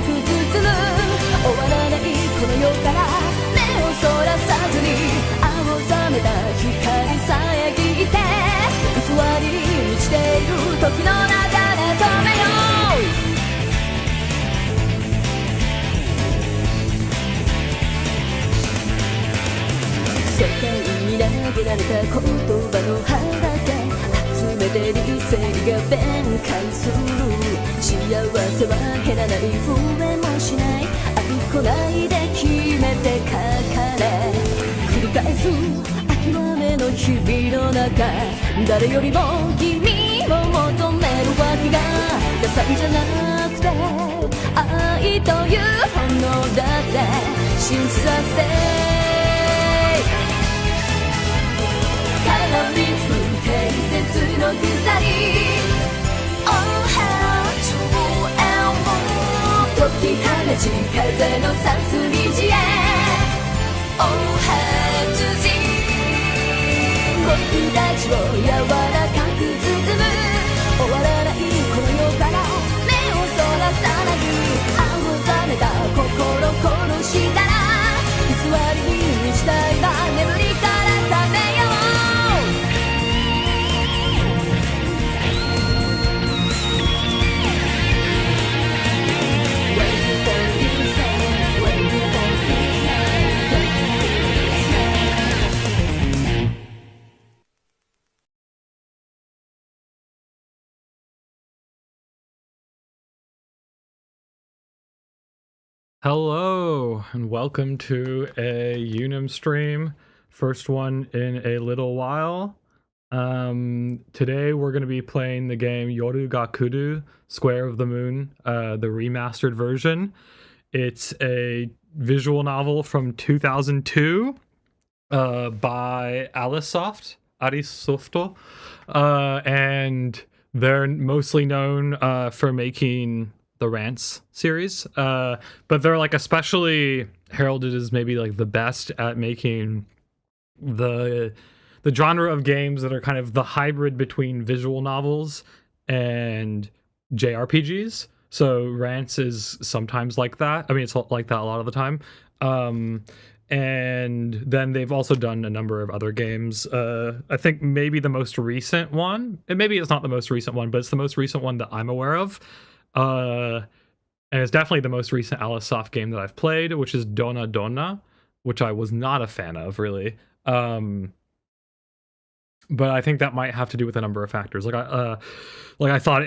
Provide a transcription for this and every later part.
く包む終わらないこの世から目をそらさずに青ざめた光遮って偽りに満ちている時の流れ止めよう世界に投げられた言葉の腹で集めて理性が弁解する幸せは減らない増えもしないありこないで決めて書かれ繰り返す諦めの日々の中誰よりも君を求めるわけがダサいじゃなくて愛という炎だって信じさせて鏡吹く伝説の鎖 Oh how to end 解き放ち風のさす道へ Oh how to see 僕たちを柔らかく包む終わらないこの世から目をそらさない青ざめた心殺したら偽りに満ちた今眠りから覚めようHello and welcome to a Unum stream, first one in a little while. Today we're going to be playing the game夜が来る, Square of the Moon, the remastered version. It's a visual novel from 2002 by Alicesoft, and they're mostly known for making the Rants series, but they're like especially heralded as maybe like the best at making the genre of games that are kind of the hybrid between visual novels and JRPGs. So Rants is sometimes like that. I mean, it's like that a lot of the time. And then they've also done a number of other games. I think maybe the most recent one, and maybe it's not the most recent one, but it's the most recent one that I'm aware of. And it's definitely the most recent Alicesoft game that I've played, which is Donna Donna, which I was not a fan of, really. But I think that might have to do with a number of factors. Like I thought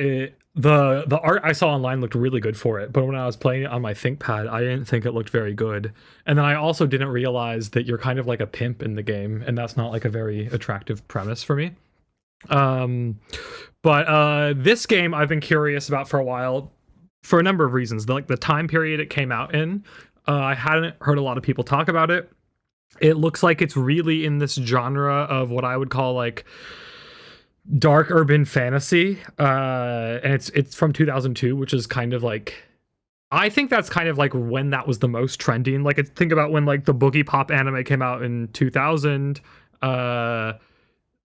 the art I saw online looked really good for it, but when I was playing it on my ThinkPad, I didn't think it looked very good. And then I also didn't realize that you're kind of like a pimp in the game, and that's not like a very attractive premise for me. But this game I've been curious about for a while for a number of reasons. Like the time period it came out in, I hadn't heard a lot of people talk about it. It looks like it's really in this genre of what I would call like dark urban fantasy, and it's from 2002, which is kind of like, I think that's kind of like when that was the most trending. Like think about when like the Boogie Pop anime came out in 2000.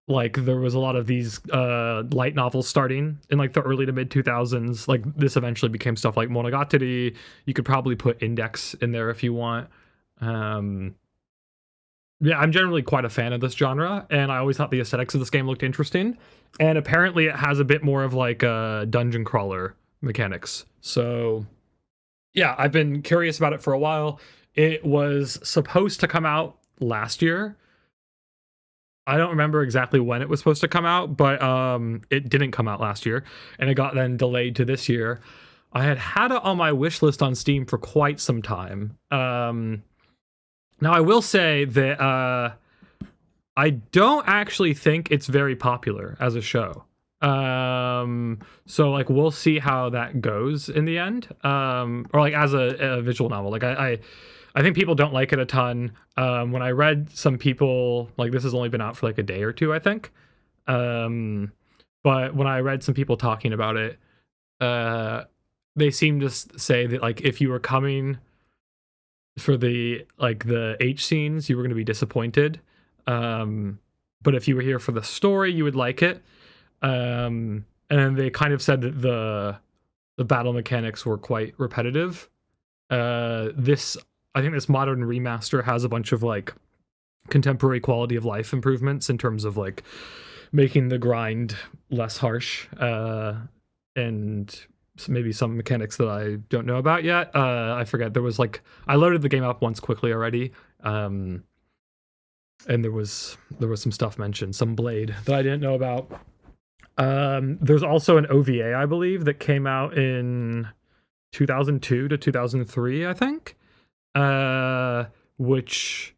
Like there was a lot of these light novels starting in like the early to mid 2000s. Like this eventually became stuff like Monogatari. You could probably put Index in there if you want. Yeah, I'm generally quite a fan of this genre, and I always thought the aesthetics of this game looked interesting. And apparently it has a bit more of like dungeon crawler mechanics. So yeah, I've been curious about it for a while. It was supposed to come out last year. I don't remember exactly when it was supposed to come out, but it didn't come out last year, and it got then delayed to this year. I had it on my wish list on Steam for quite some time. Now, I will say that I don't actually think it's very popular as a show. So, like, we'll see how that goes in the end. Or, like, as a visual novel. Like, I think people don't like it a ton. When I read some people, like this has only been out for like a day or two, I think. But when I read some people talking about it, they seem to say that like if you were coming for the H scenes, you were going to be disappointed. But if you were here for the story, you would like it. And they kind of said that the battle mechanics were quite repetitive. I think this modern remaster has a bunch of like contemporary quality of life improvements in terms of like making the grind less harsh, and maybe some mechanics that I don't know about yet. I forget. There was like, I loaded the game up once quickly already, and there was some stuff mentioned, some blade that I didn't know about. There's also an OVA, I believe, that came out in 2002 to 2003, I think, which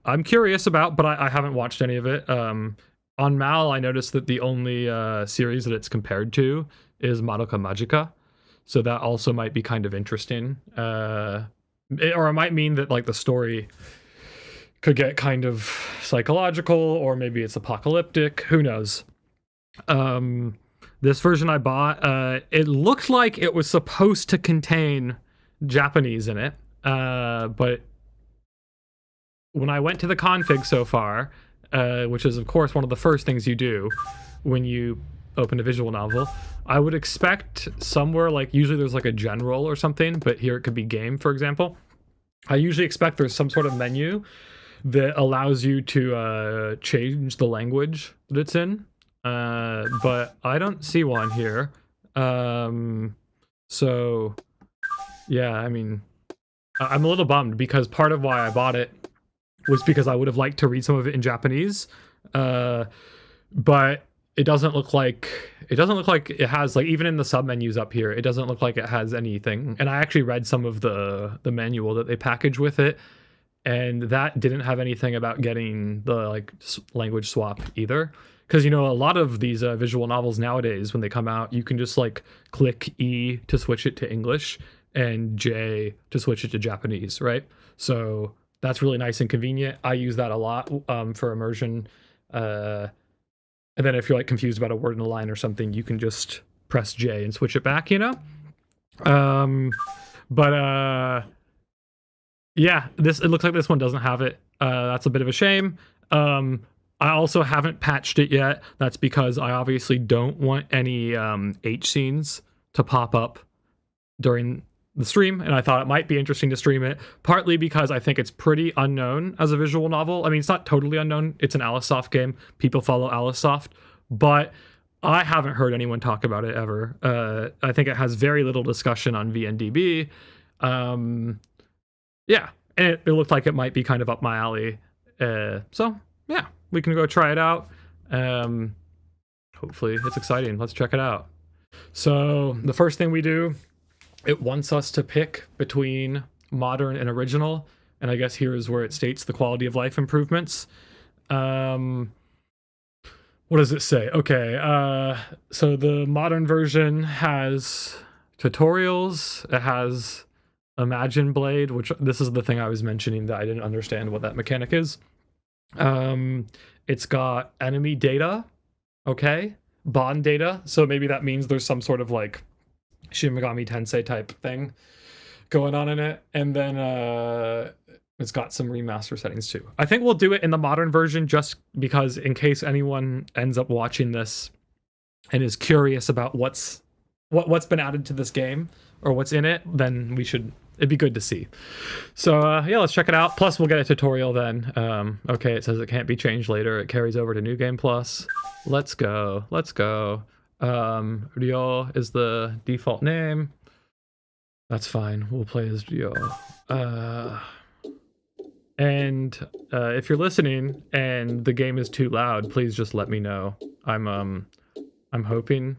I'm curious about, but I haven't watched any of it. On Mal, I noticed that the only series that it's compared to is Madoka Magica, so that also might be kind of interesting. Or it might mean that like the story could get kind of psychological, or maybe it's apocalyptic. Who knows? This version I bought, it looked like it was supposed to contain Japanese in it, but when I went to the config so far, which is of course one of the first things you do when you open a visual novel, I would expect somewhere like, usually there's like a general or something, but here it could be game, for example. I usually expect there's some sort of menu that allows you to change the language that it's in, but I don't see one here. So yeah, I mean, I'm a little bummed because part of why I bought it was because I would have liked to read some of it in Japanese, but it doesn't look like it has, like, even in the sub menus up here, it doesn't look like it has anything. And I actually read some of the manual that they package with it, and that didn't have anything about getting the like language swap either. Because, you know, a lot of these visual novels nowadays, when they come out, you can just like click E to switch it to English and J to switch it to Japanese, right? So that's really nice and convenient. I use that a lot for immersion. And then if you're like confused about a word in a line or something, you can just press J and switch it back, you know? Yeah, it looks like this one doesn't have it. That's a bit of a shame. I also haven't patched it yet. That's because I obviously don't want any H scenes to pop up during the stream, and I thought it might be interesting to stream it, partly because I think it's pretty unknown as a visual novel. I mean, it's not totally unknown. It's an Alicesoft game. People follow Alicesoft, but I haven't heard anyone talk about it ever. I think it has very little discussion on VNDB. Yeah, and it looked like it might be kind of up my alley. So yeah, we can go try it out. Hopefully it's exciting. Let's check it out. So the first thing we do, it wants us to pick between modern and original, and I guess here is where it states the quality of life improvements. What does it say? Okay, so the modern version has tutorials. It has Imagine Blade, which this is the thing I was mentioning that I didn't understand what that mechanic is. It's got enemy data, okay, bond data, so maybe that means there's some sort of like Shin Megami Tensei type thing going on in it. And then it's got some remaster settings too. I think we'll do it in the modern version just because, in case anyone ends up watching this and is curious about what's been added to this game or what's in it, then it'd be good to see. So yeah, let's check it out. Plus we'll get a tutorial then. Okay, it says it can't be changed later. It carries over to New Game Plus. Let's go. Ryo is the default name. That's fine. We'll play as Ryo. And if you're listening and the game is too loud, please just let me know. I'm hoping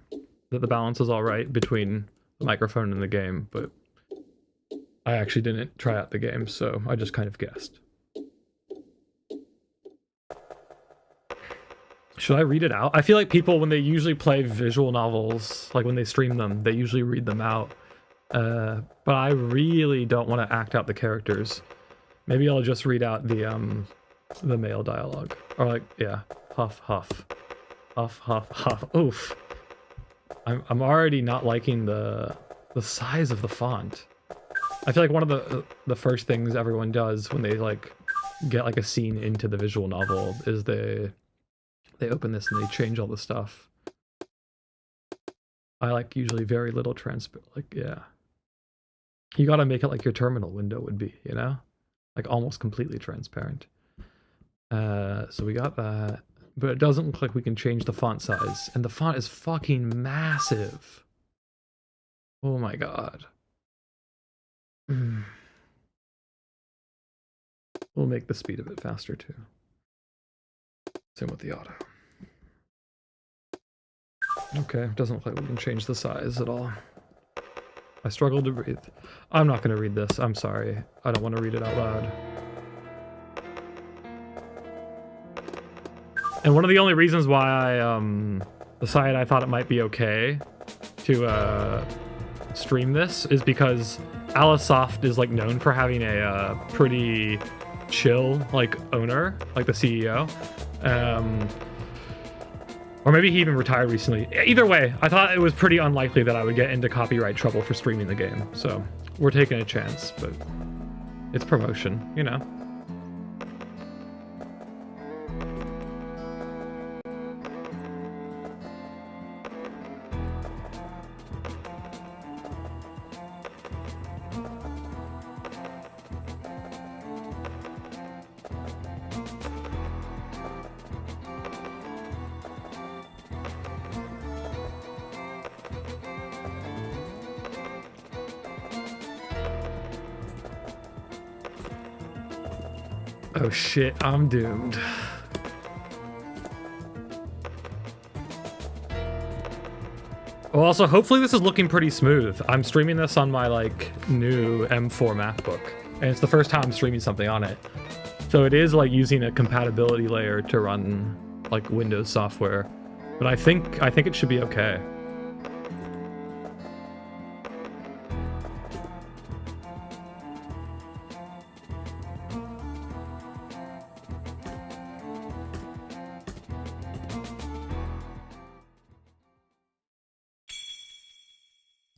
that the balance is all right between the microphone and the game, but I actually didn't try out the game, so I just kind of guessed. Should I read it out? I feel like people, when they usually play visual novels, like when they stream them, they usually read them out. But I really don't want to act out the characters. Maybe I'll just read out the male dialogue. Or like, yeah, huff, huff. Huff, huff, huff. Oof. I'm already not liking the size of the font. I feel like one of the first things everyone does when they like get like a scene into the visual novel is they open this and they change all the stuff. I like usually very little like, yeah. You gotta make it like your terminal window would be, you know? Like almost completely transparent. So we got that. But it doesn't look like we can change the font size. And the font is fucking massive. Oh my god. We'll make the speed of it faster too. Same with the auto. Okay, doesn't look like we can change the size at all. I struggled to breathe. I'm not going to read this. I'm sorry. I don't want to read it out loud. And one of the only reasons why I decided I thought it might be okay to stream this is because Alicesoft is like known for having a pretty chill like owner, like the CEO. Or maybe he even retired recently. Either way, I thought it was pretty unlikely that I would get into copyright trouble for streaming the game. So we're taking a chance, but it's promotion, you know. Oh shit, I'm doomed. Well, also, hopefully this is looking pretty smooth. I'm streaming this on my, like, new M4 MacBook, and it's the first time I'm streaming something on it. So it is, like, using a compatibility layer to run, like, Windows software. But I think it should be okay.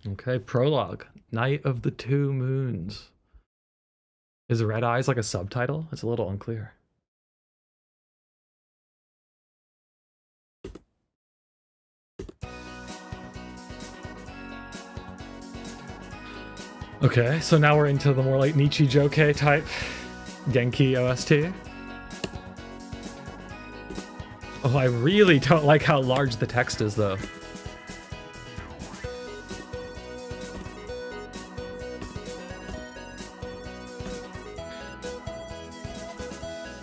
Okay, prologue. Night of the Two Moons. Is Red Eyes like a subtitle? It's a little unclear. Okay, so now we're into the more like Nichijouke type Genki OST. Oh, I really don't like how large the text is though.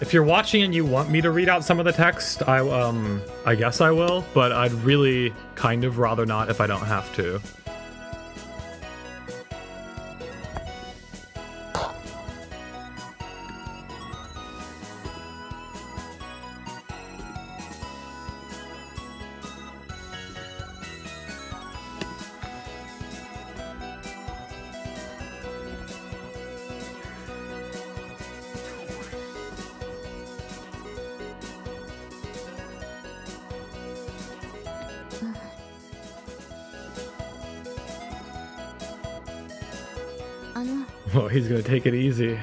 If you're watching and you want me to read out some of the text, I guess I will, but I'd really kind of rather not if I don't have to. Oh, he's gonna take it easy.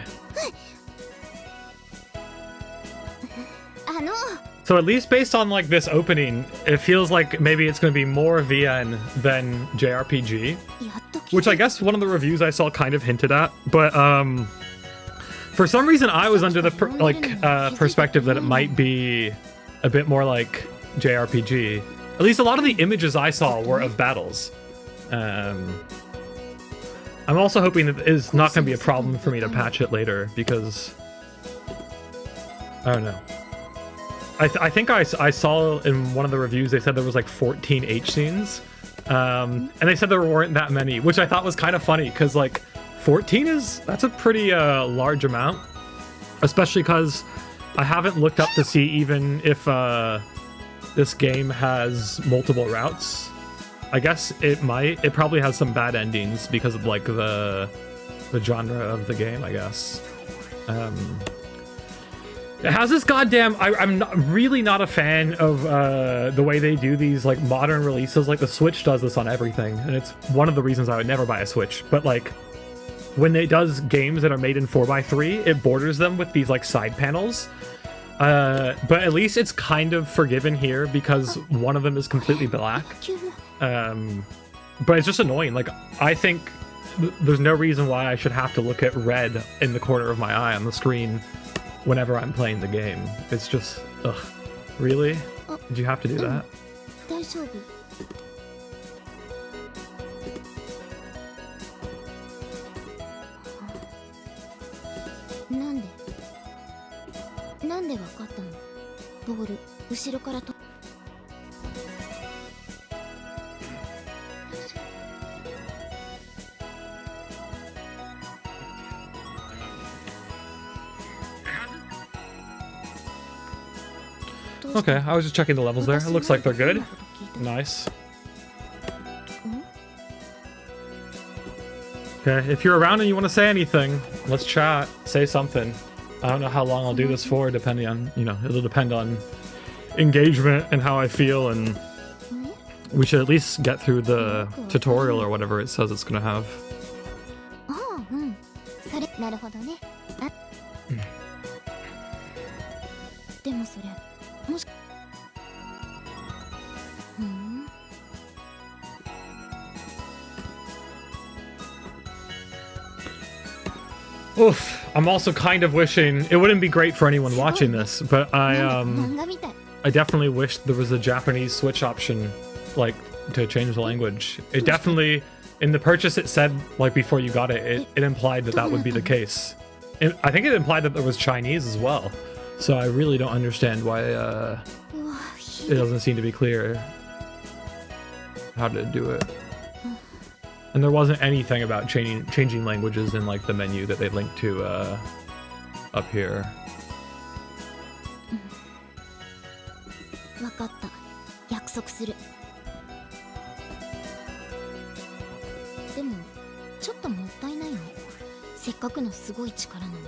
So at least based on like this opening, it feels like maybe it's gonna be more VN than JRPG, which I guess one of the reviews I saw kind of hinted at. But for some reason, I was under the perspective that it might be a bit more like JRPG. At least a lot of the images I saw were of battles. I'm also hoping that it's not going to be a problem for me to patch it later, because I don't know. I think I saw in one of the reviews they said there was like 14 H scenes, and they said there weren't that many, which I thought was kind of funny because like 14 that's a pretty large amount, especially because I haven't looked up to see even if this game has multiple routes. I guess it might. It probably has some bad endings because of like the genre of the game, I guess. It has this goddamn... I'm really not a fan of the way they do these like modern releases. Like the Switch does this on everything, and it's one of the reasons I would never buy a Switch. But like when it does games that are made in 4x3, it borders them with these like side panels. But at least it's kind of forgiven here because one of them is completely black. But it's just annoying. Like, I think there's no reason why I should have to look at red in the corner of my eye on the screen whenever I'm playing the game. It's just, ugh, really? Did you have to do that? 大丈夫。なんでわかったの？ボール後ろからと。Okay, I was just checking the levels there. It looks like they're good. Nice. Okay, if you're around and you want to say anything, let's chat. Say something. I don't know how long I'll do this for, depending on, you know, it'll depend on engagement and how I feel, and we should at least get through the tutorial or whatever it says it's gonna have. Oof, I'm also kind of wishing, it wouldn't be great for anyone watching this, but I definitely wish there was a Japanese Switch option, like, to change the language. It definitely, in the purchase it said, like, before you got it, it implied that that would be the case. I think it implied that there was Chinese as well, so I really don't understand why it doesn't seem to be clear how to do it. And there wasn't anything about changing languages in, like, the menu that they linked to up here. わかった。約束する。でもちょっともったいないね。せっかくのすごい力なのに。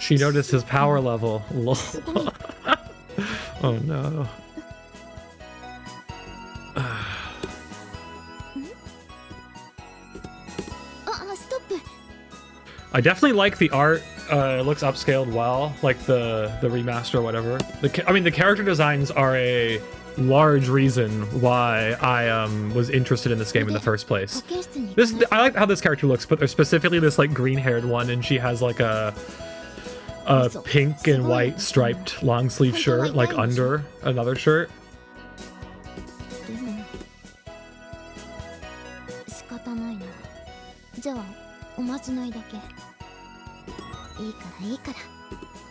She noticed his power level. Lol. Oh no. I definitely like the art. It looks upscaled well, like the remaster or whatever. I mean, the character designs are a large reason why I was interested in this game in the first place. I like how this character looks, but there's specifically this, like, green-haired one, and she has, like, a pink and white striped long sleeve shirt, like, under another shirt.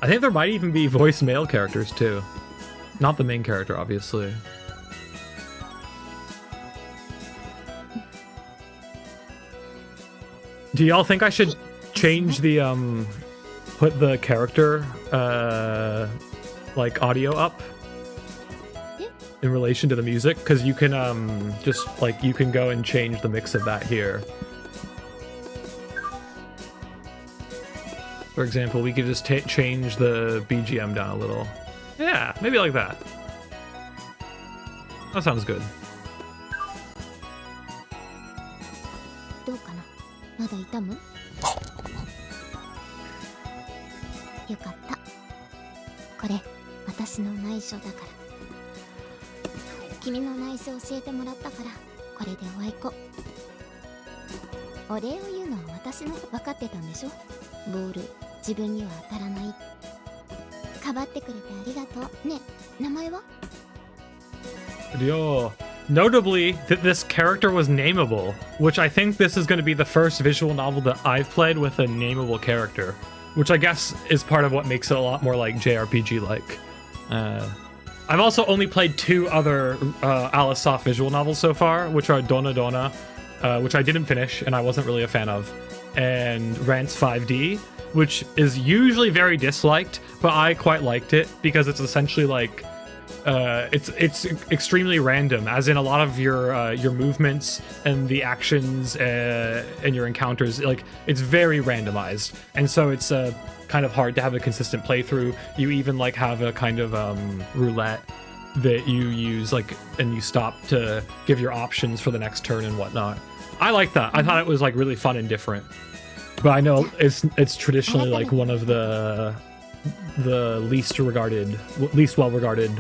I think there might even be voice male characters too. Not the main character, obviously. Do y'all think I should change the put the character like audio up in relation to the music? Because you can just, like, you can go and change the mix of that here. For example, we could just change the BGM down a little. Yeah, maybe like that. That sounds good. どうかな？まだ痛む？よかった。これ、私の内緒だから。君の内緒教えてもらったから、これでおあいこ。お礼を言うのは私の分かってたんでしょ？ボール、自分には当たらない。かばってくれてありがとう。ね、名前は？ Yo. Notably, that this character was nameable, which I think this is going to be the first visual novel that I've played with a nameable character, which I guess is part of what makes it a lot more like JRPG-like. I've also only played 2 other Alicesoft visual novels so far, which are Dona Dona, which I didn't finish and I wasn't really a fan of, and Rance 5D, which is usually very disliked, but I quite liked it because it's essentially like it's extremely random, as in a lot of your movements and the actions and your encounters, like, it's very randomized, and so it's kind of hard to have a consistent playthrough. You even, like, have a kind of roulette that you use, like, and you stop to give your options for the next turn and whatnot. I like that. I thought it was, like, really fun and different. but I know it's traditionally like one of the least well regarded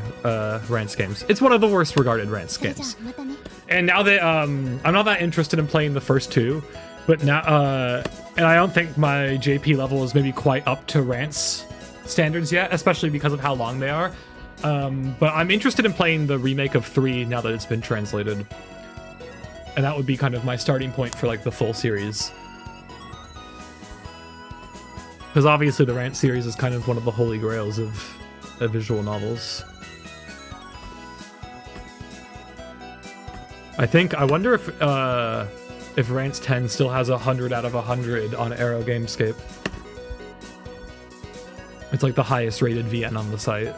Rance games. It's one of the worst regarded Rance games. And now that I'm not that interested in playing the first two, but now and I don't think my JP level is maybe quite up to Rance standards yet, especially because of how long they are. But I'm interested in playing the remake of 3 now that it's been translated. And that would be kind of my starting point for like the full series. Because obviously the Rant series is kind of one of the holy grails of visual novels. I wonder if Rance 10 still has 100 out of 100 on Arrow Gamescape. It's like the highest rated VN on the site.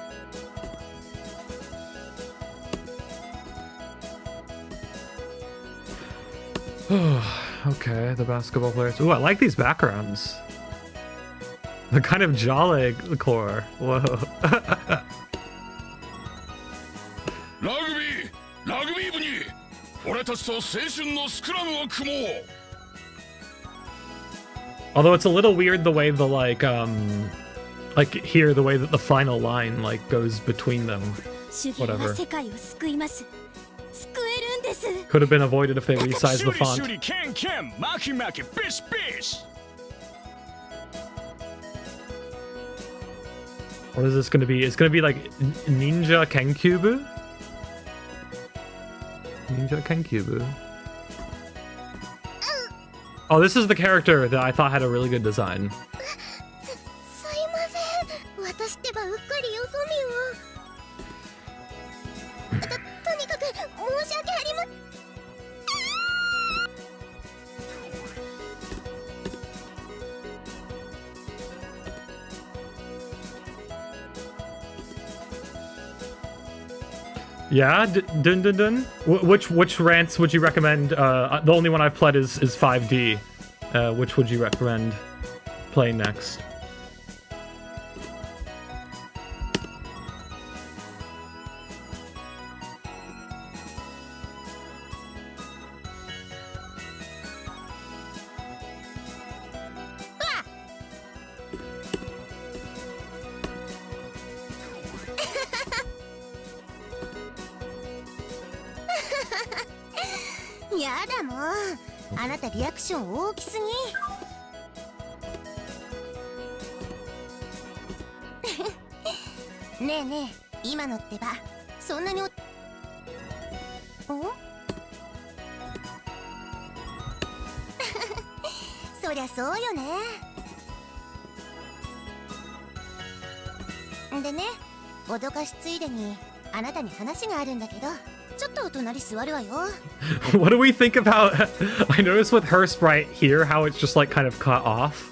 Okay, the basketball players. Ooh, I like these backgrounds. The kind of jolly core. Whoa. Although it's a little weird the way the like here the way that the final line like goes between them. Whatever. Could have been avoided if they resized the font. What is this going to be? It's going to be like Ninja Kenkyubu? Ninja Kenkyubu. Oh, this is the character that I thought had a really good design. Yeah, dun dun dun. Which rants would you recommend? The only one I've played is 5D. Which would you recommend playing next? What do we think about... I noticed with her sprite here how it's just like kind of cut off.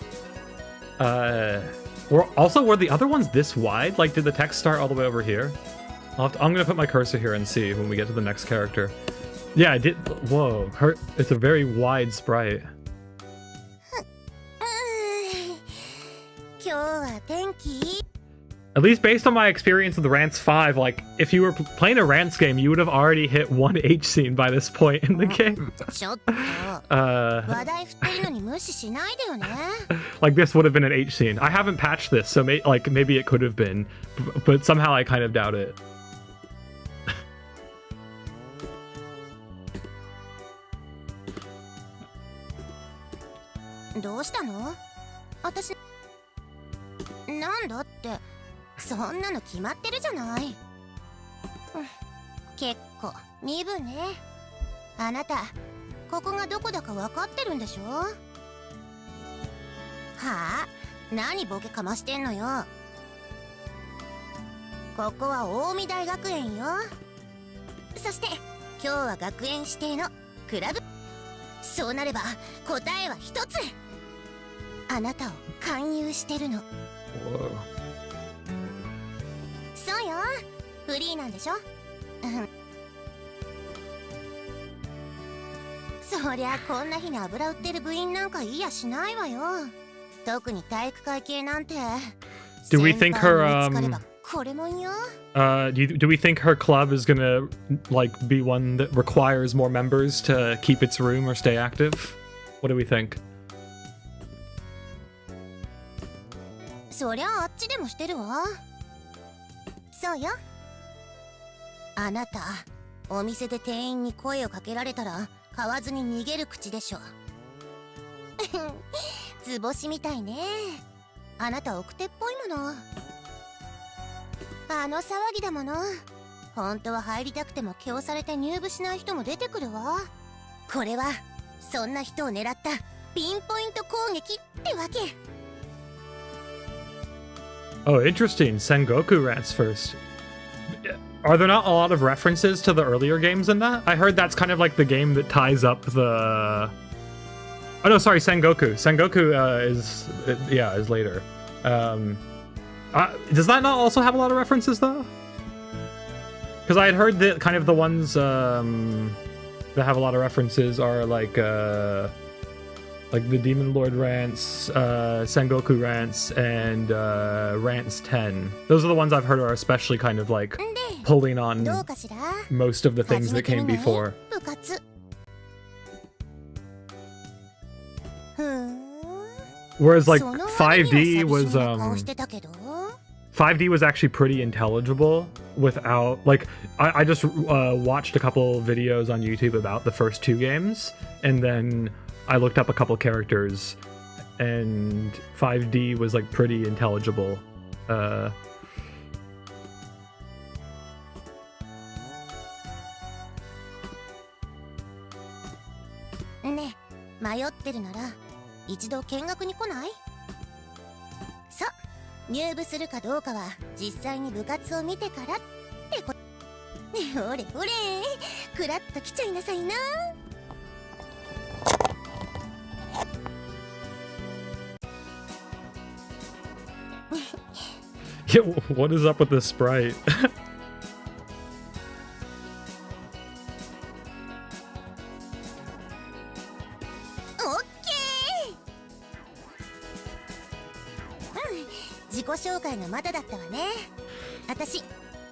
Were the other ones this wide? Like, did the text start all the way over here? I'm gonna put my cursor here and see when we get to the next character. Yeah, I did. Whoa, it's a very wide sprite. At least based on my experience with Rance 5, like, if you were playing a Rance game, you would have already hit one H scene by this point in the game. Like, this would have been an H scene. I haven't patched this, so maybe it could have been, but somehow I kind of doubt it. Whoa. そうよ、フリーなんでしょ。そりゃこんな日に油売ってる部員なんかいやしないわよ。特に体育会系なんて。Do we think her do we think her club is gonna like be one that requires more members to keep its room or stay active? What do we think? そりゃあっちでもしてるわ。そうよ。あなたお店で店員に声をかけられたら買わずに逃げる口でしょ。図星みたいね。あなた奥手っぽいもの。あの騒ぎだもの。本当は入りたくても強されて入部しない人も出てくるわ。これはそんな人を狙ったピンポイント攻撃ってわけ。 Oh, interesting. Sengoku rants first. Are there not a lot of references to the earlier games in that? I heard that's kind of like the game that ties up the... Oh no, sorry, Sengoku. Sengoku is later. Does that not also have a lot of references though? Because I had heard that kind of the ones that have a lot of references are like the Demon Lord rants, Sengoku rants, and rants 10. Those are the ones I've heard are especially kind of like pulling on most of the things that came before. Whereas like 5D was actually pretty intelligible without like I just watched a couple videos on YouTube about the first two games, and then I looked up a couple characters, and 5D was like pretty intelligible. Ne, 迷ってるなら一度見学に来ない？さ、入部するかどうかは実際に部活を見てからってこ。ほれほれ、クラッと来ちゃいなさいな。Yeah, what is up with this sprite? OK! 自己紹介のまだだったわね。私、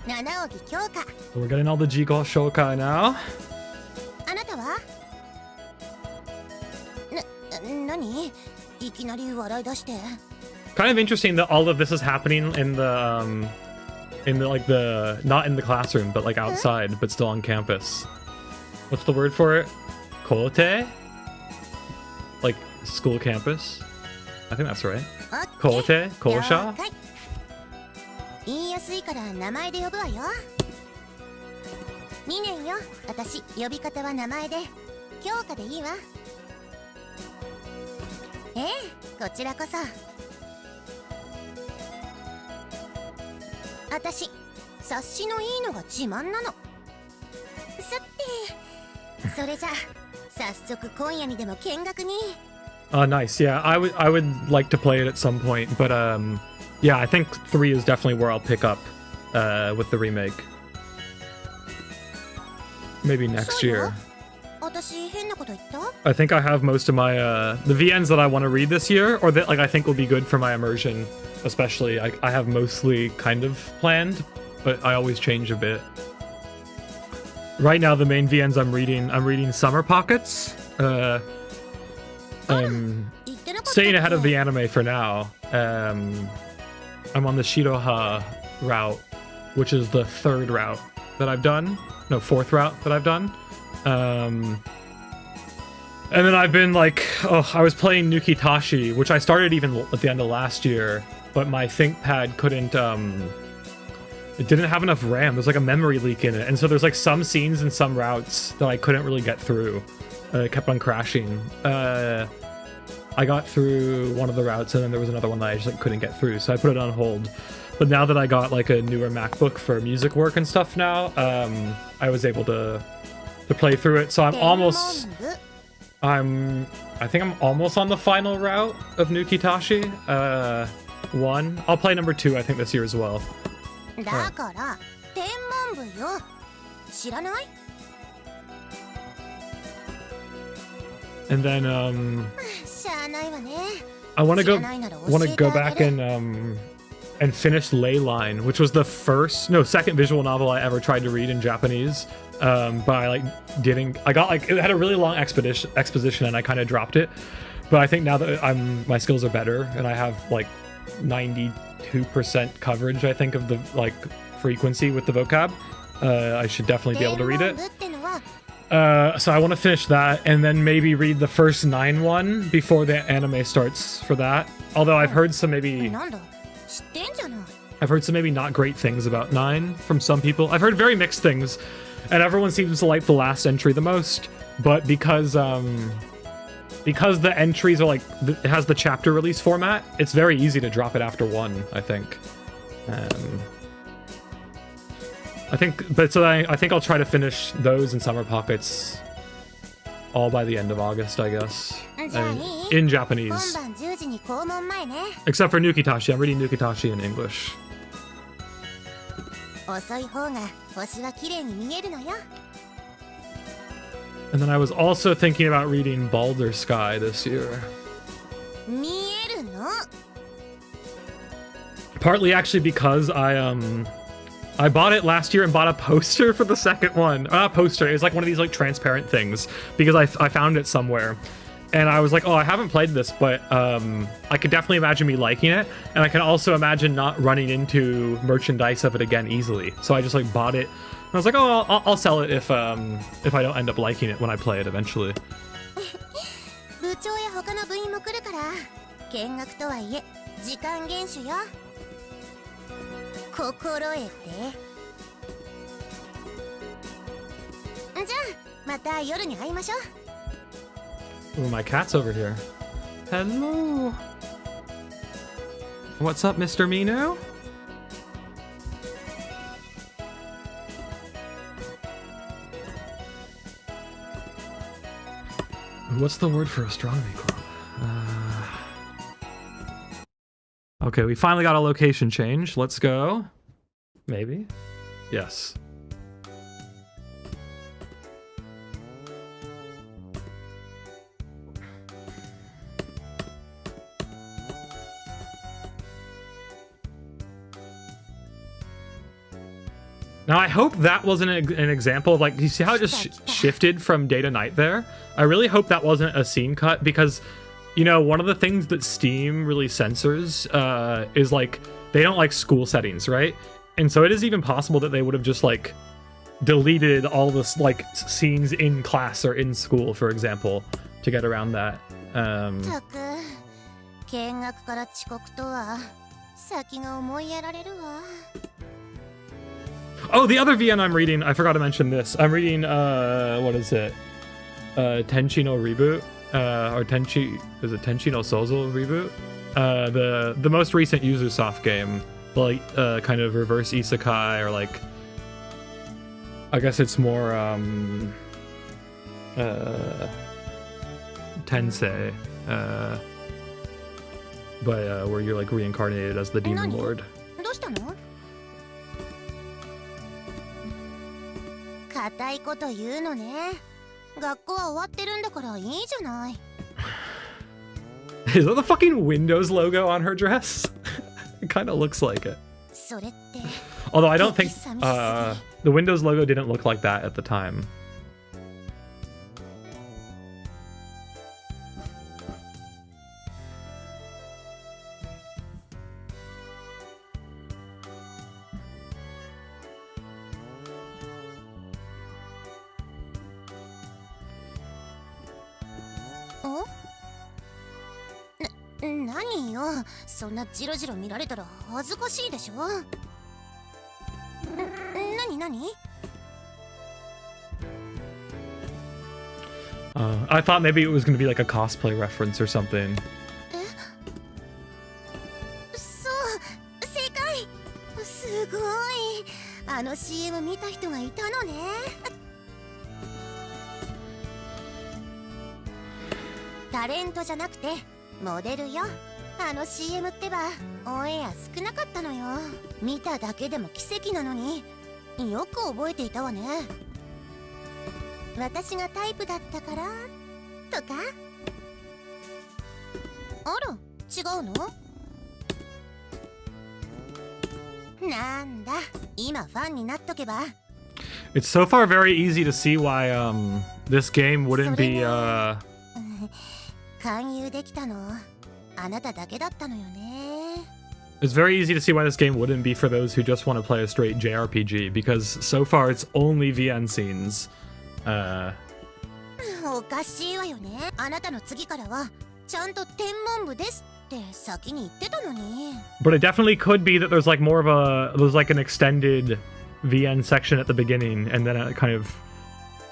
七荻京香。We're getting all the Jigo Shokai now. あなたは？何？いきなり笑い出して。Kind of interesting that all of this is happening in the like the not in the classroom but like outside but still on campus. What's the word for it? Kote? Like school campus? I think that's right. Kote? Kosha? 言いやすいから名前で呼ぶわよ。2年よ。私呼び方は名前で京香でいいわ。ええ、こちらこそ。私、察しのいいのが自慢なの。さて、それじゃ早速今夜にでも見学に。Nice. Yeah, I would like to play it at some point, but yeah, I think 3 is definitely where I'll pick up with the remake. Maybe next year. 私変なこと言った？ I think I have most of my the VNs that I want to read this year, or that like I think will be good for my immersion. Especially, I have mostly kind of planned, but I always change a bit. Right now, the main VNs I'm reading Summer Pockets. I'm staying ahead of the anime for now. I'm on the Shiroha route, which is the 3rd route that I've done. No, 4th route that I've done. And then I've been like, I was playing Nukitashi, which I started even at the end of last year. But my ThinkPad couldn't, it didn't have enough RAM. There's like a memory leak in it. And so there's like some scenes and some routes that I couldn't really get through. It kept on crashing. I got through one of the routes, and then there was another one that I just like couldn't get through. So I put it on hold. But now that I got like a newer MacBook for music work and stuff now, I was able to play through it. So I think I'm almost on the final route of Nukitashi. 1. I'll play number 2, I think, this year as well. だから天文部よ。知らない？ And then しゃあないわね。 I want to go back and finish Leyline, which was the second visual novel I ever tried to read in Japanese. But I it had a really long exposition and I kind of dropped it. But I think now that my skills are better and I have like 92% coverage, I think, of the like frequency with the vocab. I should definitely be able to read it. So I want to finish that and then maybe read the first 9 one before the anime starts for that. Although I've heard some maybe not great things about 9 from some people. I've heard very mixed things, and everyone seems to like the last entry the most. But because the entries are like it has the chapter release format, it's very easy to drop it after 1, I think. I think I'll try to finish those in Summer Pockets all by the end of August, I guess. In Japanese. Except for Nukitashi. I'm reading Nukitashi in English. And then I was also thinking about reading Baldur's Sky this year. Partly actually because I bought it last year and bought a poster for the second one. Not a poster, it's like one of these like transparent things because I found it somewhere. And I was like, oh, I haven't played this, but I could definitely imagine me liking it. And I can also imagine not running into merchandise of it again easily. So I just like bought it. And I was like, oh, I'll sell it if I don't end up liking it when I play it eventually. Ooh, my cat's over here. Hello. What's up, Mr. Mino? What's the word for astronomy club? Okay, we finally got a location change. Let's go. Maybe. Yes. Now, I hope that wasn't an example of, like, you see how it just shifted from day to night there? I really hope that wasn't a scene cut because, you know, one of the things that Steam really censors is, like, they don't like school settings, right? And so it is even possible that they would have just, like, deleted all this, like, scenes in class or in school, for example, to get around that. Oh, the other VN I'm reading, I forgot to mention this. I'm reading, what is it? Tenchi no Reboot? Or is it Tenchi no Sozo Reboot? The most recent Yuzusoft game. Like, kind of reverse isekai, or like, I guess it's more, Tensei. But, where you're, like, reincarnated as the Demon Lord. 固いこと言うのね。学校は終わってるんだからいいじゃない。Is that the fucking Windows logo on her dress? It kind of looks like it. それって。Although I don't think the Windows logo didn't look like that at the time. Oh? 何よ、そんなジロジロ見られたら恥ずかしいでしょ。何 I thought maybe it was going to be like a cosplay reference or something. そう、正解。すごい。あの CM 見た人がいたのね。タレントじゃなくてモデルよ。あの CM ってばオンエア少なかったのよ。見ただけでも奇跡なのによく覚えていたわね。私がタイプだったからとか。あら、違うの？なんだ、今ファンになっとけば。It's so far very easy to see why this game wouldn't be 勧誘できたのあなただけだったのよね。It's very easy to see why this game wouldn't be for those who just want to play a straight JRPG, because so far it's only VN scenes. おかしいわよね。あなたの次からはちゃんと天文部ですって先に言ってたのに。But it definitely could be that there's like more of there's like an extended VN section at the beginning, and then it kind of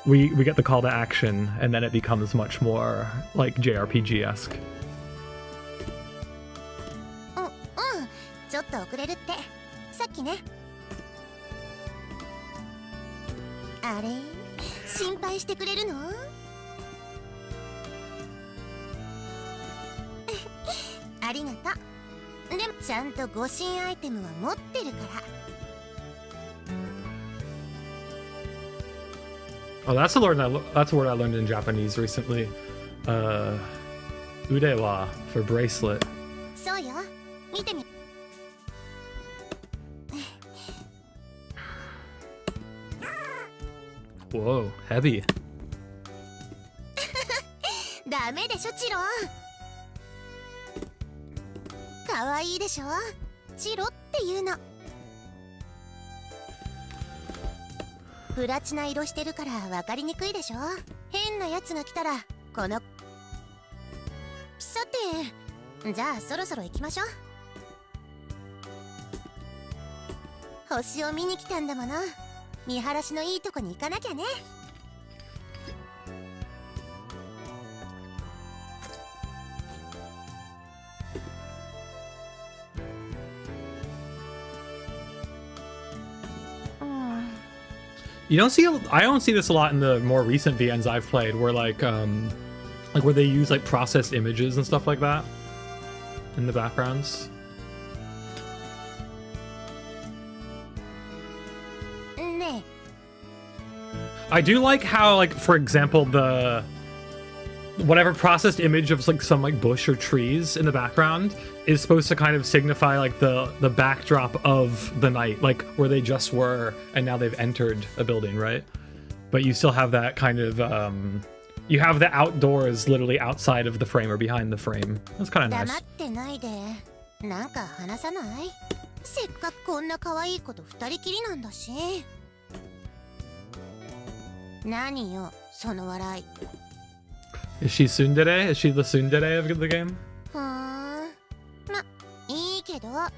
we get the call to action, and then it becomes much more like JRPG-esque. ちょっと遅れるってさっきね。あれ心配してくれるの？ありがとう。でもちゃんと護身アイテムは持ってるから。Oh, that's a word I learned in Japanese recently. Udewa for bracelet. そうよ。見てみ。Whoa, heavy. ダメでしょチロ。可愛いでしょチロっていうの。プラチナ色してるから分かりにくいでしょ。変なやつが来たらこの。さてじゃあそろそろ行きましょう。星を見に来たんだもの。見晴らしのいいとこに行かなきゃね。I don't see this a lot in the more recent VNs I've played, where like where they use like processed images and stuff like that in the backgrounds. ねえ。 I do like how, like, for example, the whatever processed image of like some like bush or trees in the background is supposed to kind of signify like the backdrop of the night, like where they just were and now they've entered a building, right? But you still have that kind of you have the outdoors literally outside of the frame or behind the frame. That's kind of nice. 黙ってないで。なんか話さない？せっかくこんな可愛い子と二人きりなんだし。何よその笑い。Is she tsundere? Is she the tsundere of the game? まいいけど。さあ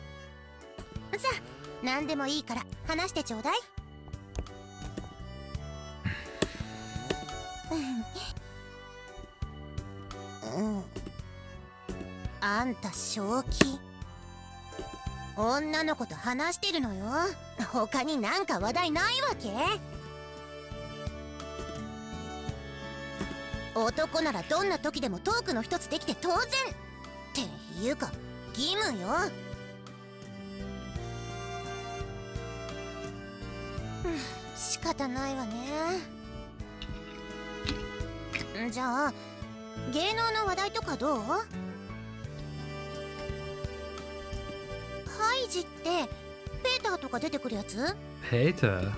何でもいいから話してちょうだい。あんた正気。女の子と話してるのよ。他になんか話題ないわけ？男ならどんな時でもトークの一つできて当然っていうか義務よ。仕方ないわね。じゃあ芸能の話題とかどう？ハイジってペーターとか出てくるやつ？ペーター。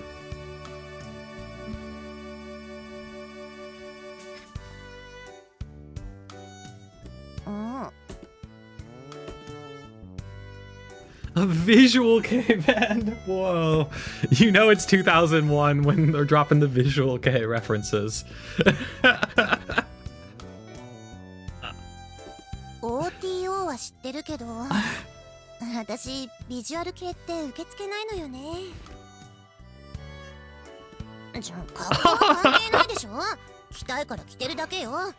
A visual K band. Whoa. You know it's 2001 when they're dropping the visual K references. OTO は知ってるけど私ビジュアル系って受け付けないのよね。じゃあ格好は関係ないでしょ。着たいから着てるだけよ。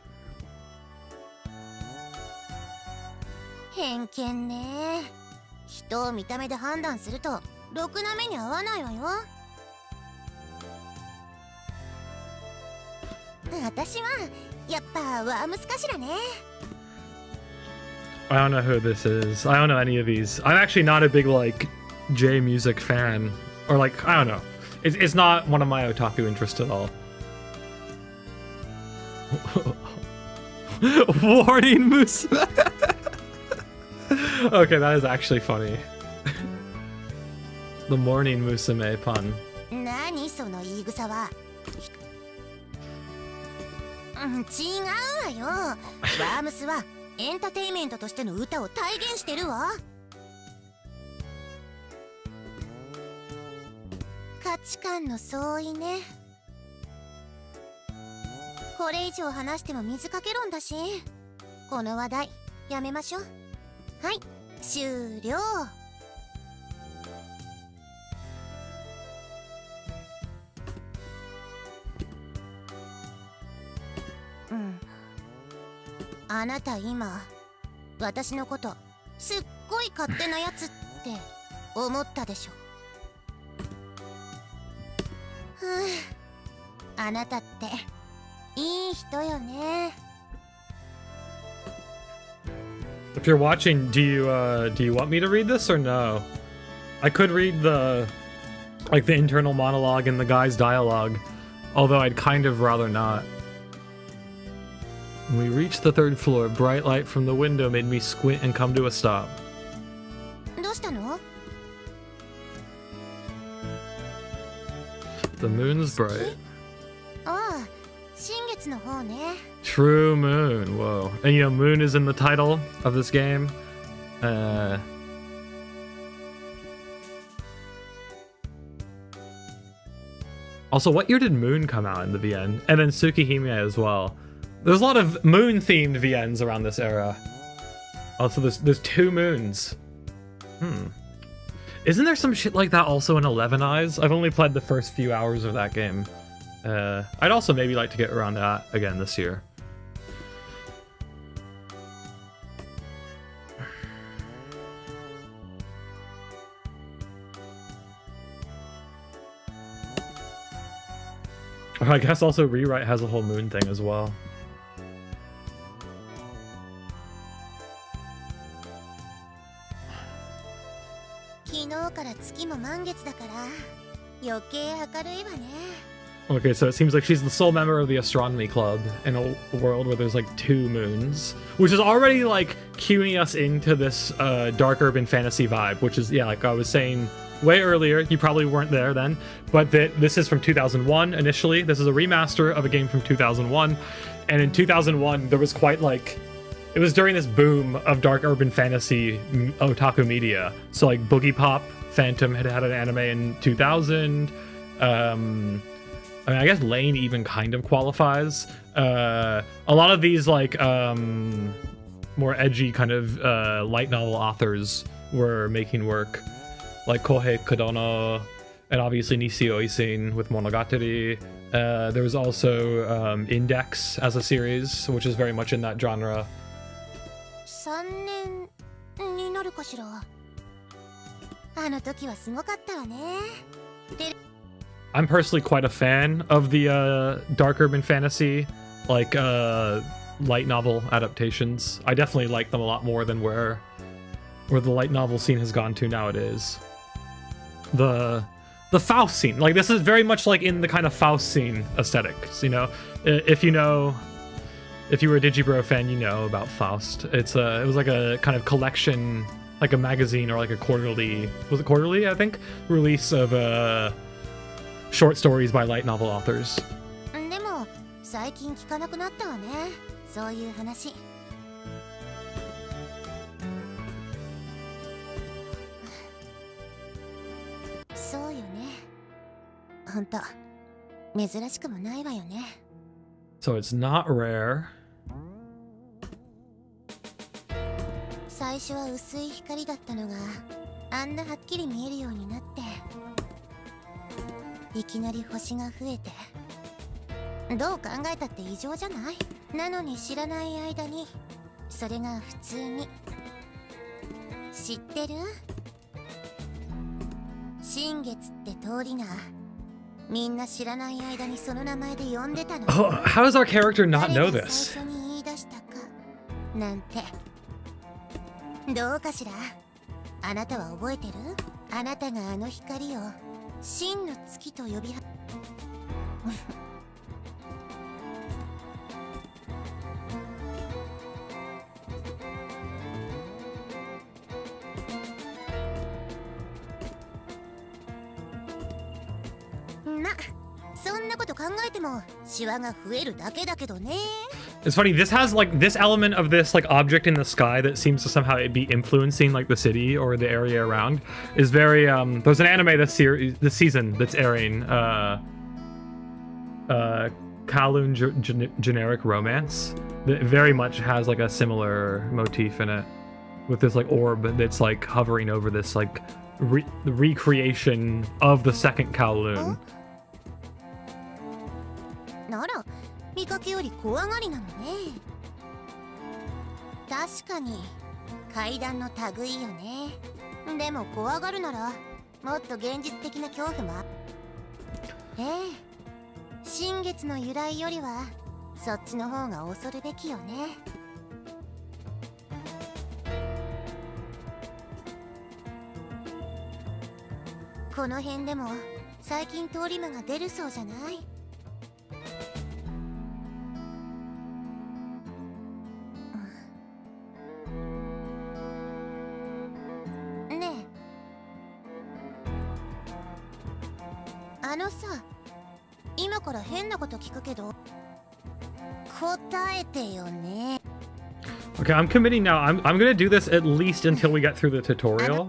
偏見ね。人を見た目で判断するとろくな目に合わないわよ。私はやっぱワームスかしらね。I don't know who this is. I don't know any of these. I'm actually not a big like J music fan, or like I don't know. It's not one of my otaku interests at all. Warning, Moose. Okay, that is actually funny. The morning musume pun. 何その言い草は。違うわよ。ワームスはエンターテイメントとしての歌を体現してるわ。価値観の相違ね。これ以上話しても水かけ論だし、この話題やめましょう。はい、終了。あなた今私のことすっごい勝手なやつって思ったでしょ。あなたっていい人よね。 If you're watching, do you want me to read this or no? I could read the internal monologue and the guy's dialogue, although I'd kind of rather not. When we reached the 3rd floor, bright light from the window made me squint and come to a stop. どうしたの？ The moon's bright. ああ、新月の方ね。 True moon. Whoa. And you know, moon is in the title of this game. Also, what year did Moon come out in the VN? And then Tsukihime as well. There's a lot of moon-themed VNs around this era. Also, there's 2 moons. Isn't there some shit like that also in 11 Eyes? I've only played the first few hours of that game. I'd also maybe like to get around that again this year. I guess also Rewrite has a whole moon thing as well. 昨日から月も満月だから余計明るいわね。 Okay, so it seems like she's the sole member of the astronomy club in a world where there's like 2 moons, which is already like cueing us into this dark urban fantasy vibe, which is, yeah, like I was saying way earlier, you probably weren't there then, but this is from 2001 initially. This is a remaster of a game from 2001, and in 2001 there was quite like, it was during this boom of dark urban fantasy otaku media. So like Boogie Pop Phantom had an anime in 2000. I mean, I guess Lane even kind of qualifies. A lot of these like more edgy kind of light novel authors were making work, like Kohei Kodono, and obviously Nisio Isin with Monogatari. There was also Index as a series, which is very much in that genre. 3年になるかしら。あの時はすごかったわね。 I'm personally quite a fan of the dark urban fantasy, like light novel adaptations. I definitely like them a lot more than where the light novel scene has gone to nowadays. The Faust scene, like this is very much like in the kind of Faust scene aesthetics, you know. If you were a Digibro fan, you know about Faust. It was like a kind of collection, like a magazine or like a quarterly, was it quarterly, I think, release of short stories by light novel authors. でも最近聞かなくなったわね、そういう話。そうよね。ほんと珍しくもないわよね。 So it's not rare. 最初は薄い光だったのがあんなはっきり見えるようになって、いきなり星が増えて、どう考えたって異常じゃない？なのに知らない間にそれが普通に。知ってる？新月って通りがみんな知らない間にその名前で呼んでたの。 Oh, how does our character not know 誰が this? 最初に言い出したかなんて。どうかしら？あなたは覚えてる？あなたがあの光を真の月と呼びはま、そんなこと考えてもシワが増えるだけだけどね。It's funny, this has like this element of this like object in the sky that seems to somehow be influencing like the city or the area around is very there's an anime this season that's airing Kowloon Generic Romance that very much has like a similar motif in it with this like orb that's like hovering over this like the recreation of the second Kowloon. なら見かけより怖がりなのね。確かに階段の類よね。でも怖がるならもっと現実的な恐怖も。ええ、新月の由来よりはそっちの方が恐るべきよね。この辺でも最近通り魔が出るそうじゃない？ねえ、あのさ、今から変なこと聞くけど答えてよね。 Okay, I'm committing now. I'm gonna do this at least until we get through the tutorial,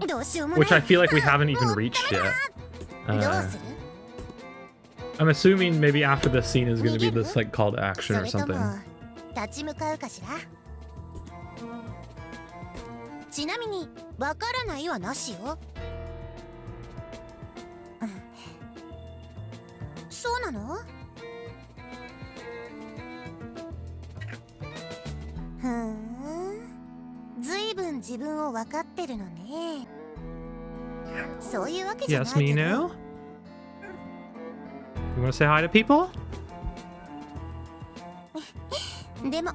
which I feel like we haven't even reached yet. I'm assuming maybe after this scene is gonna be this like call to action or something. 立ち向かうかしら。ちなみにわからないはなしよ。そうなの？ふん。ずいぶん自分を分かってるのね。そういうわけじゃないけど。 Yes, Minu? You wanna say hi to people? でも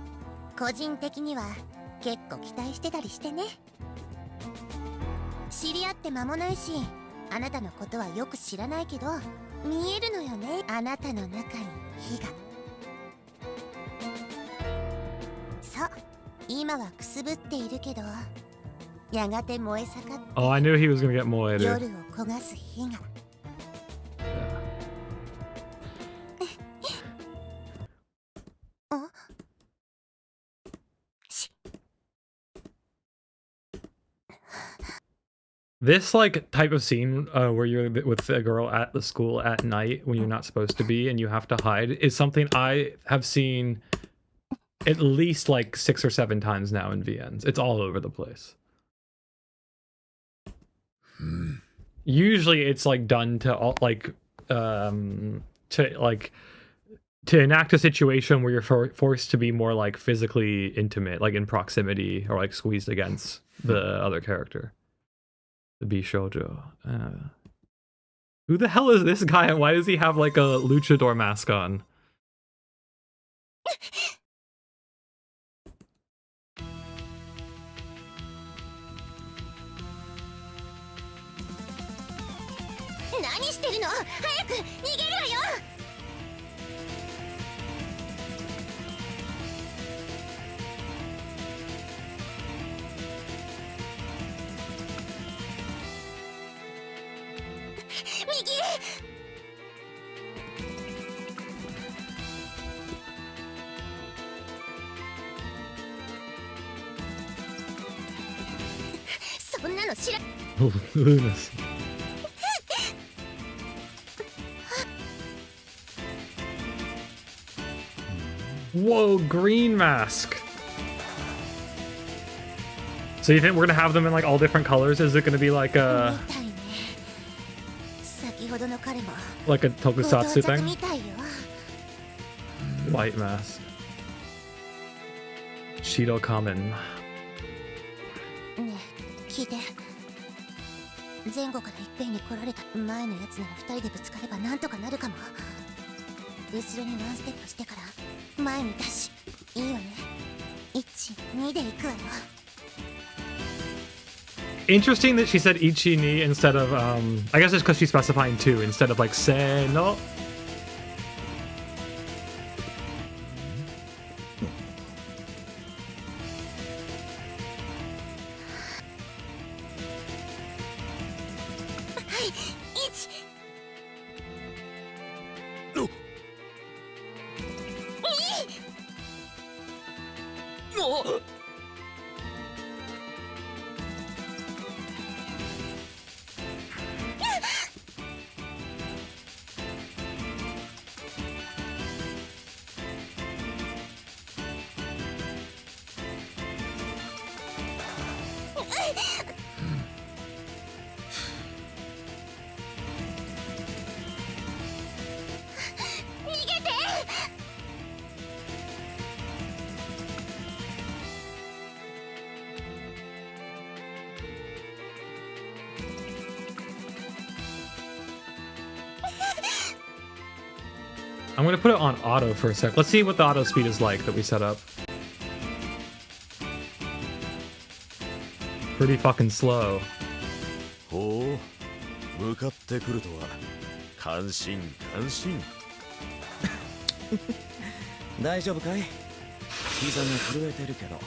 個人的には結構期待してたりしてね。知り合って間もないし、あなたのことはよく知らないけど見えるのよね、あなたの中に火が。そう、今はくすぶっているけどやがて燃え盛って Oh, I knew he was gonna get more later. 夜を焦がす火が。This like type of scene where you're with a girl at the school at night when you're not supposed to be and you have to hide is something I have seen at least like 6 or 7 times now in VNs. It's all over the place. Usually it's like done to to enact a situation where you're forced to be more like physically intimate, like in proximity or like squeezed against the other character. The Bishoujo. Who the hell is this guy and why does he have like a luchador mask on? Lunas. Whoa, green mask. So you think we're gonna have them in like all different colors? Is it gonna be like a tokusatsu thing? White mask. Shido Kamen. 聞いて、前後からいっぺんに来られた前のやつなら2人でぶつかればなんとかなるかも。後ろにワンステップしてから前に出し、いいよね。1、2で行くわよ。 Interesting that she said ichi ni instead of I guess it's because she's specifying 2 instead of like se no. I'm gonna put it on auto for a sec. Let's see what the auto speed is like that we set up. Pretty fucking slow. ほう、向かってくるとは感心感心。大丈夫かい？膝が震えてるけど。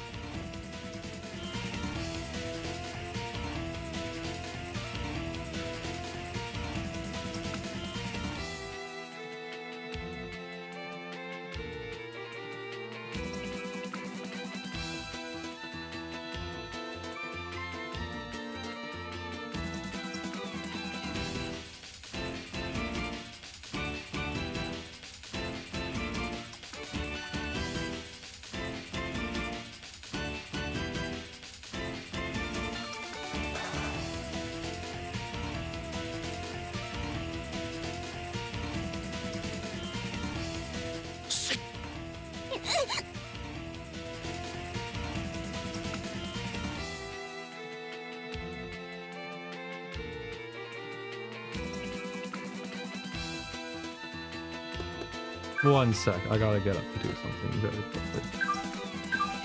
One sec, I gotta get up to do something very quickly.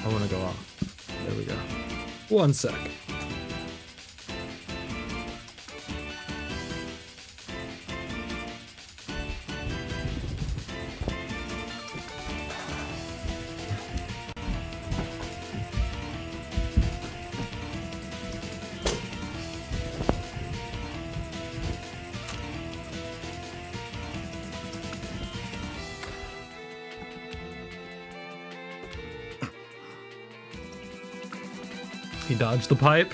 I wanna go off. There we go. One sec. He dodged the pipe.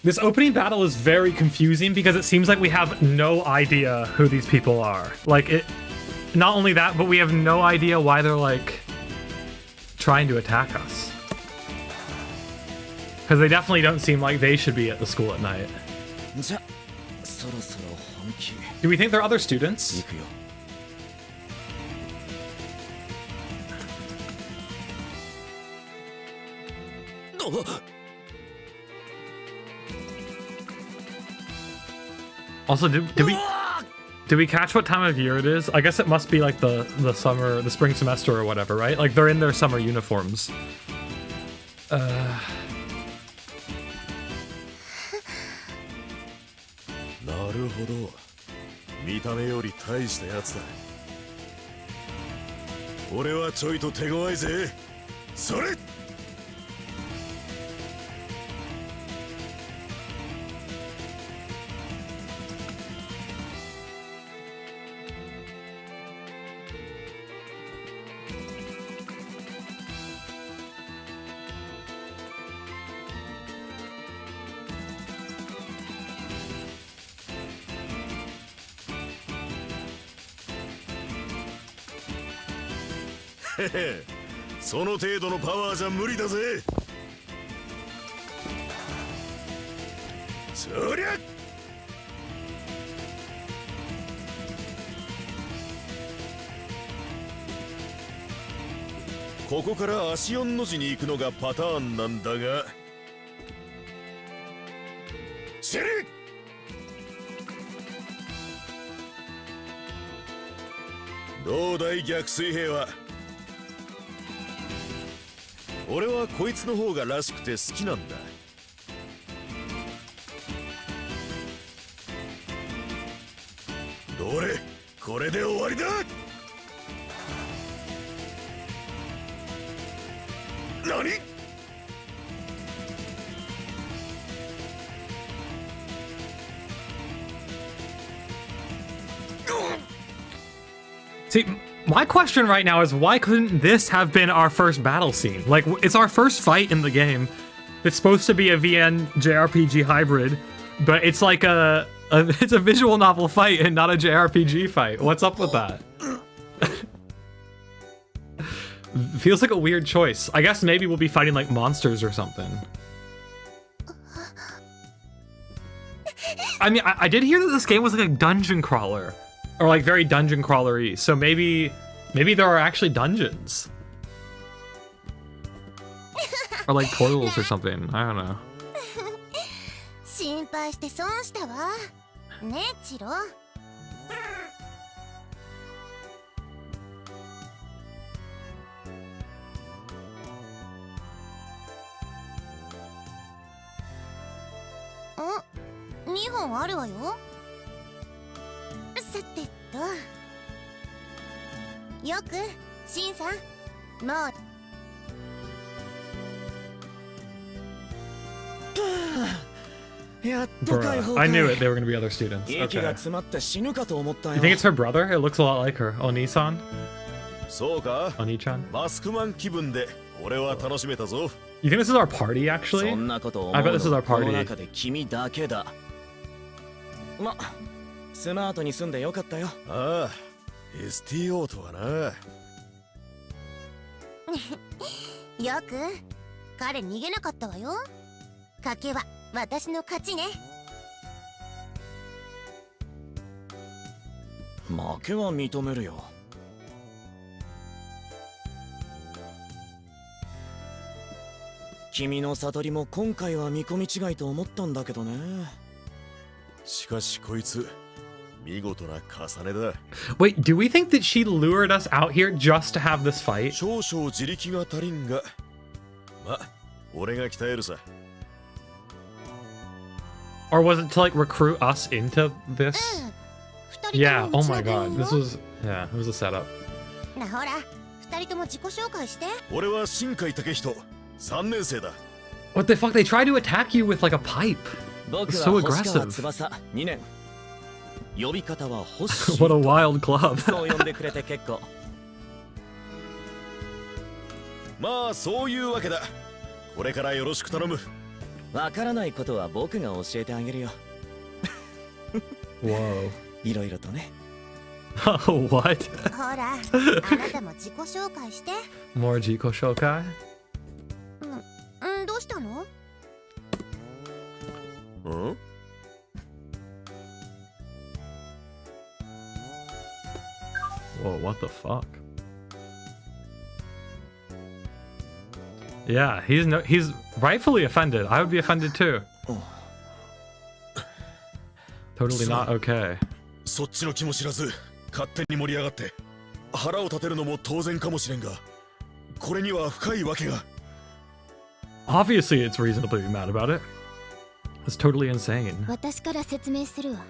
This opening battle is very confusing because it seems like we have no idea who these people are. Like, it. Not only that, but we have no idea why they're, like, trying to attack us. Because they definitely don't seem like they should be at the school at night. Do we think they're other students? Also, did we catch what time of year it is? I guess it must be like the spring semester or whatever, right? Like they're in their summer uniforms. なるほど。見た目より大したやつだ。俺はちょいと手強いぜ。それ。その程度のパワーじゃ無理だぜ。そりゃここから足4の字に行くのがパターンなんだが、シェリどうだい逆水平は。俺はこいつの方がらしくて好きなんだ。どれこれで終わりだ。何？ See, my question right now is why couldn't this have been our first battle scene? Like, it's our first fight in the game. It's supposed to be a VN JRPG hybrid, but it's like it's a visual novel fight and not a JRPG fight. What's up with that? Feels like a weird choice. I guess maybe we'll be fighting like monsters or something. I mean, I did hear that this game was like a dungeon crawler, or like very dungeon crawler-y. So maybe there are actually dungeons, or like portals or something. I don't know. 心配して損したわ。ねえ、チロ。2本あるわよ。さてと。よく、シンさん。もう。Bruh, I knew it. They were going to be other students. Okay. You think it's her brother? It looks a lot like her. Oni-san? そうか Oni-chan? マスクマン気分で俺は楽しめたぞ You think this is our party, actually? I bet this is our party. ま、スマートに住んでよかったよ。ああ、STO とはな。よく、彼逃げなかったわよ。賭けは私の勝ちね。負けは認めるよ。君の悟りも今回は見込み違いと思ったんだけどね。しかしこいつ見事な重ねだ。Wait, do we think that she lured us out here just to have this fight? 少々自力が足りんが、ま、俺が鍛えるさ。Or was it to like recruit us into this? Yeah, oh my god. This was, yeah, it was a setup. なほら、二人とも自己紹介して。俺は新海武人、3年生だ。What the fuck? They tried to attack you with like a pipe. It's so aggressive. What a wild club. まあそういうわけだ。これからよろしく頼む。わからないことは僕が教えてあげるよ。Whoa. いろいろとね。Oh, what? ほら、あなたも自己紹介して。More 自己紹介? どうしたの？ん？Whoa, what the fuck? Yeah, he's rightfully offended. I would be offended too. Totally not okay. そっちの気も知らず勝手に盛り上がって腹を立てるのも当然かもしれんが、これには深いわけが。Obviously, it's reasonable to be mad about it. It's totally insane. 私から説明するわ。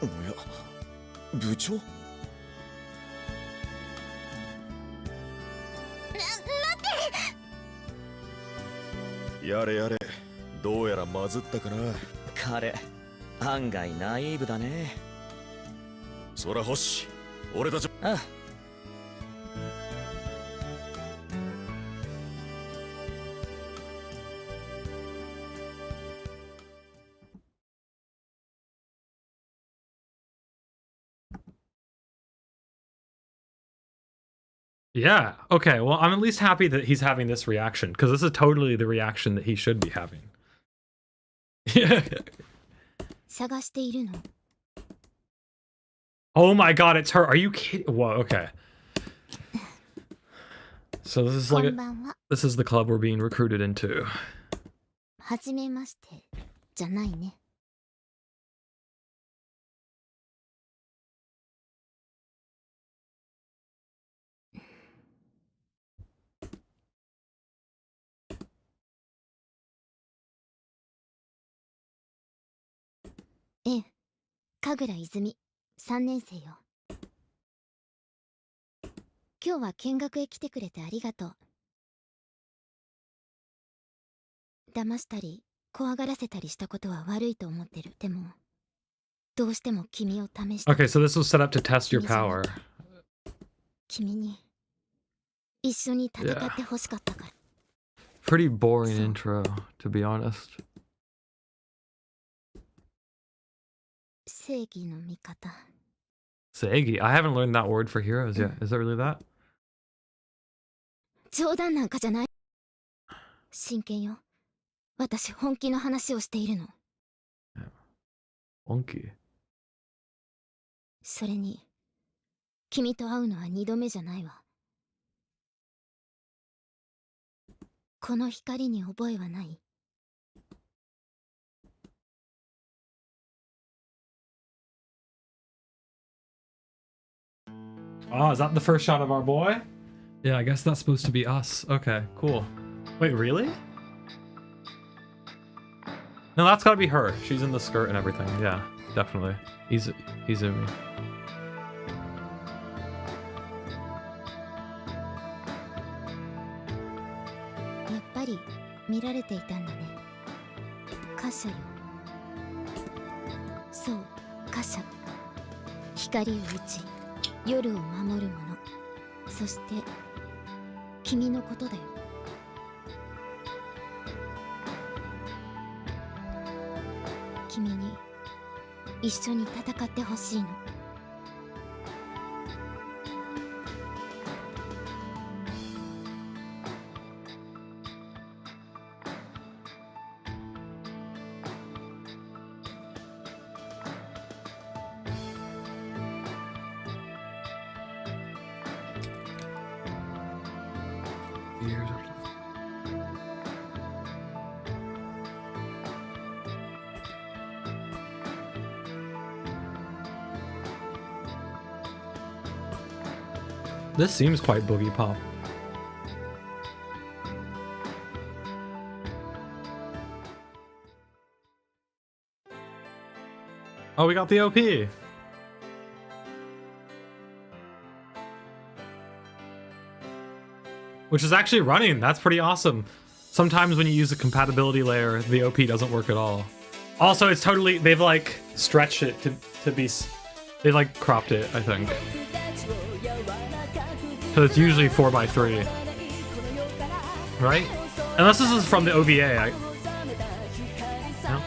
おや、部長？やれやれ、どうやらまずったかな。彼、案外ナイーブだね。そら星、俺たち。ああ。Yeah, okay, well, I'm at least happy that he's having this reaction, because this is totally the reaction that he should be having. Oh my god, it's her. Are you kidding? Whoa, okay. So this is like this is the club we're being recruited into. はじめましてじゃないね。ええ、神楽泉、3年生よ。今日は見学へ来てくれてありがとう。騙したり怖がらせたりしたことは悪いと思ってる。でもどうしても君を試した。 Okay, so this was set up to test your power. 君に一緒に戦ってほしかったから。 Pretty boring intro, to be honest. 正義の味方。 Seigi. I haven't learned that word for heroes yet. Is it really that? 冗談なんかじゃない。真剣よ。私本気の話をしているの。 Funky. それに君と会うのは2度目じゃないわ。この光に覚えはない？ Oh, is that the first shot of our boy? Yeah, I guess that's supposed to be us. Okay, cool. Wait, really? No, that's gotta be her. She's in the skirt and everything. Yeah, definitely. Izumi. やっぱり見られていたんだね。貨車よ。そう、貨車。光を打ち夜を守るもの。そして君のことだよ。君に一緒に戦ってほしいの。This seems quite boogie pop. Oh, we got the OP. Which is actually running. That's pretty awesome. Sometimes when you use a compatibility layer, the OP doesn't work at all. Also, it's totally, they've like stretched it to be, they like cropped it, I think. So it's usually 4:3. Right? Unless this is from the OVA. No?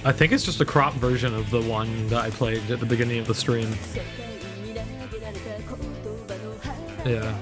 I think it's just a cropped version of the one that I played at the beginning of the stream. Yeah.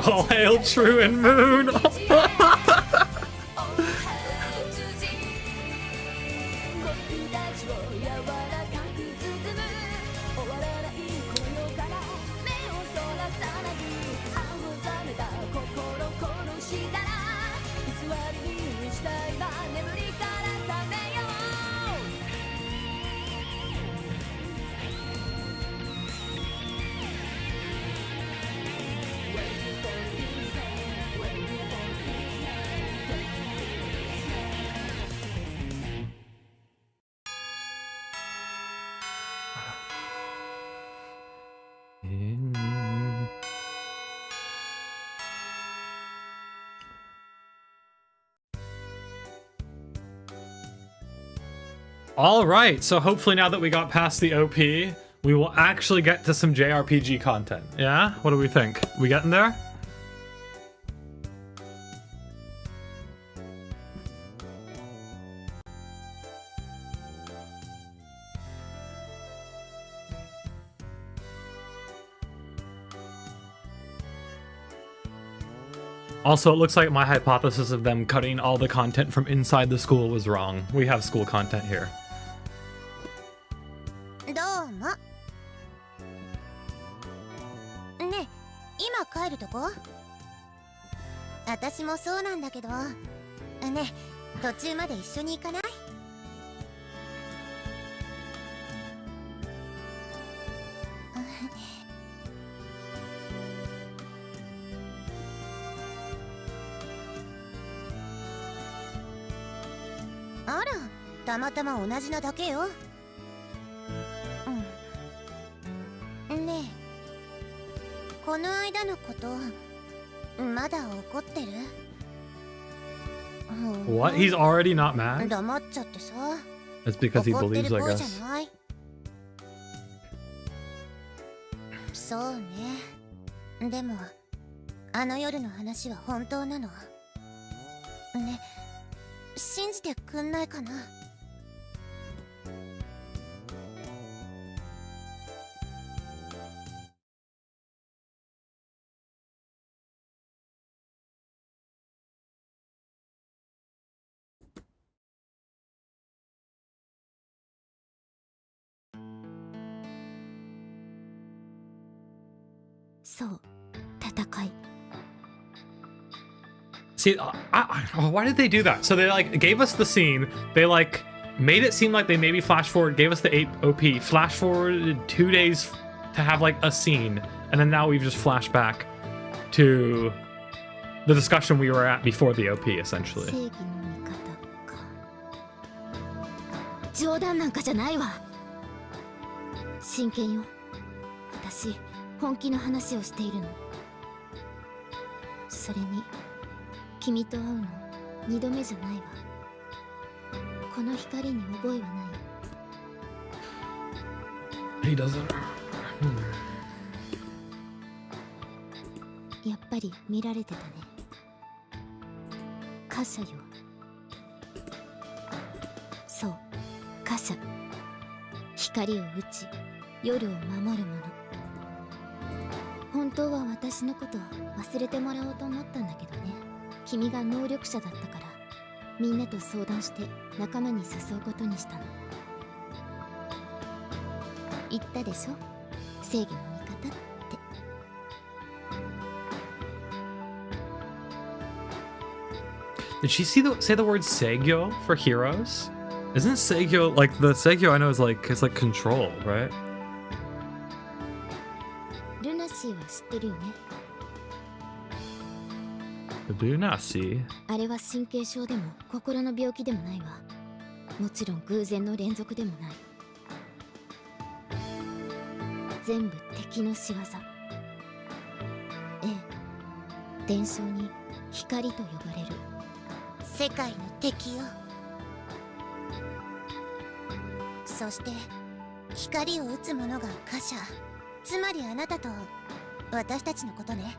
All hail True and Moon! All right, so hopefully now that we got past the OP, we will actually get to some JRPG content. Yeah? What do we think? We getting there? Also, it looks like my hypothesis of them cutting all the content from inside the school was wrong. We have school content here. どうも。ねえ、今帰るとこ？私もそうなんだけど。ねえ、途中まで一緒に行かない？あら、たまたま同じなだけよ。ねえ、この間のことまだ怒ってる？ What? He's already not mad? 黙っちゃってさ。 That's because he 怒って believes, る I っぽいじ guess. ゃない？そうね。でもあの夜の話は本当なの？ね、信じてくんないかな？そう、戦い。 See, why did they do that? So they like gave us the scene. They like made it seem like they maybe flash forward, gave us the 8 OP, flash forwarded 2 days to have like a scene, and then now we've just flashed back to the discussion we were at before the OP, essentially. 正義の味方か。冗談なんかじゃないわ。真剣よ。私、本気の話をしているの。それに、君と会うの2度目じゃないわ。この光に覚えはない？ He doesn't. やっぱり見られてたね。貨車よ。そう、貨車。光を打ち、夜を守るもの。本当は私のこと忘れてもらおうと思ったんだけどね。君が能力者だったから、みんなと相談して仲間に誘うことにしたの。言ったでしょ、正義の味方って。Did she say the word Seigyo for heroes? Isn't Seigyo like the Seigyo I know is like it's like control, right? ルナシーは知ってるよね。 Do not see. あれは神経症でも心の病気でもないわ。もちろん偶然の連続でもない。全部敵の仕業。ええ、伝承に光と呼ばれる世界の敵よ。そして光を打つ者が貨車、つまりあなたと私たちのことね。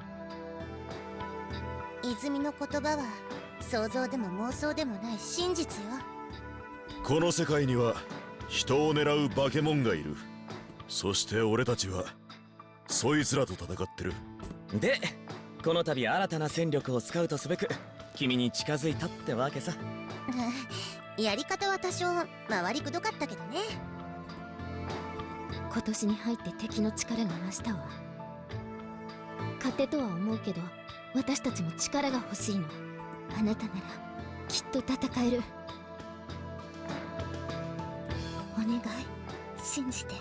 泉の言葉は想像でも妄想でもない真実よ。この世界には人を狙う化け物がいる。そして俺たちはそいつらと戦ってる。で、この度新たな戦力をスカウトすべく君に近づいたってわけさ。やり方は多少回りくどかったけどね。今年に入って敵の力が増したわ。勝手とは思うけど、私たちも力が欲しいの。あなたならきっと戦える。お願い、信じて。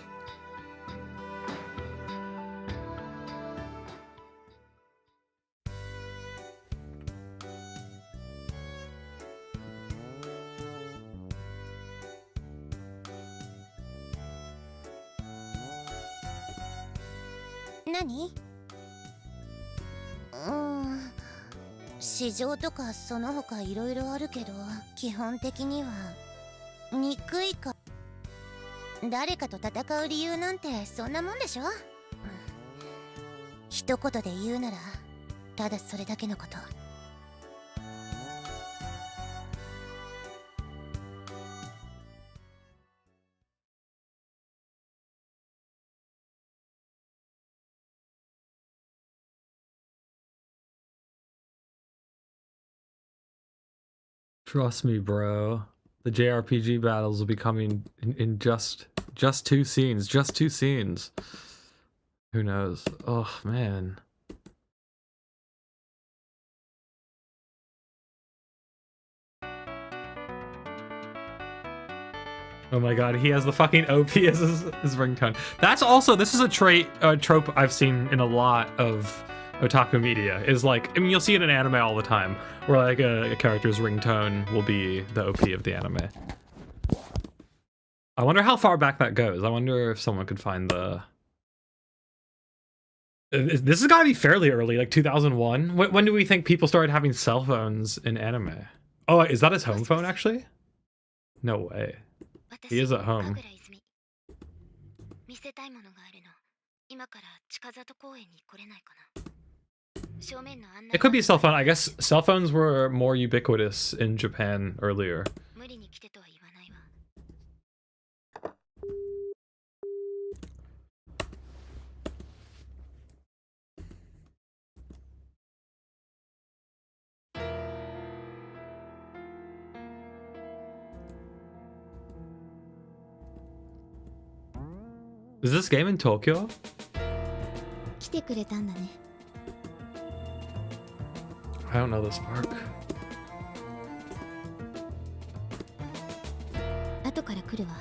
何？市場とかその他いろいろあるけど、基本的には憎いか。誰かと戦う理由なんてそんなもんでしょ。一言で言うならただそれだけのこと。Trust me, bro. The JRPG battles will be coming in just 2 scenes. Just 2 scenes. Who knows? Oh, man. Oh my god, he has the fucking OP as his ringtone. That's also, this is a trope I've seen in a lot of otaku media, is like, I mean, you'll see it in anime all the time, where like a character's ringtone will be the OP of the anime. I wonder how far back that goes. I wonder if someone could find the... This has got to be fairly early, like 2001. When do we think people started having cell phones in anime? Oh, is that his home phone, actually? No way. He is at home. It could be a cell phone. I guess cell phones were more ubiquitous in Japan earlier. Is this game in Tokyo? 来てくれたんだね。 I don't know this park. 後から来るわ。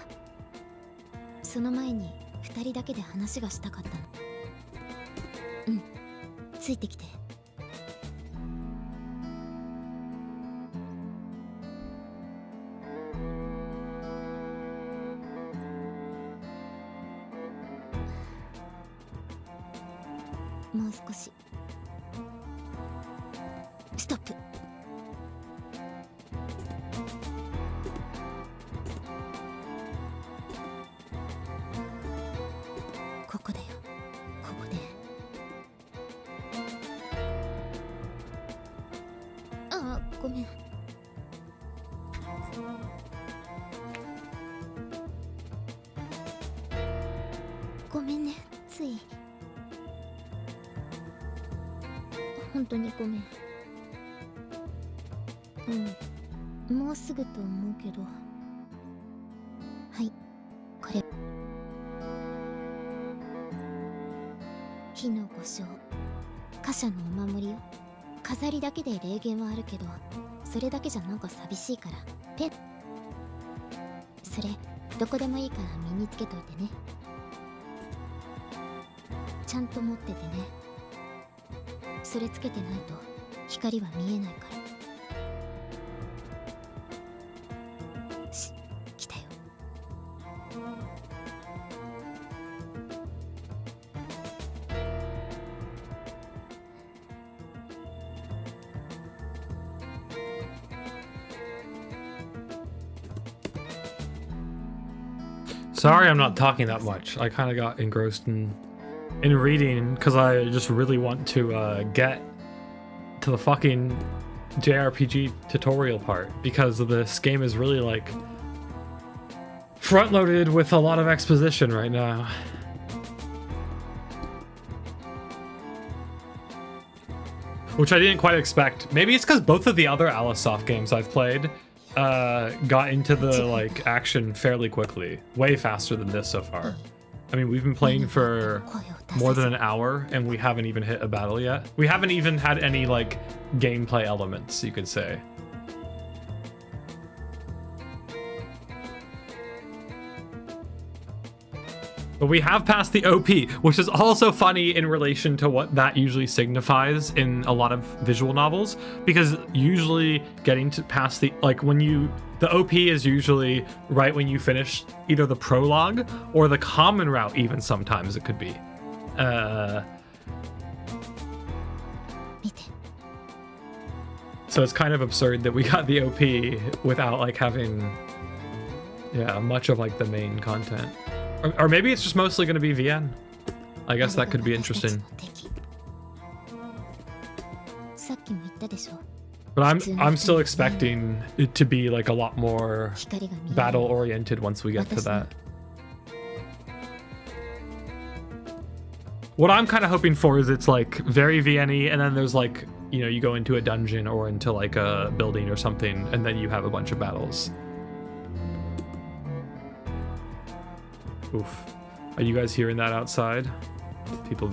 その前に2人だけで話がしたかったの。うん、ついてきて。もう少し。ストップ。ここだよ。ここで。ああ、ごめん。ごめんね、つい。本当にごめん。うん、もうすぐと思うけど。はい、これ。火の御章、貨車のお守りよ。飾りだけで霊言はあるけど、それだけじゃなんか寂しいから、ペン。それ、どこでもいいから身につけといてね。ちゃんと持っててね。それつけてないと光は見えないから。し、来たよ。Sorry I'm not talking that much. I kind of got engrossed in reading because I just really want to get to the fucking JRPG tutorial part, because this game is really like front loaded with a lot of exposition right now. Which I didn't quite expect. Maybe it's because both of the other Alicesoft games I've played got into the like action fairly quickly, way faster than this so far. I mean, we've been playing for more than an hour and we haven't even hit a battle yet. We haven't even had any like gameplay elements, you could say. But we have passed the OP, which is also funny in relation to what that usually signifies in a lot of visual novels, because usually getting to past the, like when you, the OP is usually right when you finish either the prologue or the common route, even sometimes it could be. So it's kind of absurd that we got the OP without like having, yeah, much of like the main content. Or maybe it's just mostly going to be VN. I guess that could be interesting. But I'm still expecting it to be like a lot more battle oriented once we get to that. What I'm kind of hoping for is it's like very VN-y, and then there's like you know, you go into a dungeon or into like a building or something, and then you have a bunch of battles. Oof. Are you guys hearing that outside? People,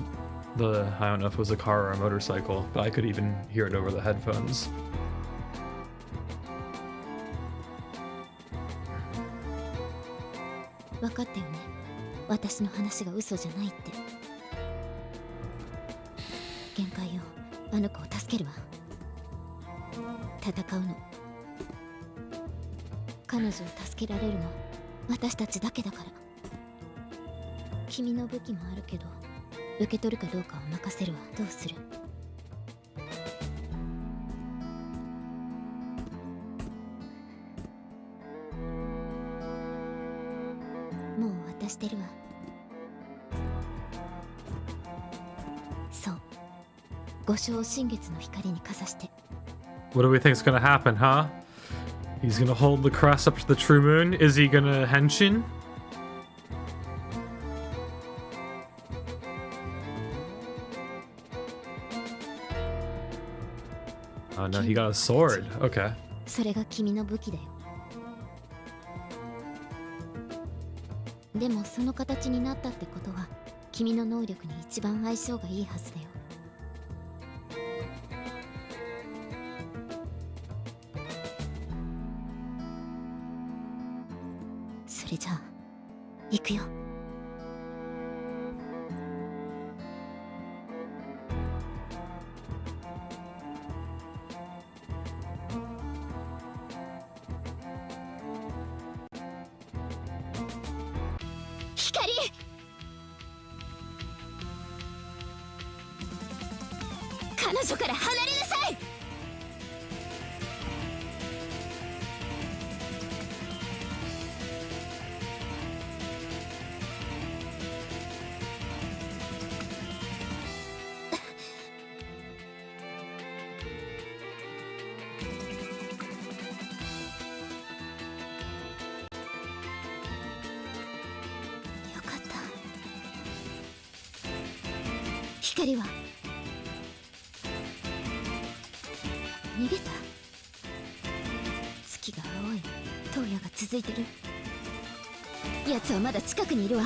I don't know if it was a car or a motorcycle, but I could even hear it over the headphones.分かったよね。私の話が嘘じゃないって。限界よ。あの子を助けるわ。戦うの。彼女を助けられるの私たちだけだから。君の武器もあるけど、受け取るかどうかは任せるわ。どうする？もう渡してるわ。そう。五章新月の光にかざして。What do we think's gonna happen, huh? He's gonna hold the crest up to the true moon? Is he gonna henshin? Oh no, he got a sword. Okay. それが君の武器だよ。でもその形になったってことは君の能力に一番相性がいいはずだよ。それじゃあ行くよ。彼女から離れなさい。よかった。光は逃げた。月が青い燈夜が続いてる。奴はまだ近くにいるわ。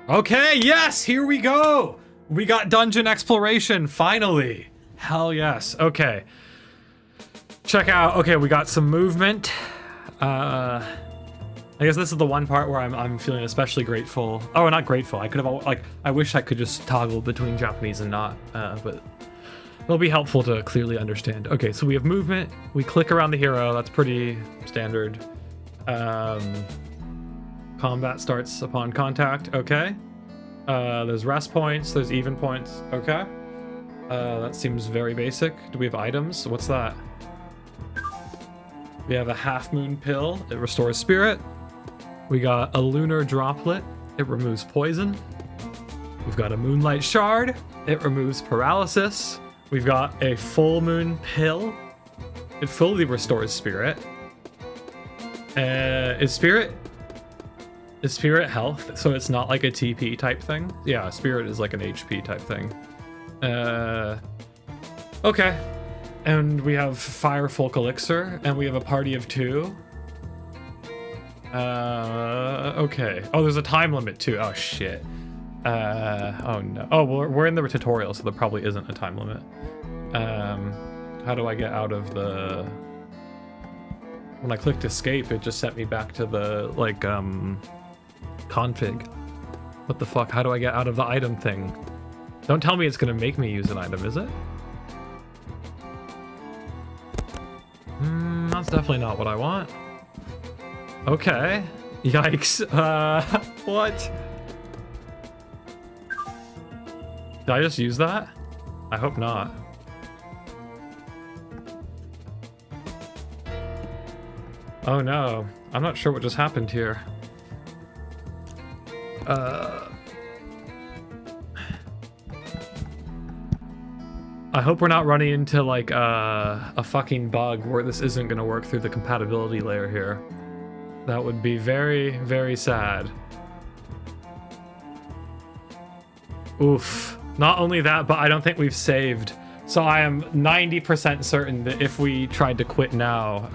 Okay, yes, here we go. We got dungeon exploration, finally. Hell yes. Okay. Check out, okay, we got some movement. I guess this is the one part where I'm feeling especially grateful. Oh, not grateful. I could have, like, I wish I could just toggle between Japanese and not, but it'll be helpful to clearly understand. Okay, so we have movement. We click around the hero. That's pretty standard. Combat starts upon contact. Okay. There's rest points. There's even points. Okay. That seems very basic. Do we have items? What's that? We have a half moon pill. It restores spirit. We got a lunar droplet. It removes poison. We've got a moonlight shard. It removes paralysis. We've got a full moon pill. It fully restores spirit. Is spirit health? So it's not like a TP type thing? Yeah, spirit is like an HP type thing. Okay. And we have Fire Folk Elixir, and we have a party of 2. Okay. Oh, there's a time limit too. Oh shit. Oh no. Oh, well, we're in the tutorial, so there probably isn't a time limit. How do I get out of the... When I clicked escape, it just sent me back to the, like, config. What the fuck? How do I get out of the item thing? Don't tell me it's gonna make me use an item, is it? That's definitely not what I want. Okay. Yikes. What? Did I just use that? I hope not. Oh no. I'm not sure what just happened here. I hope we're not running into like a fucking bug where this isn't gonna work through the compatibility layer here. That would be very, very sad. Oof. Not only that, but I don't think we've saved. So I am 90% certain that if we tried to quit now,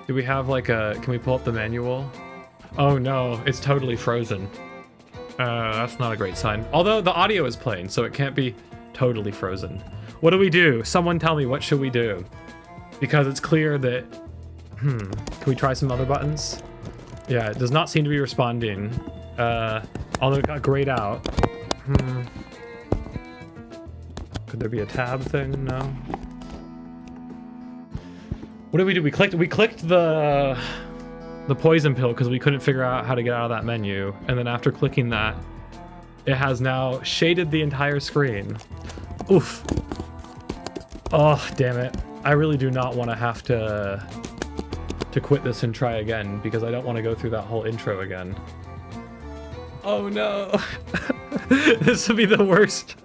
do we have like a, can we pull up the manual? Oh no, it's totally frozen. That's not a great sign. Although the audio is playing, so it can't be totally frozen. What do we do? Someone tell me, what should we do? Because it's clear that, can we try some other buttons? Yeah, it does not seem to be responding. Although it got grayed out. Could there be a tab thing? No. What did we do? We clicked the poison pill because we couldn't figure out how to get out of that menu. And then after clicking that, it has now shaded the entire screen. Oof. Oh, damn it. I really do not want to have to quit this and try again because I don't want to go through that whole intro again. Oh no. This would be the worst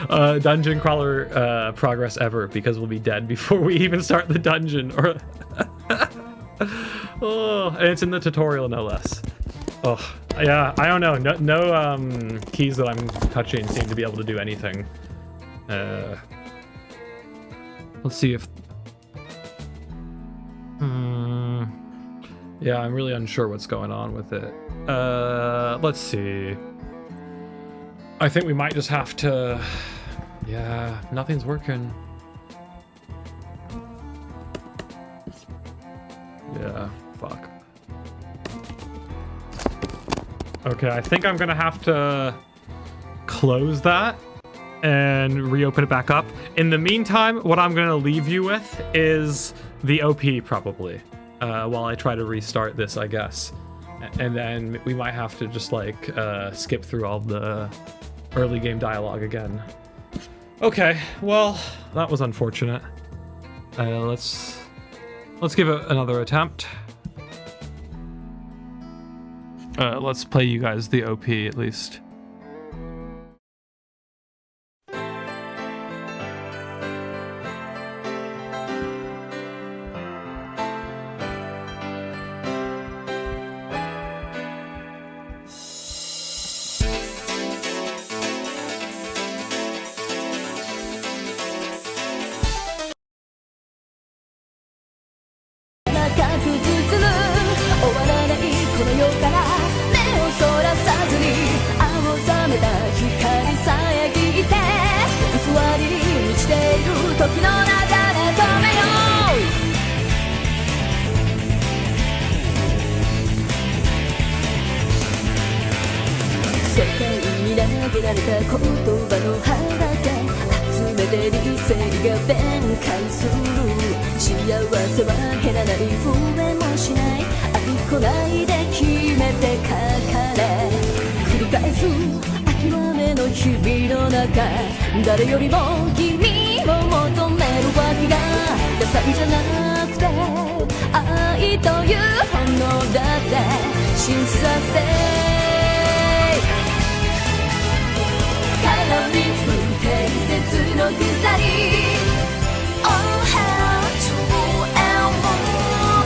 dungeon crawler progress ever because we'll be dead before we even start the dungeon. Or oh, and it's in the tutorial no less. Oh, yeah, I don't know. No keys that I'm touching seem to be able to do anything. Let's see if... Yeah, I'm really unsure what's going on with it. Let's see. I think we might just have to... Yeah, nothing's working. Yeah, fuck. Okay, I think I'm gonna have to close that and reopen it back up. In the meantime, what I'm gonna leave you with is the OP, probably, while I try to restart this, I guess. And then we might have to just, like, skip through all the early game dialogue again. Okay, well, that was unfortunate. Let's give it another attempt. Let's play you guys the OP at least.誰よりも君を求めるわけがダサいじゃなくて愛という炎だって信じさせ絡みつく伝説の鎖 Oh how to end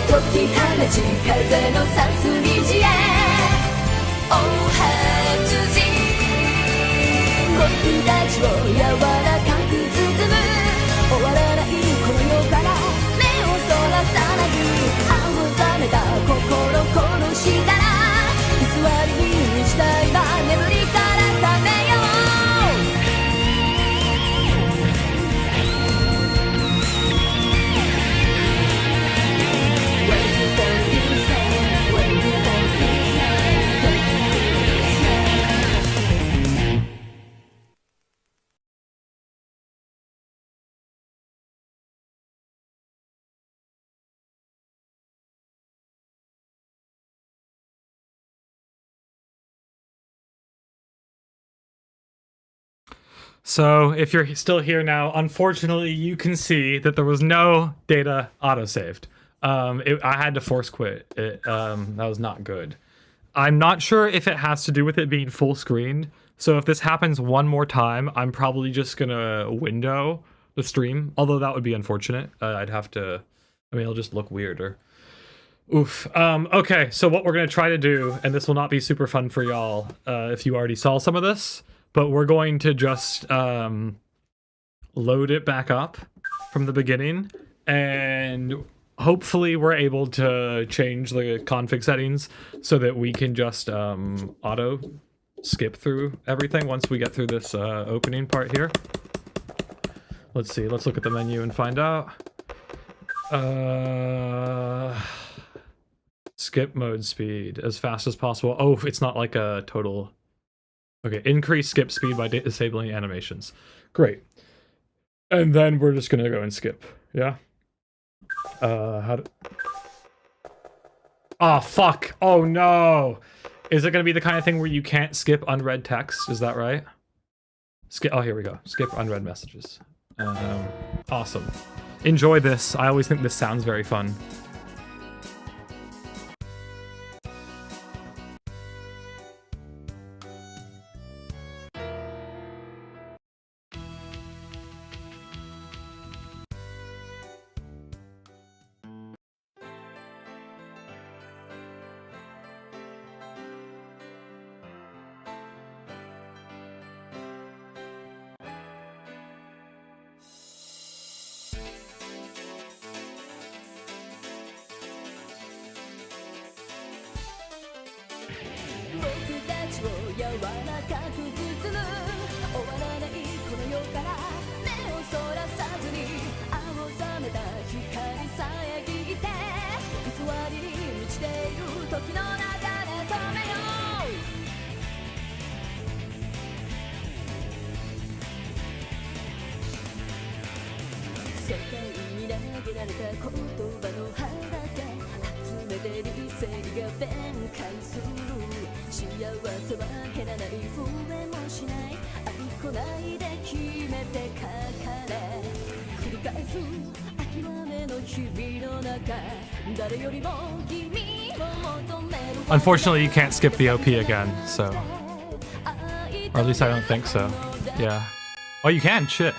解き放ち風のさす虹へ Oh how to see僕たちを柔らかく包む終わらないこの世から目をそらさない青ざめた心殺したら偽りに満ちた今眠りから覚めよう So if you're still here now, unfortunately, you can see that there was no data autosaved. I had to force quit it. That was not good. I'm not sure if it has to do with it being full screened. So if this happens one more time, I'm probably just gonna window the stream. Although that would be unfortunate. I'd have to, I mean, it'll just look weirder. Oof. Okay, so what we're going to try to do, and this will not be super fun for y'all if you already saw some of this, but we're going to just load it back up from the beginning, and hopefully we're able to change the config settings so that we can just auto skip through everything once we get through this opening part here. Let's see, let's look at the menu and find out. Skip mode speed as fast as possible. Oh, it's not like a total. Okay, increase skip speed by disabling animations. Great. And then we're just gonna go and skip. Yeah. Oh, fuck. Oh, no. Is it gonna be the kind of thing where you can't skip unread text? Is that right? Skip. Oh, here we go. Skip unread messages. Awesome. Enjoy this. I always think this sounds very fun. Unfortunately, you can't skip the OP again, so... Or at least I don't think so. Yeah. Oh, you can? Shit.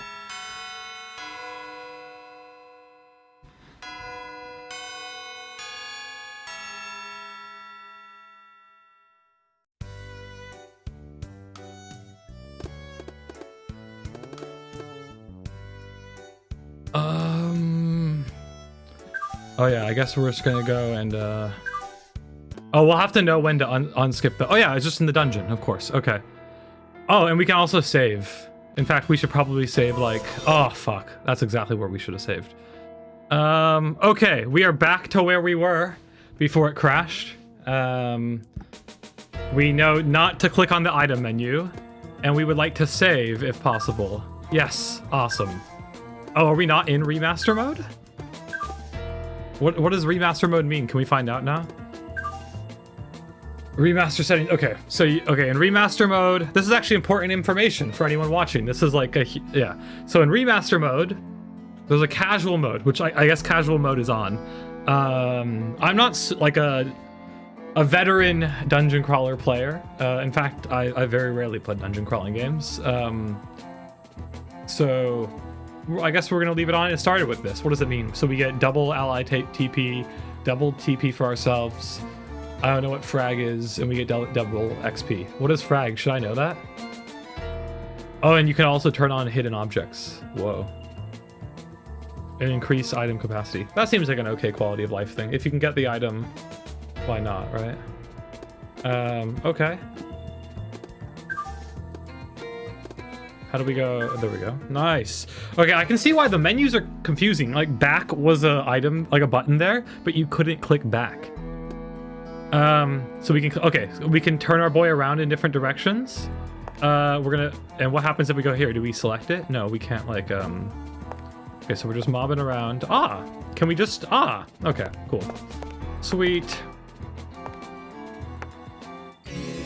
Oh yeah, I guess we're just gonna go and oh, we'll have to know when to unskip the... Oh yeah, it's just in the dungeon, of course. Okay. Oh, and we can also save. In fact, we should probably save like... Oh, fuck. That's exactly where we should have saved. Okay, we are back to where we were before it crashed. We know not to click on the item menu, and we would like to save if possible. Yes, awesome. Oh, are we not in remaster mode? What does remaster mode mean? Can we find out now? Remaster settings. Okay, so okay, in remaster mode, this is actually important information for anyone watching. This is like a yeah. So in remaster mode, there's a casual mode, which I guess casual mode is on. I'm not like a veteran dungeon crawler player. In fact, I very rarely play dungeon crawling games. So I guess we're gonna leave it on. It started with this. What does it mean? So we get double ally TP, double TP for ourselves. I don't know what frag is, and we get double XP. What is frag? Should I know that? Oh, and you can also turn on hidden objects. Whoa. And increase item capacity. That seems like an okay quality of life thing. If you can get the item, why not, right? Okay. How do we go? There we go. Nice. Okay, I can see why the menus are confusing. Like, back was a item, like a button there, but you couldn't click back. So we can, okay, so we can turn our boy around in different directions. We're gonna, and what happens if we go here? Do we select it? No, we can't, like, okay, so we're just mobbing around. Ah, can we just, okay, cool. Sweet.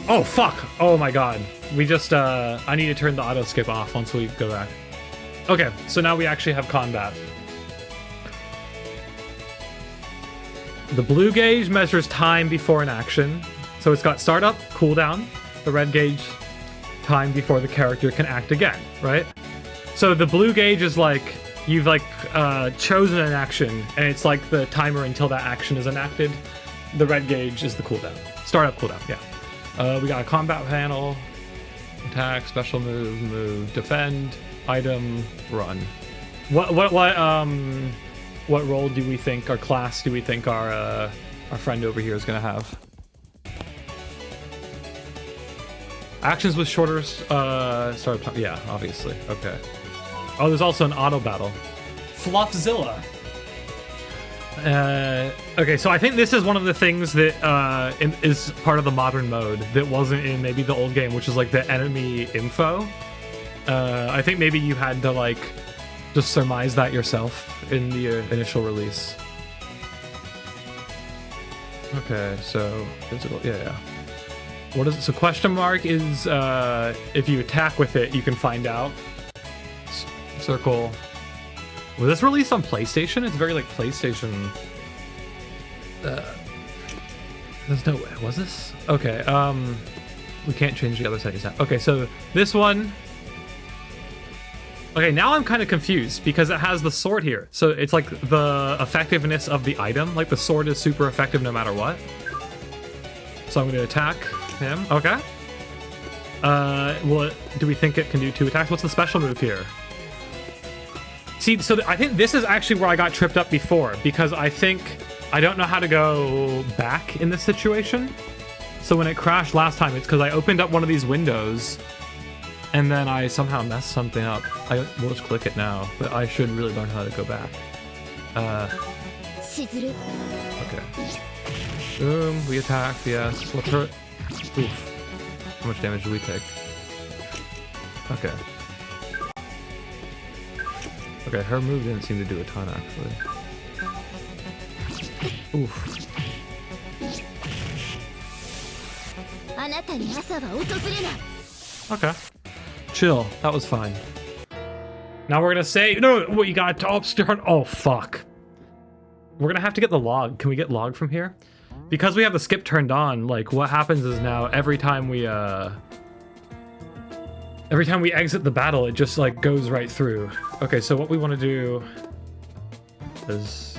Oh, fuck. Oh my god. We just, I need to turn the auto skip off once we go back. Okay, so now we actually have combat. The blue gauge measures time before an action. So it's got startup, cooldown. The red gauge, time before the character can act again, right? So the blue gauge is like you've like chosen an action, and it's like the timer until that action is enacted. The red gauge is the cooldown. Startup cooldown, yeah. We got a combat panel, attack, special move, defend, item, run. What role do we think, or class do we think our friend over here is gonna have? Actions with shorter start time. Yeah, obviously. Okay. Oh, there's also an auto battle. Fluffzilla. Okay, so I think this is one of the things that is part of the modern mode that wasn't in maybe the old game, which is like the enemy info. I think maybe you had to like just surmise that yourself in the initial release. Okay, so physical, yeah. What is it? So question mark is if you attack with it, you can find out. Circle. Was this released on PlayStation? It's very like PlayStation. There's no way. Was this? Okay. We can't change the other settings now. Okay, so this one. Okay, now I'm kind of confused because it has the sword here. So it's like the effectiveness of the item. Like the sword is super effective no matter what. So I'm going to attack him. Okay. What do we think it can do? 2 attacks? What's the special move here? See, so I think this is actually where I got tripped up before, because I think I don't know how to go back in this situation. So when it crashed last time, it's because I opened up one of these windows and then I somehow messed something up. We'll just click it now, but I should really learn how to go back. Okay. Boom, we attacked, yes. What's her... Oof. How much damage do we take? Okay. Okay, her move didn't seem to do a ton, actually. Oof. Okay. Chill. That was fine. Now we're gonna say... No, what you got? Top start... Oh, fuck. We're gonna have to get the log. Can we get log from here? Because we have the skip turned on, like, what happens is now every time we exit the battle, it just, like, goes right through. Okay, so what we want to do is...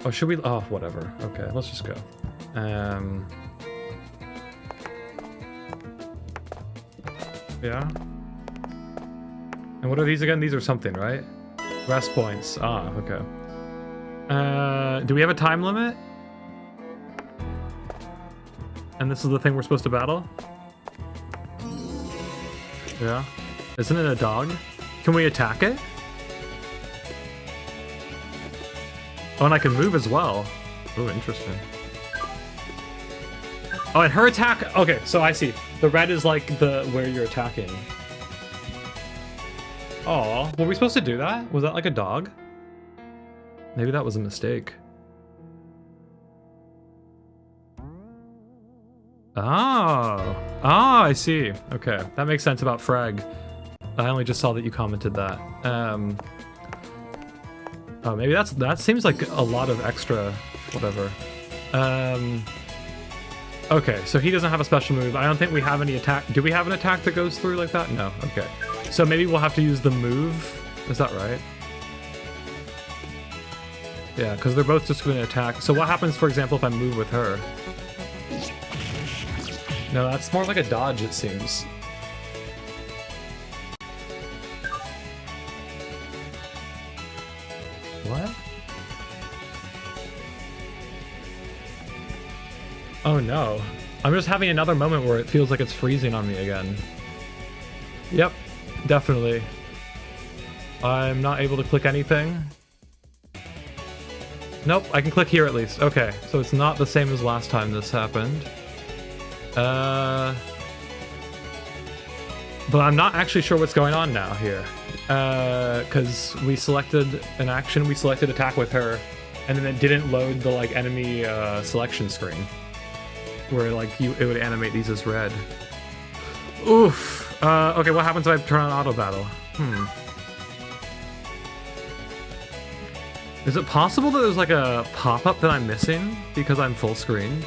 Oh, should we... Oh, whatever. Okay, let's just go. Yeah. And what are these again? These are something, right? Rest points. Ah, okay. Do we have a time limit? And this is the thing we're supposed to battle? Yeah. Isn't it a dog? Can we attack it? Oh, and I can move as well. Oh, interesting. Oh, and her attack... Okay, so I see. The red is like the where you're attacking. Oh, were we supposed to do that? Was that like a dog? Maybe that was a mistake. Oh. Oh, I see. Okay, that makes sense about frag. I only just saw that you commented that. Oh, maybe that seems like a lot of extra whatever. Okay, so he doesn't have a special move. I don't think we have any attack. Do we have an attack that goes through like that? No. Okay. So maybe we'll have to use the move. Is that right? Yeah, because they're both just going to attack. So what happens, for example, if I move with her? No, that's more like a dodge, it seems. What? Oh no. I'm just having another moment where it feels like it's freezing on me again. Yep, definitely. I'm not able to click anything. Nope, I can click here at least. Okay, so it's not the same as last time this happened. But I'm not actually sure what's going on now here. Because we selected an action, we selected attack with her, and then it didn't load the like enemy selection screen. Where like it would animate these as red. Oof. Okay, what happens if I turn on auto battle? Is it possible that there's like a pop-up that I'm missing because I'm full screen?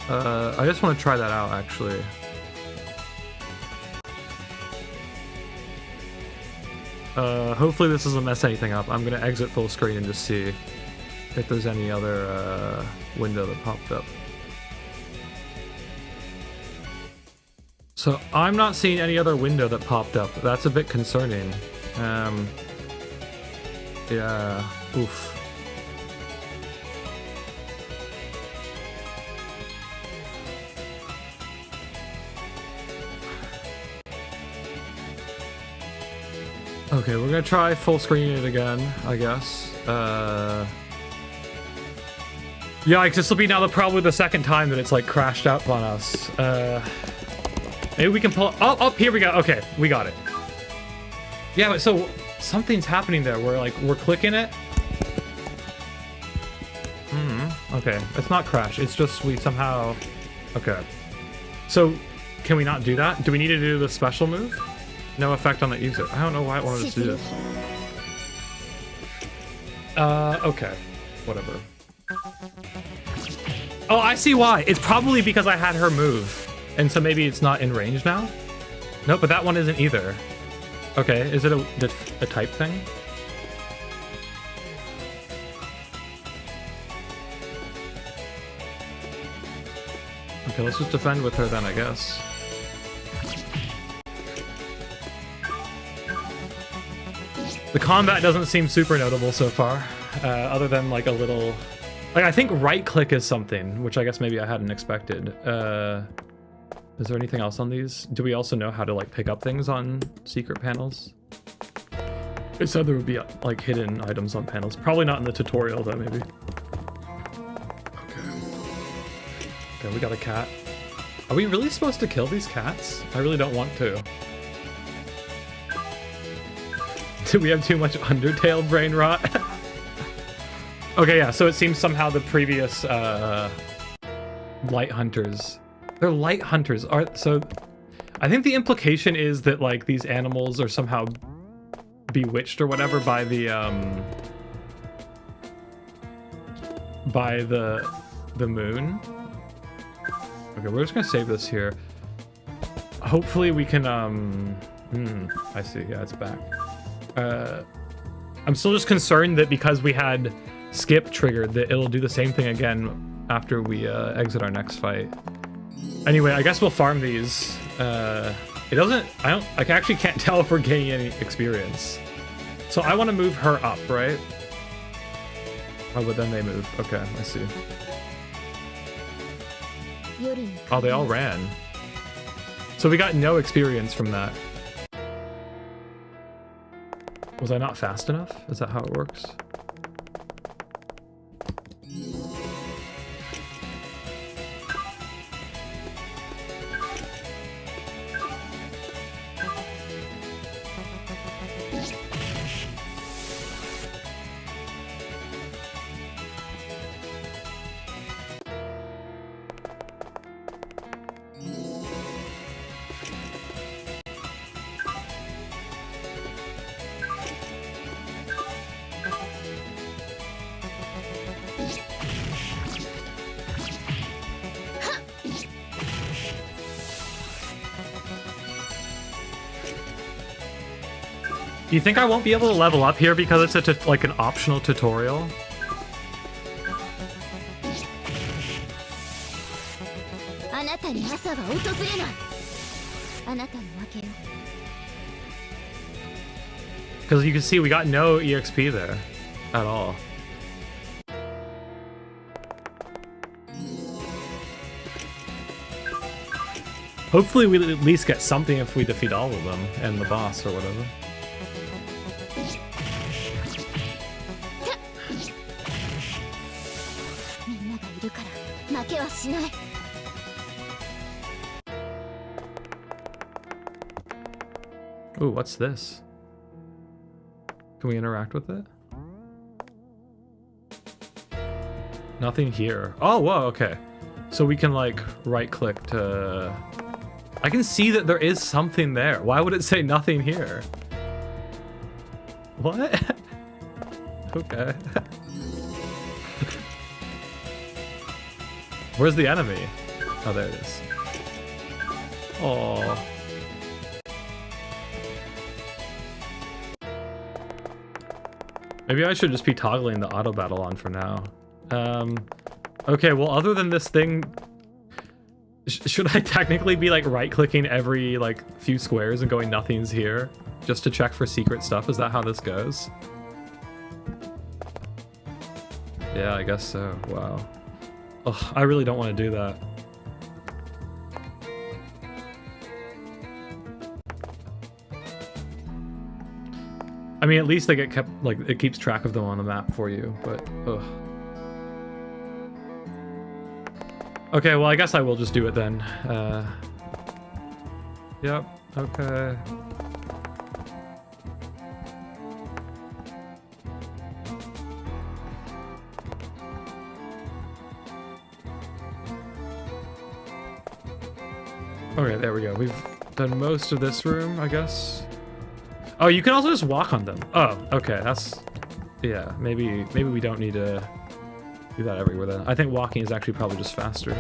I just want to try that out actually. Hopefully this doesn't mess anything up. I'm gonna exit full screen and just see if there's any other window that popped up. So I'm not seeing any other window that popped up. That's a bit concerning. Yeah, oof. Okay, we're gonna try full screening it again, I guess. Yeah, this will be now probably the second time that it's like crashed up on us. Maybe we can pull. Oh, here we go. Okay, we got it. Yeah, but so something's happening there. We're clicking it. Okay, it's not crash. It's just we somehow. Okay. So, can we not do that? Do we need to do the special move? No effect on the user. I don't know why it wanted us to do this. Okay. Whatever. Oh, I see why. It's probably because I had her move. And so maybe it's not in range now? Nope, but that one isn't either. Okay, is it a type thing? Okay, let's just defend with her then, I guess. The combat doesn't seem super notable so far, other than like a little... Like, I think right-click is something, which I guess maybe I hadn't expected. Is there anything else on these? Do we also know how to like pick up things on secret panels? It said there would be like hidden items on panels. Probably not in the tutorial though, maybe. Okay. Okay, we got a cat. Are we really supposed to kill these cats? I really don't want to. Do we have too much Undertale brain rot? Okay, yeah, so it seems somehow the previous light hunters... They're light hunters. So I think the implication is that like these animals are somehow bewitched or whatever by the moon. Okay, we're just gonna save this here. Hopefully we can I see, yeah, it's back. I'm still just concerned that because we had skip triggered that it'll do the same thing again after we exit our next fight. Anyway, I guess we'll farm these. It doesn't, I actually can't tell if we're gaining any experience. So I want to move her up, right? Oh, but then they move. Okay, I see. Oh, they all ran. So we got no experience from that. Was I not fast enough? Is that how it works? Do you think I won't be able to level up here because it's like an optional tutorial? Because you can see we got no EXP there at all. Hopefully we at least get something if we defeat all of them and the boss or whatever. Ooh, what's this? Can we interact with it? Nothing here. Oh, whoa, okay. So we can like right click to... I can see that there is something there. Why would it say nothing here? What? Okay. Where's the enemy? Oh, there it is. Oh. Maybe I should just be toggling the auto battle on for now. Okay, well, other than this thing, should I technically be like right-clicking every like few squares and going nothing's here just to check for secret stuff? Is that how this goes? Yeah, I guess so. Wow. Ugh, I really don't want to do that. I mean, at least they get kept, like, it keeps track of them on the map for you, but, ugh. Okay, well, I guess I will just do it then. Yep, okay. Okay, there we go. We've done most of this room, I guess. Oh, you can also just walk on them. Oh, okay, that's... Yeah, maybe we don't need to do that everywhere then. I think walking is actually probably just faster.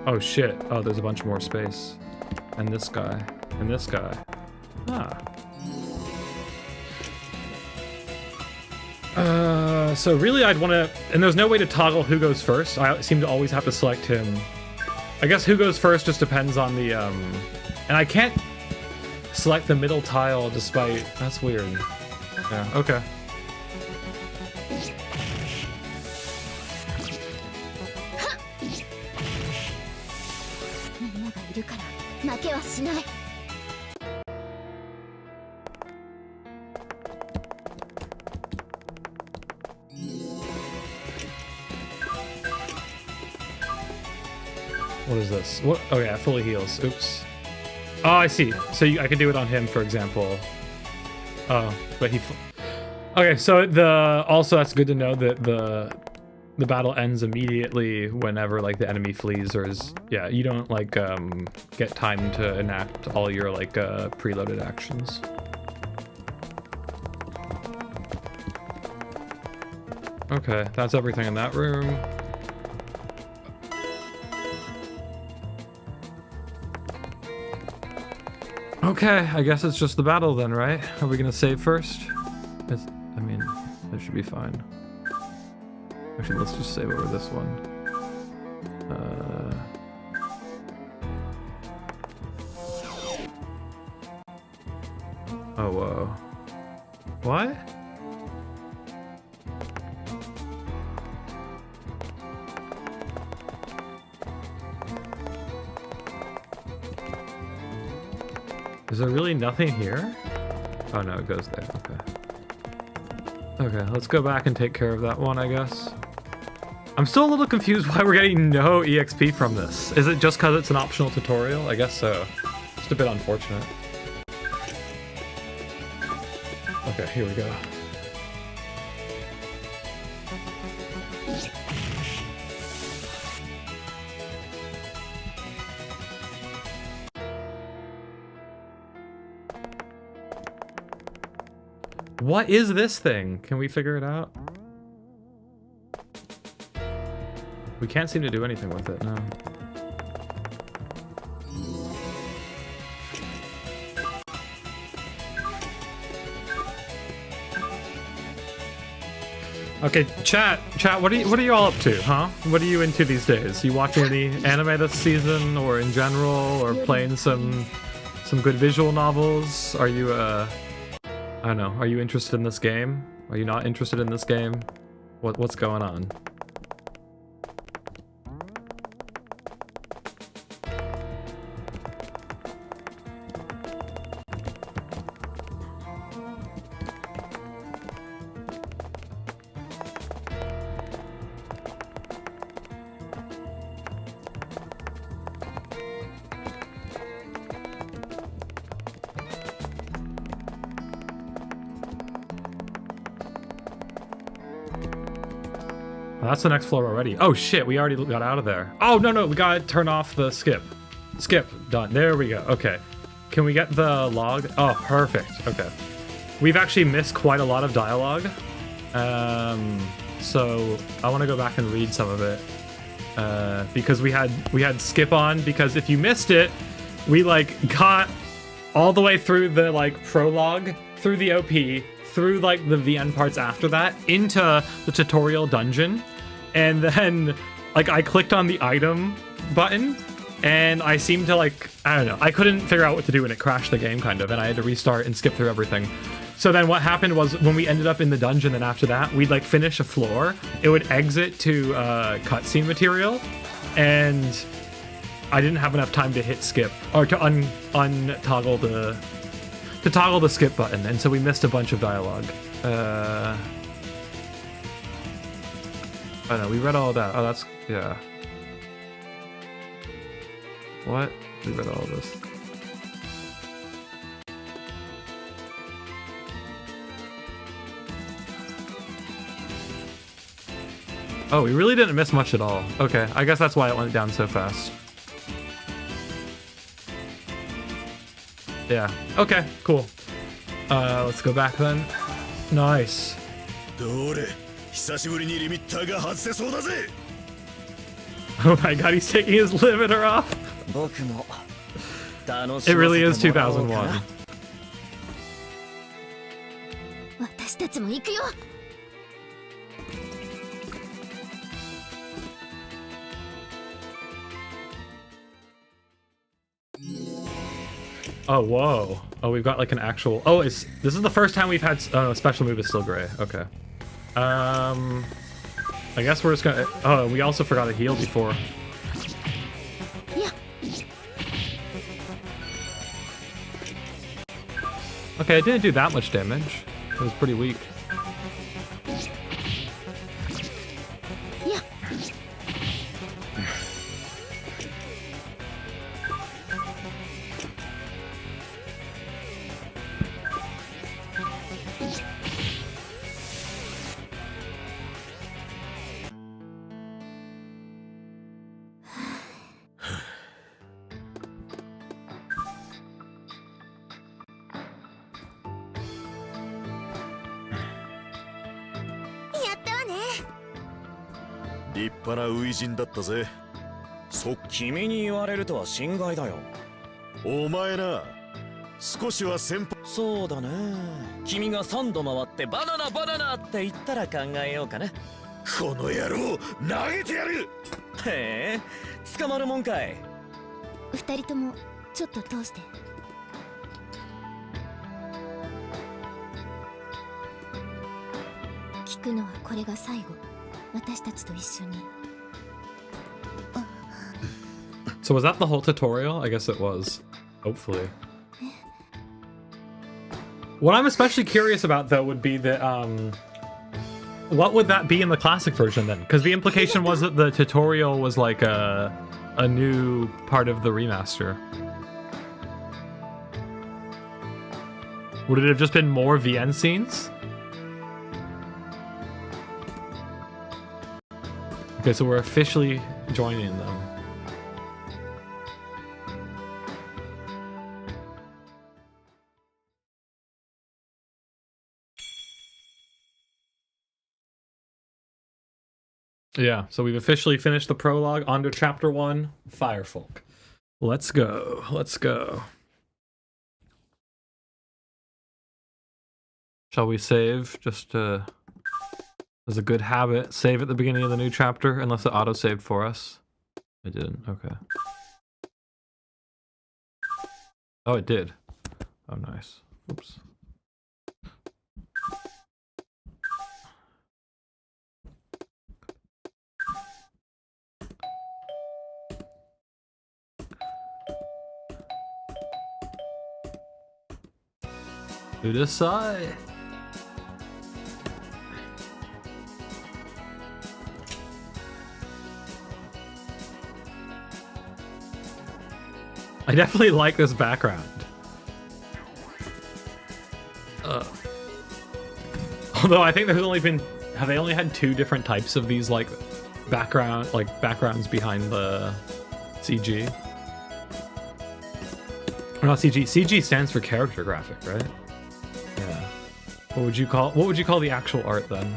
Oh shit. Oh, there's a bunch more space. And this guy. And this guy. Ah. So really I'd want to... And there's no way to toggle who goes first. I seem to always have to select him. I guess who goes first just depends on the... And I can't select the middle tile despite... That's weird. Yeah, okay. What is this? What? Oh yeah, fully heals. Oops. Oh, I see. So I could do it on him, for example. Oh, but he... Okay, so also that's good to know that the battle ends immediately whenever like the enemy flees or is... Yeah, you don't like get time to enact all your like preloaded actions. Okay, that's everything in that room. Okay, I guess it's just the battle then, right? Are we gonna save first? I mean, it should be fine. Actually, let's just save over this one. Oh, whoa. What? Is there really nothing here? Oh no, it goes there, okay. Okay, let's go back and take care of that one, I guess. I'm still a little confused why we're getting no EXP from this. Is it just because it's an optional tutorial? I guess so. Just a bit unfortunate. Okay, here we go. What is this thing? Can we figure it out? We can't seem to do anything with it, no. Okay, chat, what are you all up to, huh? What are you into these days? You watching any anime this season, or in general, or playing some good visual novels? Are you I don't know. Are you interested in this game? Are you not interested in this game? What's going on? That's the next floor already. Oh shit, we already got out of there. Oh, no, we gotta turn off the skip. Skip, done. There we go. Okay. Can we get the log? Oh, perfect. Okay. We've actually missed quite a lot of dialogue. So I want to go back and read some of it because we had skip on, because if you missed it, we like got all the way through the like prologue, through the OP, through like the VN parts after that, into the tutorial dungeon, and then like I clicked on the item button and I seemed to like, I don't know, I couldn't figure out what to do and it crashed the game kind of, and I had to restart and skip through everything. So then what happened was when we ended up in the dungeon, and after that we'd like finish a floor, it would exit to cutscene material, and I didn't have enough time to hit skip or to toggle the skip button, and so we missed a bunch of dialogue. I don't know, we read all that. Oh, that's, yeah. What? We read all of this. Oh, we really didn't miss much at all. Okay, I guess that's why it went down so fast. Yeah, okay, cool. Let's go back then. Nice. どれ久しぶりにリミッターが外せそうだぜ Oh my god, he's taking his limiter off. 僕も It really is 2001. 私たちも行くよ。 Oh, whoa. Oh, we've got like an actual... Oh, this is the first time we've had... Oh, special move is still gray. Okay. I guess we're just gonna... Oh, we also forgot to heal before. Yeah. Okay, it didn't do that much damage. It was pretty weak. Yeah.やったわね。立派な初陣だったぜ君に言われるとは心外だよ。お前な少しは先輩そうだね。君が3度回ってバナナバナナって言ったら考えようかな。この野郎投げてやるへえ、捕まるもんかい。二人ともちょっと通して。聞くのはこれが最後。私たちと一緒に。 So was that the whole tutorial? I guess it was. Hopefully. What I'm especially curious about, though, would be that, what would that be in the classic version, then? Because the implication was that the tutorial was, like, a new part of the remaster. Would it have just been more VN scenes? Okay, so we're officially joining them. Yeah, so we've officially finished the prologue, onto chapter 1, Firefolk. Let's go, let's go. Shall we save? Just as a good habit, save at the beginning of the new chapter, unless it auto-saved for us. It didn't, okay. Oh, it did. Oh, nice. Oops. To the side. I definitely like this background. Although I think there's only been, have they only had 2 different types of these like backgrounds behind the CG? Or not CG. CG stands for character graphic, right? Yeah. What would you call the actual art then?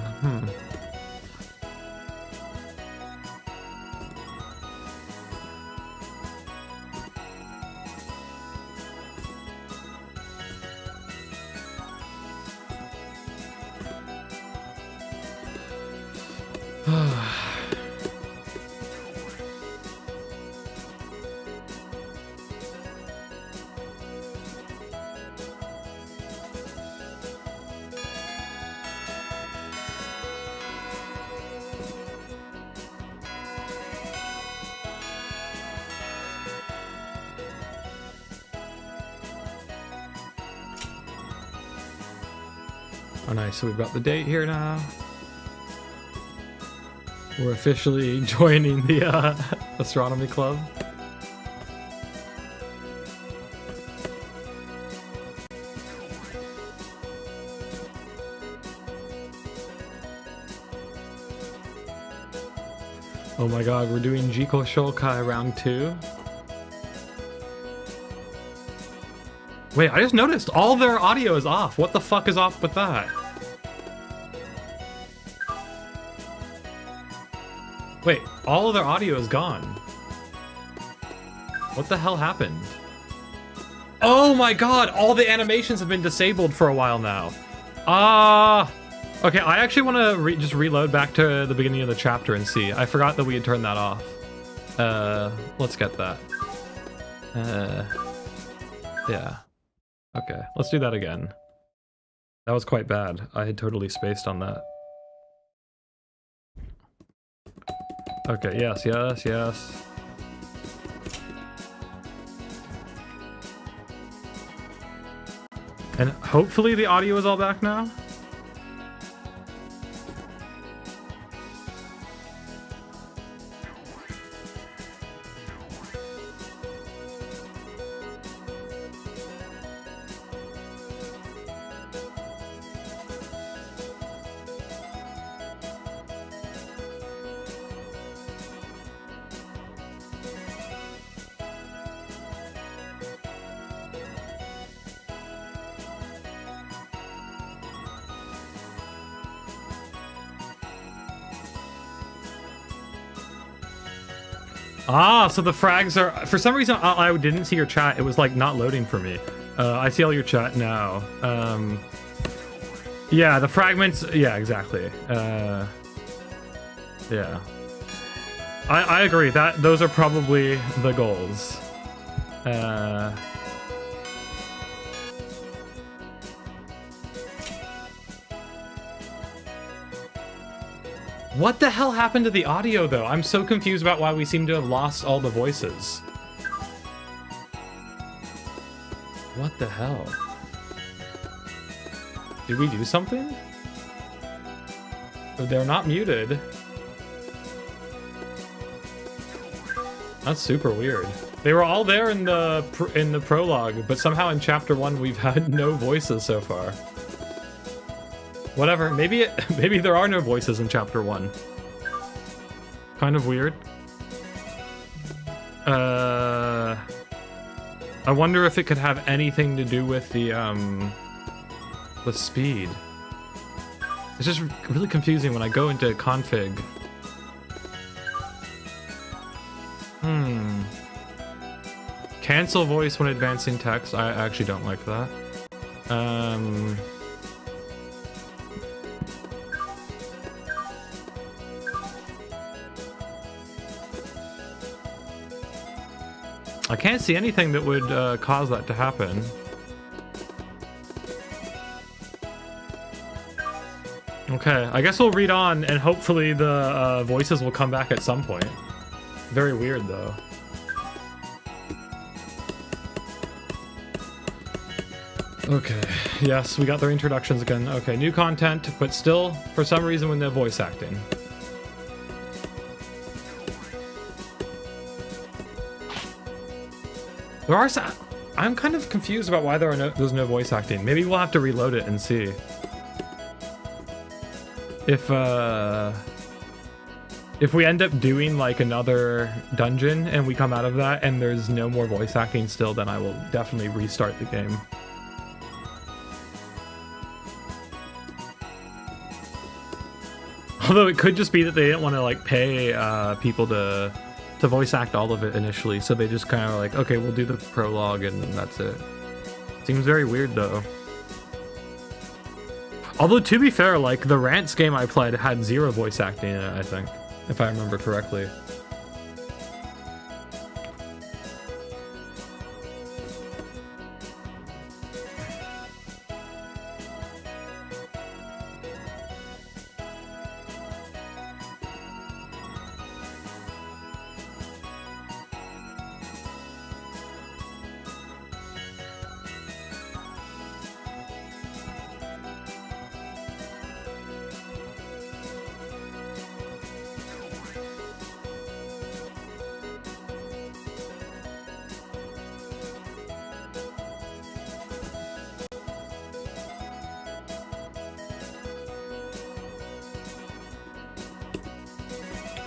Oh nice, so we've got the date here now. We're officially joining the astronomy club. Oh my god, we're doing Jiko Shokai round 2. Wait, I just noticed all their audio is off. What the fuck is off with that? Wait, all of their audio is gone. What the hell happened? Oh my god, all the animations have been disabled for a while now. Okay, I actually want to just reload back to the beginning of the chapter and see. I forgot that we had turned that off. Let's get that. Yeah. Okay, let's do that again. That was quite bad. I had totally spaced on that. Okay, yes, yes, yes. And hopefully the audio is all back now? Ah, so the frags are... For some reason, I didn't see your chat. It was, like, not loading for me. I see all your chat now. Yeah, the fragments... Yeah, exactly. Yeah. I agree. Those are probably the goals. What the hell happened to the audio, though? I'm so confused about why we seem to have lost all the voices. What the hell? Did we do something? They're not muted. That's super weird. They were all there in the prologue, but somehow in chapter 1 we've had no voices so far. Whatever, maybe there are no voices in chapter 1. Kind of weird. I wonder if it could have anything to do with the speed. It's just really confusing when I go into config. Cancel voice when advancing text. I actually don't like that. I can't see anything that would cause that to happen. Okay, I guess we'll read on and hopefully the voices will come back at some point. Very weird though. Okay, yes, we got their introductions again. Okay, new content, but still, for some reason, with no voice acting. There are some... I'm kind of confused about why there's no voice acting. Maybe we'll have to reload it and see. If we end up doing like another dungeon and we come out of that and there's no more voice acting still, then I will definitely restart the game. Although it could just be that they didn't want to like pay people to voice act all of it initially, so they just kind of like, okay, we'll do the prologue and that's it. Seems very weird though. Although to be fair, like the Rants game I played had 0 voice acting in it, I think, if I remember correctly.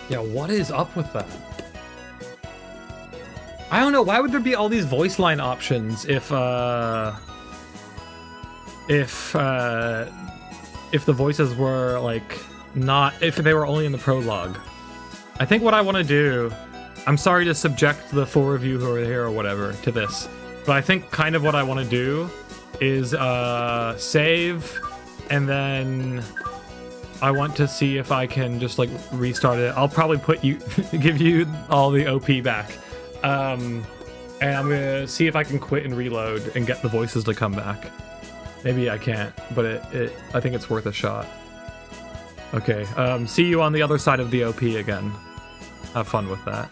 Yeah, what is up with that? I don't know, why would there be all these voice line options if the voices were like not, if they were only in the prologue? I think what I want to do, I'm sorry to subject the 4 of you who are here or whatever to this, but I think kind of what I want to do is save, and then I want to see if I can just like restart it. I'll probably put you, give you all the OP back. And I'm gonna see if I can quit and reload and get the voices to come back. Maybe I can't, but I think it's worth a shot. Okay, see you on the other side of the OP again. Have fun with that.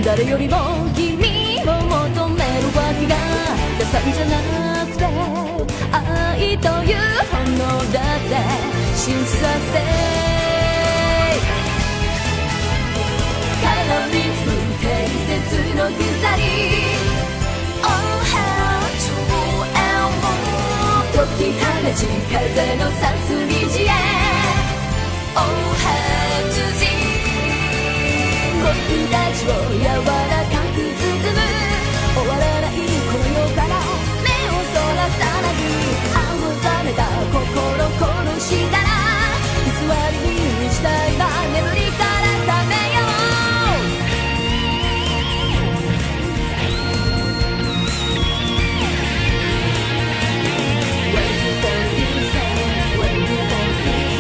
誰よりも君を求めるわけが打算じゃなくて愛という炎だって信じさせ絡みつく定説の鎖 Oh how to end 解き放ち風のさす虹へ Oh how to see 僕たちを柔らかく包む終わらないこの世から目をそらさない青ざめた心殺したら偽りに満ちた今眠りから覚めよう When you fall this night, when you fall this night, when you fall this night.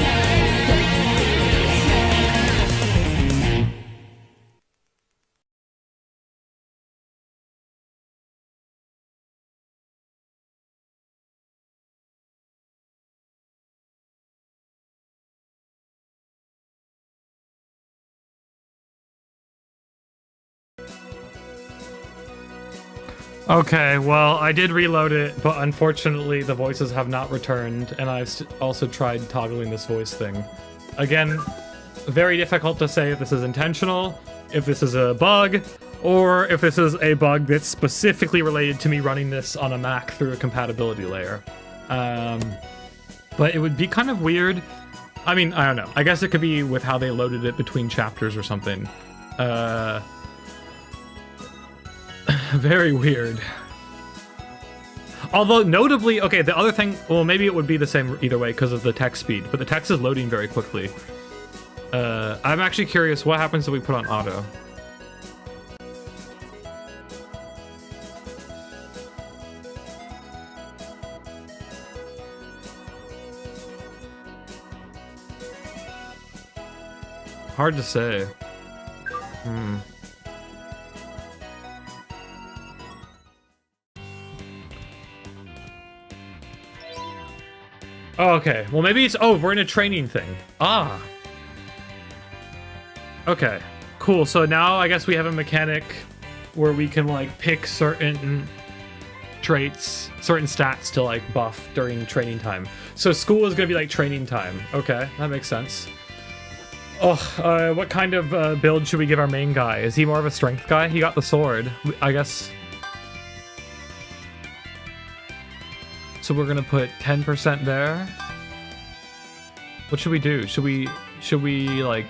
Okay, well, I did reload it, but unfortunately the voices have not returned, and I've also tried toggling this voice thing. Again, very difficult to say if this is intentional, if this is a bug, or if this is a bug that's specifically related to me running this on a Mac through a compatibility layer. But it would be kind of weird. I mean, I don't know. I guess it could be with how they loaded it between chapters or something. Very weird. Although, notably, okay, the other thing, well, maybe it would be the same either way because of the text speed, but the text is loading very quickly. I'm actually curious, what happens if we put on auto? Hard to say. Oh, okay. Well, maybe it's... Oh, we're in a training thing. Ah. Okay. Cool. So now I guess we have a mechanic where we can, like, pick certain traits, certain stats to, like, buff during training time. So school is going to be, like, training time. Okay. That makes sense. Oh, what kind of build should we give our main guy? Is he more of a strength guy? He got the sword. I guess... So we're gonna put 10% there. What should we do? Should we like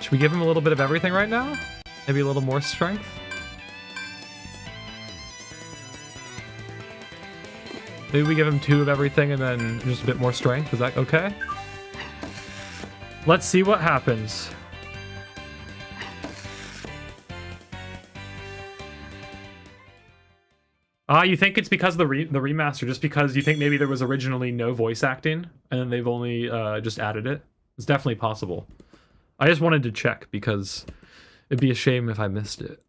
should we give him a little bit of everything right now? Maybe a little more strength? Maybe we give him 2 of everything and then just a bit more strength. Is that okay? Let's see what happens. You think it's because of the remaster, just because you think maybe there was originally no voice acting, and then they've only just added it? It's definitely possible. I just wanted to check, because it'd be a shame if I missed it.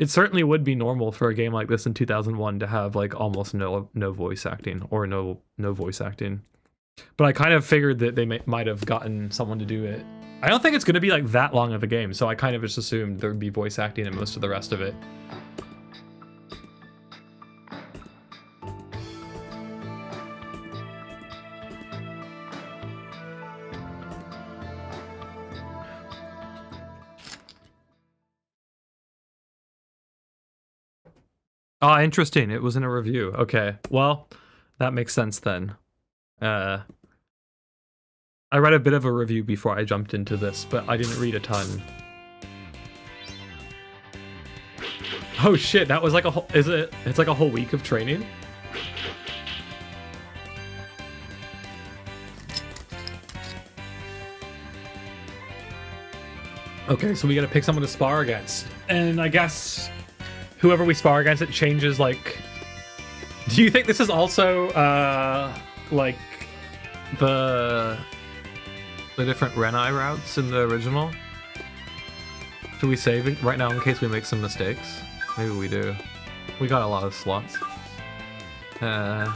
It certainly would be normal for a game like this in 2001 to have, like, almost no voice acting, or no voice acting. But I kind of figured that they might have gotten someone to do it. I don't think it's going to be like that long of a game, so I kind of just assumed there would be voice acting in most of the rest of it. Ah, interesting. It was in a review. Okay, well, that makes sense then. I read a bit of a review before I jumped into this, but I didn't read a ton. Oh shit, that was like a whole... It's like a whole week of training? Okay, so we gotta pick someone to spar against. And I guess whoever we spar against, it changes, like... Do you think this is also, like, the different Renai routes in the original? Should we save it right now in case we make some mistakes? Maybe we do. We got a lot of slots. Yeah.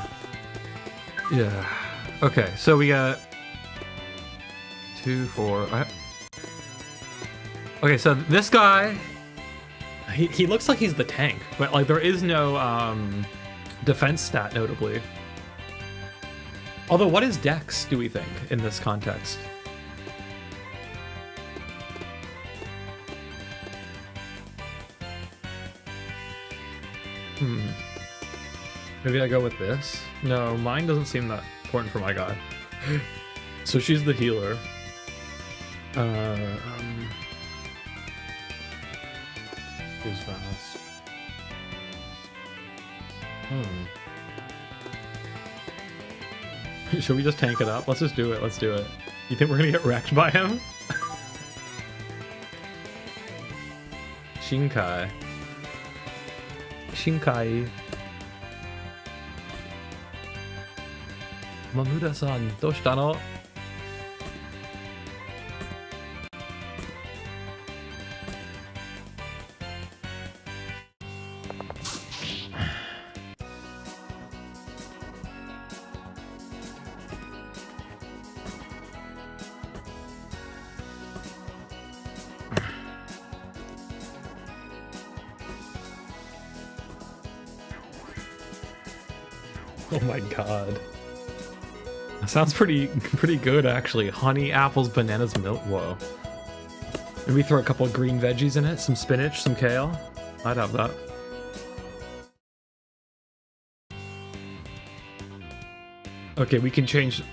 Okay, so we got 2, 4... Okay, so this guy... He looks like he's the tank, but, like, there is no, defense stat, notably. Although, what is Dex, do we think, in this context? Maybe I go with this? No, mine doesn't seem that important for my guy. So she's the healer. Who's fast? Should we just tank it up? Let's just do it. Let's do it. You think we're gonna get wrecked by him? Shinkai. Mamuda-san, どうしたの? Oh my god. That sounds pretty good, actually. Honey, apples, bananas, milk. Whoa. Maybe throw a couple of green veggies in it, some spinach, some kale. I'd have that. Okay, we can change...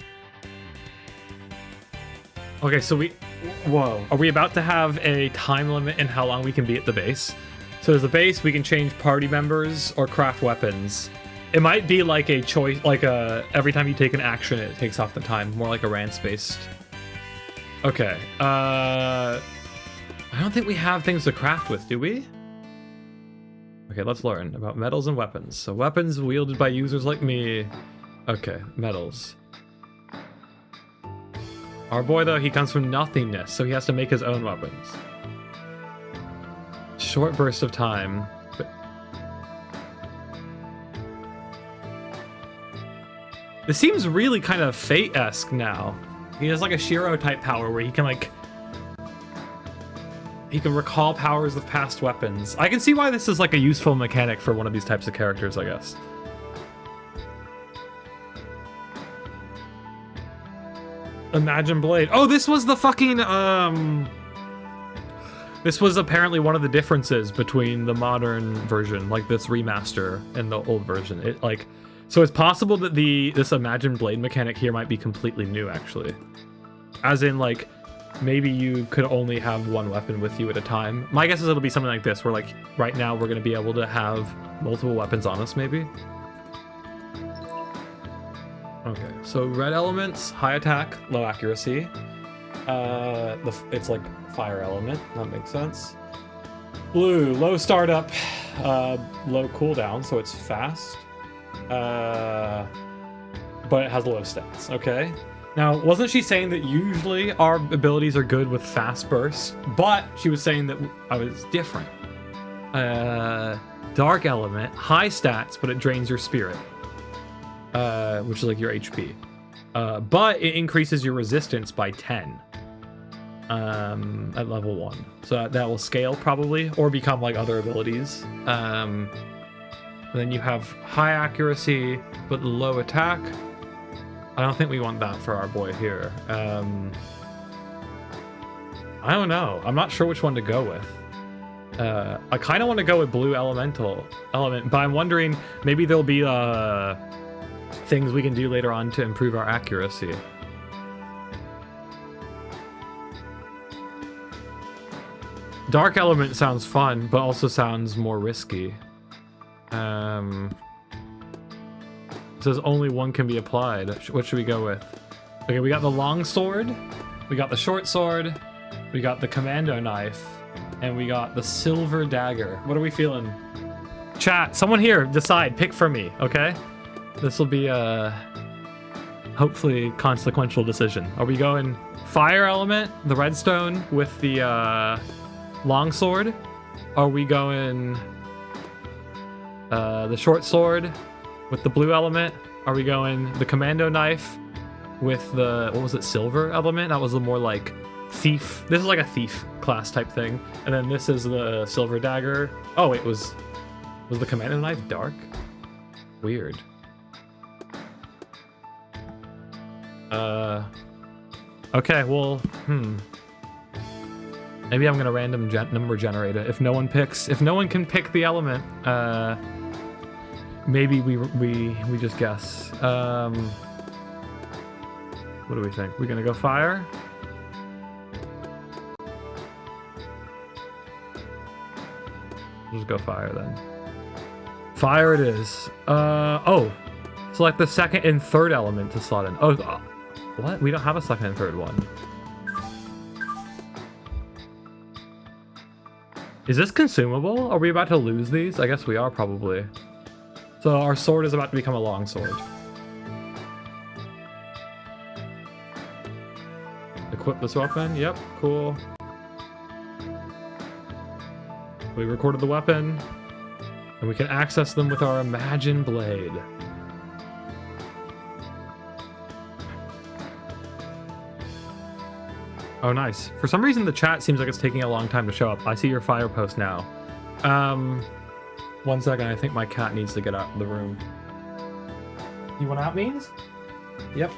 Okay, so we... Whoa. Are we about to have a time limit in how long we can be at the base? So as the base, we can change party members or craft weapons. It might be like a choice, like every time you take an action, it takes off the time. More like a rance-based. Okay. I don't think we have things to craft with, do we? Okay, let's learn about metals and weapons. So weapons wielded by users like me. Okay, metals. Our boy, though, he comes from nothingness, so he has to make his own weapons. Short burst of time. But this seems really kind of Fate-esque now. He has like a Shiro type power where he can like... He can recall powers of past weapons. I can see why this is like a useful mechanic for one of these types of characters, I guess. Imagine Blade. Oh, this was the fucking, This was apparently one of the differences between the modern version, like this remaster, and the old version. It like... So it's possible that this Imagine Blade mechanic here might be completely new, actually. As in, like, maybe you could only have one weapon with you at a time. My guess is it'll be something like this, where, like, right now we're going to be able to have multiple weapons on us, maybe. Okay, so red elements, high attack, low accuracy. It's like fire element, that makes sense. Blue, low startup, low cooldown, so it's fast. But it has low stats, okay? Now, wasn't she saying that usually our abilities are good with fast bursts? But she was saying that I was different. Dark element, high stats, but it drains your spirit. Which is like your HP. But it increases your resistance by 10. At level 1. So that will scale probably, or become like other abilities. And then you have high accuracy, but low attack. I don't think we want that for our boy here. I don't know. I'm not sure which one to go with. I kind of want to go with blue elemental element, but I'm wondering maybe there'll be things we can do later on to improve our accuracy. Dark element sounds fun, but also sounds more risky. It says only one can be applied. What should we go with? Okay, we got the long sword, we got the short sword, we got the commando knife, and we got the silver dagger. What are we feeling? Chat, someone here, decide, pick for me, okay? This will be a hopefully consequential decision. Are we going fire element, the redstone, with the long sword? Are we going the short sword with the blue element? Are we going the commando knife with the, what was it, silver element? That was the more like thief. This is like a thief class type thing. And then this is the silver dagger. Oh, it was the commando knife dark? Weird. Okay, well, maybe I'm gonna random number generate it. If no one can pick the element, maybe we just guess. What do we think? We're gonna go fire? Just go fire then. Fire it is. Oh, select the second and third element to slot in. Oh, what? We don't have a second and third one. Is this consumable? Are we about to lose these? I guess we are probably. So our sword is about to become a long sword. Equip this weapon. Yep, cool. We recorded the weapon, and we can access them with our Imagine Blade. Oh, nice. For some reason, the chat seems like it's taking a long time to show up. I see your fire post now. 1 second. I think my cat needs to get out of the room. You want out, Means? Yep.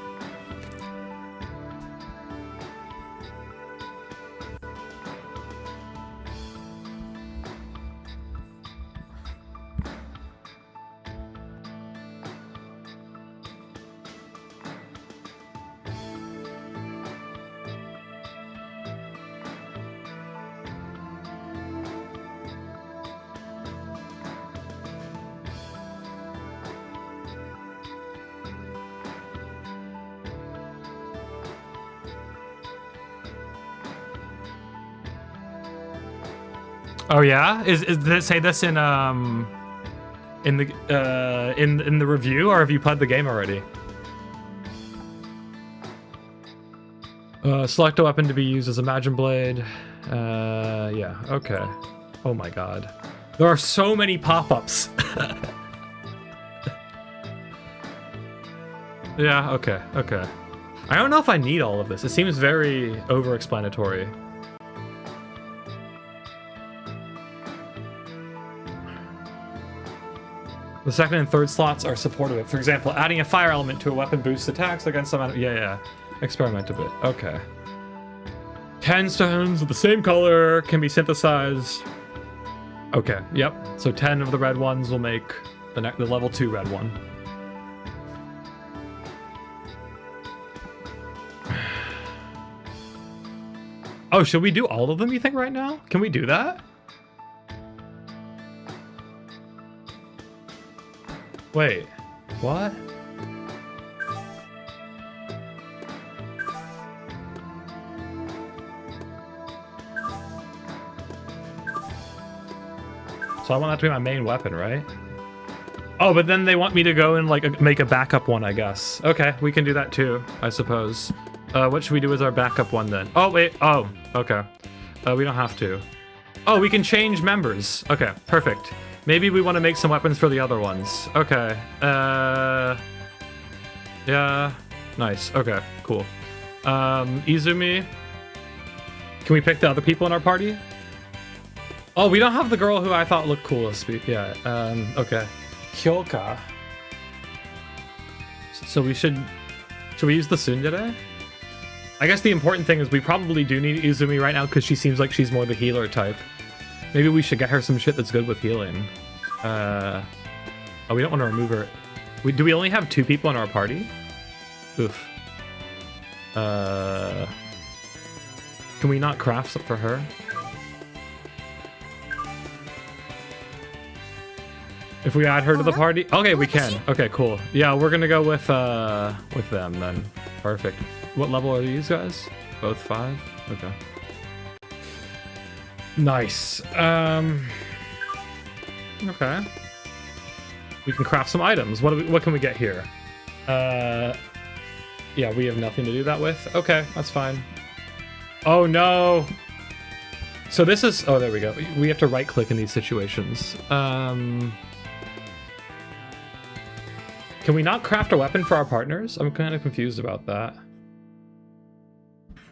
Oh yeah, did it say this in the review, or have you played the game already? Select a weapon to be used as a Imagine Blade. Yeah, okay. Oh my god. There are so many pop-ups. Yeah, okay, okay. I don't know if I need all of this. It seems very over-explanatory. The second and third slots are supportive of it. For example, adding a fire element to a weapon boosts attacks against some... Yeah. Experiment a bit. Okay. 10 stones of the same color can be synthesized. Okay, yep. So 10 of the red ones will make the level 2 red one. Oh, should we do all of them, you think, right now? Can we do that? Wait, what? So I want that to be my main weapon, right? Oh, but then they want me to go and like make a backup one, I guess. Okay, we can do that too, I suppose. What should we do as our backup one then? Oh, wait. Oh, okay. We don't have to. Oh, we can change members. Okay, perfect. Maybe we want to make some weapons for the other ones. Okay. Yeah. Nice. Okay, cool. Izumi. Can we pick the other people in our party? Oh, we don't have the girl who I thought looked coolest. Yeah. Okay. Hyoka. So we should we use the tsundere? I guess the important thing is we probably do need Izumi right now because she seems like she's more the healer type. Maybe we should get her some shit that's good with healing. Oh, we don't want to remove her. Do we only have 2 people in our party? Oof. Can we not craft something for her? If we add her to the party? Okay, we can. Okay, cool. Yeah, we're gonna go with them then. Perfect. What level are these guys? Both 5? Okay. Nice. Okay. We can craft some items. What can we get here? Yeah, we have nothing to do that with. Okay, that's fine. Oh no. So this is... Oh, there we go. We have to right-click in these situations. Can we not craft a weapon for our partners? I'm kind of confused about that.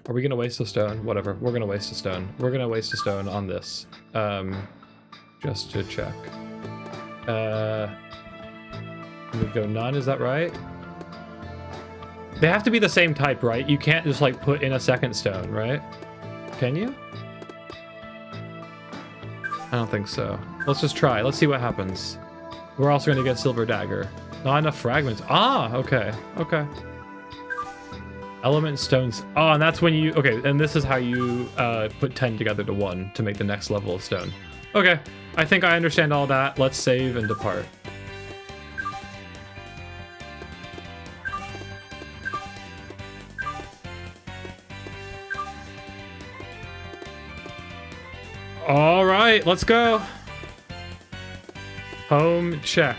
Are we going to waste a stone? Whatever. We're going to waste a stone. We're going to waste a stone on this. Just to check. We go none, is that right? They have to be the same type, right? You can't just like put in a second stone, right? Can you? I don't think so. Let's just try. Let's see what happens. We're also going to get silver dagger. Not enough fragments. Ah, okay. Okay. Element stones. Oh, and that's when you... Okay, and this is how you put 10 together to 1 to make the next level of stone. Okay, I think I understand all that. Let's save and depart. All right, let's go. Home check.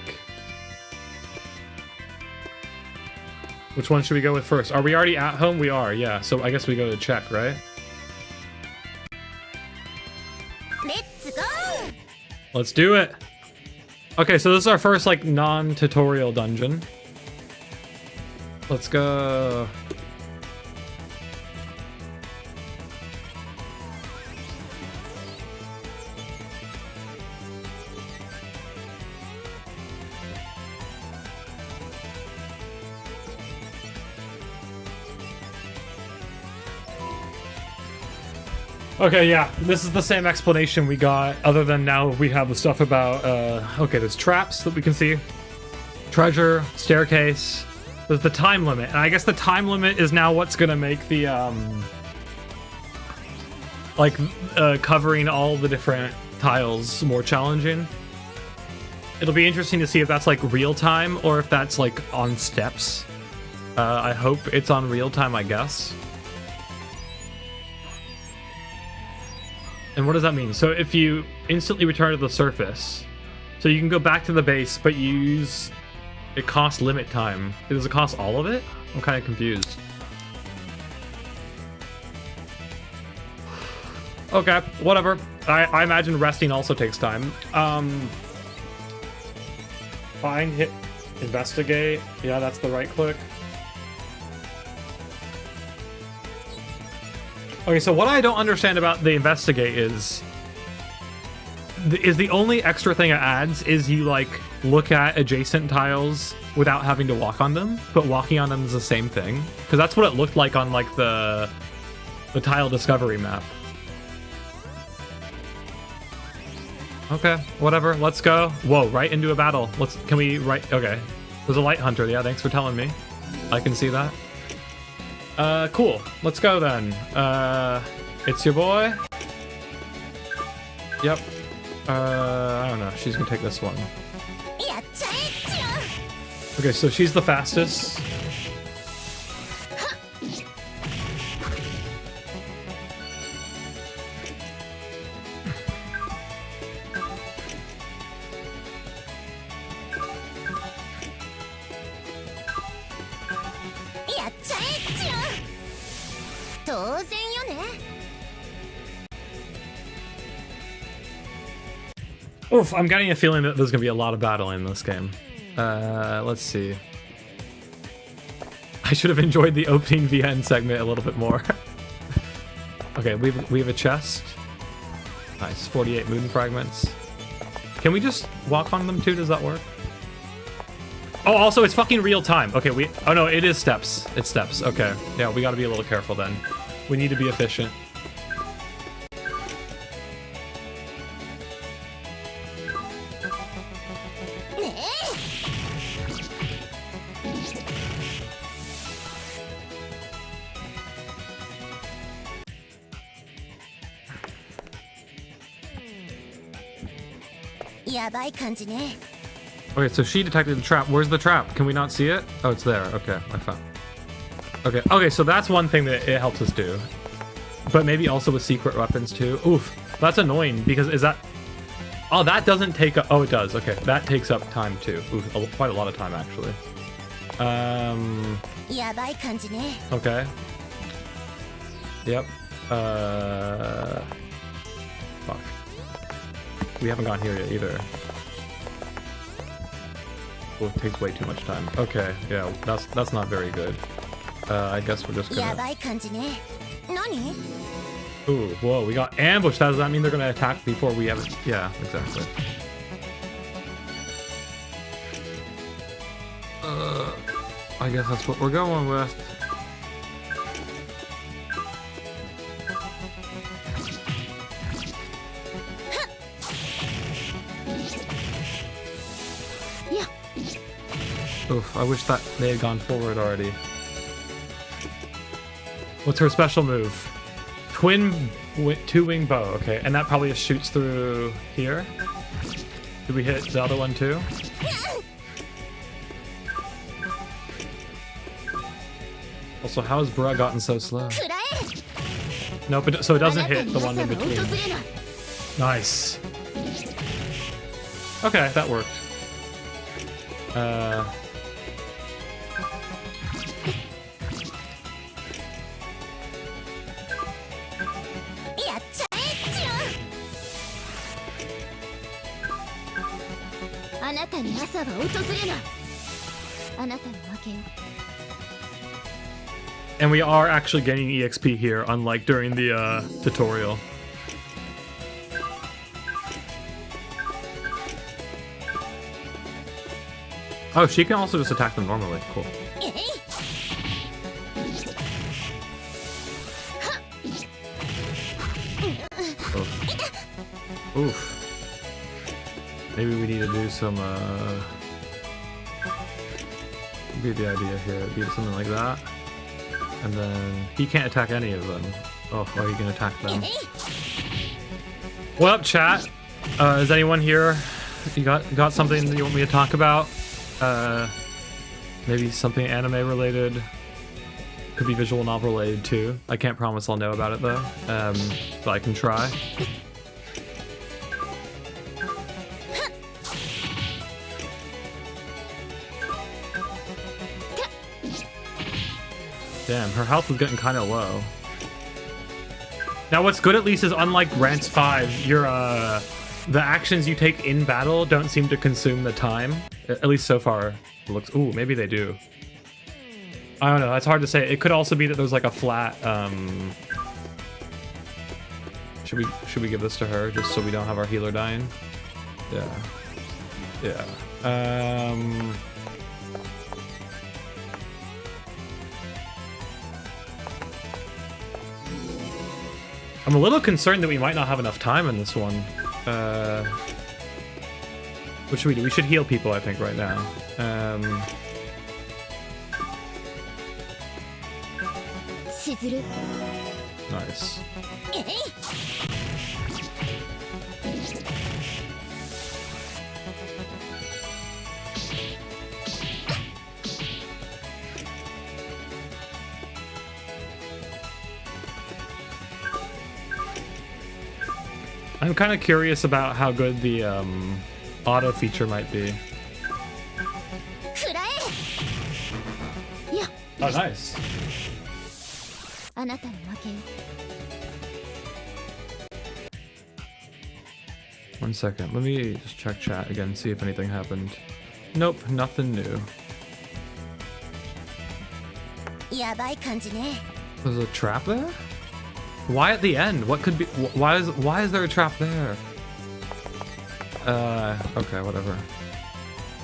Which one should we go with first? Are we already at home? We are, yeah. So I guess we go to check, right? Let's go! Let's do it. Okay, so this is our first, like, non-tutorial dungeon. Let's go. Okay, yeah, this is the same explanation we got, other than now we have the stuff about, okay, there's traps that we can see, treasure, staircase, there's the time limit, and I guess the time limit is now what's gonna make the, covering all the different tiles more challenging. It'll be interesting to see if that's, like, real time, or if that's, like, on steps. I hope it's on real time, I guess. And what does that mean? So if you instantly return to the surface, so you can go back to the base, but you use... It costs limit time. Does it cost all of it? I'm kind of confused. Okay, whatever. I imagine resting also takes time. Find, hit, investigate. Yeah, that's the right click. Okay, so what I don't understand about the investigate is the only extra thing it adds is you like look at adjacent tiles without having to walk on them, but walking on them is the same thing, because that's what it looked like on like the tile discovery map. Okay, whatever, let's go. Whoa, right into a battle. Can we okay. There's a light hunter. Yeah, thanks for telling me. I can see that. Cool. Let's go then. It's your boy. Yep. I don't know. She's gonna take this one. Okay, so she's the fastest. Oof, I'm getting a feeling that there's gonna be a lot of battling in this game. Let's see. I should have enjoyed the opening VN segment a little bit more. Okay, we have a chest. Nice, 48 moon fragments. Can we just walk on them too? Does that work? Oh, also it's fucking real time. Okay, oh no, it is steps. It's steps. Okay, yeah, we got to be a little careful then. We need to be efficient. Okay, so she detected the trap. Where's the trap? Can we not see it? Oh, it's there. Okay, I found. Okay, so that's one thing that it helps us do. But maybe also with secret weapons too. Oof, that's annoying because is that... Oh, that doesn't take up... Oh, it does. Okay, that takes up time too. Oof, quite a lot of time actually. Okay. Yep. Fuck. We haven't gone here yet either. Well, it takes way too much time. Okay, yeah, that's not very good. I guess we're just gonna... Ooh, whoa, we got ambushed. Does that mean they're gonna attack before we have it? Yeah, exactly. I guess that's what we're going with. Oof, I wish that they had gone forward already. What's her special move? Two-wing bow, okay. And that probably just shoots through here. Did we hit the other one too? Also, how has Bra gotten so slow? No, but so it doesn't hit the one in between. Nice. Okay, that worked. And we are actually getting EXP here, unlike during the tutorial. Oh, she can also just attack them normally. Cool. Oof. Oof. Maybe we need to do some, be the idea here. Be something like that. And then he can't attack any of them. Oh, you can attack them. What up, chat? Is anyone here? You got something that you want me to talk about? Maybe something anime related. Could be visual novel related too. I can't promise I'll know about it though. But I can try. Damn, her health was getting kind of low. Now, what's good at least is unlike Rants 5, your the actions you take in battle don't seem to consume the time. At least so far, it looks. Ooh, maybe they do. I don't know. It's hard to say. It could also be that there's like a flat. Should we give this to her just so we don't have our healer dying? Yeah. Yeah. I'm a little concerned that we might not have enough time in this one. What should we do? We should heal people, I think, right now. Nice. I'm kind of curious about how good the auto feature might be. Oh, nice. One second. Let me just check chat again, see if anything happened. Nope, nothing new. There's a trap there? Why at the end? What could be? Why is there a trap there? Okay, whatever.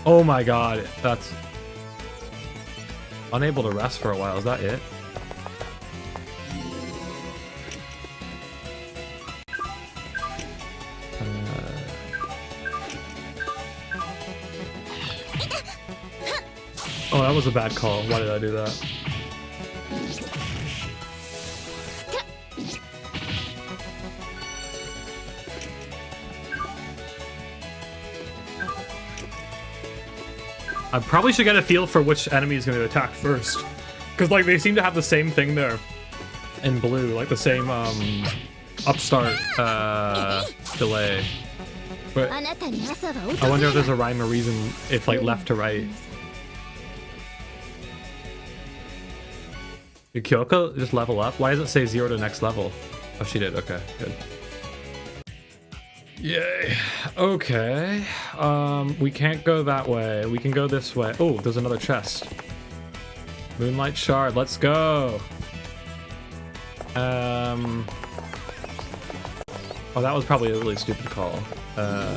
Oh my god, that's unable to rest for a while. Is that it? Oh, that was a bad call. Why did I do that? I probably should get a feel for which enemy is going to attack first. Because, like, they seem to have the same thing there in blue. Like, the same, upstart, delay. But I wonder if there's a rhyme or reason if, like, left to right. Did Kyoko just level up? Why does it say 0 to next level? Oh, she did. Okay, good. Yay. Okay. We can't go that way. We can go this way. Oh, there's another chest. Moonlight shard. Let's go. Oh, that was probably a really stupid call. Damn.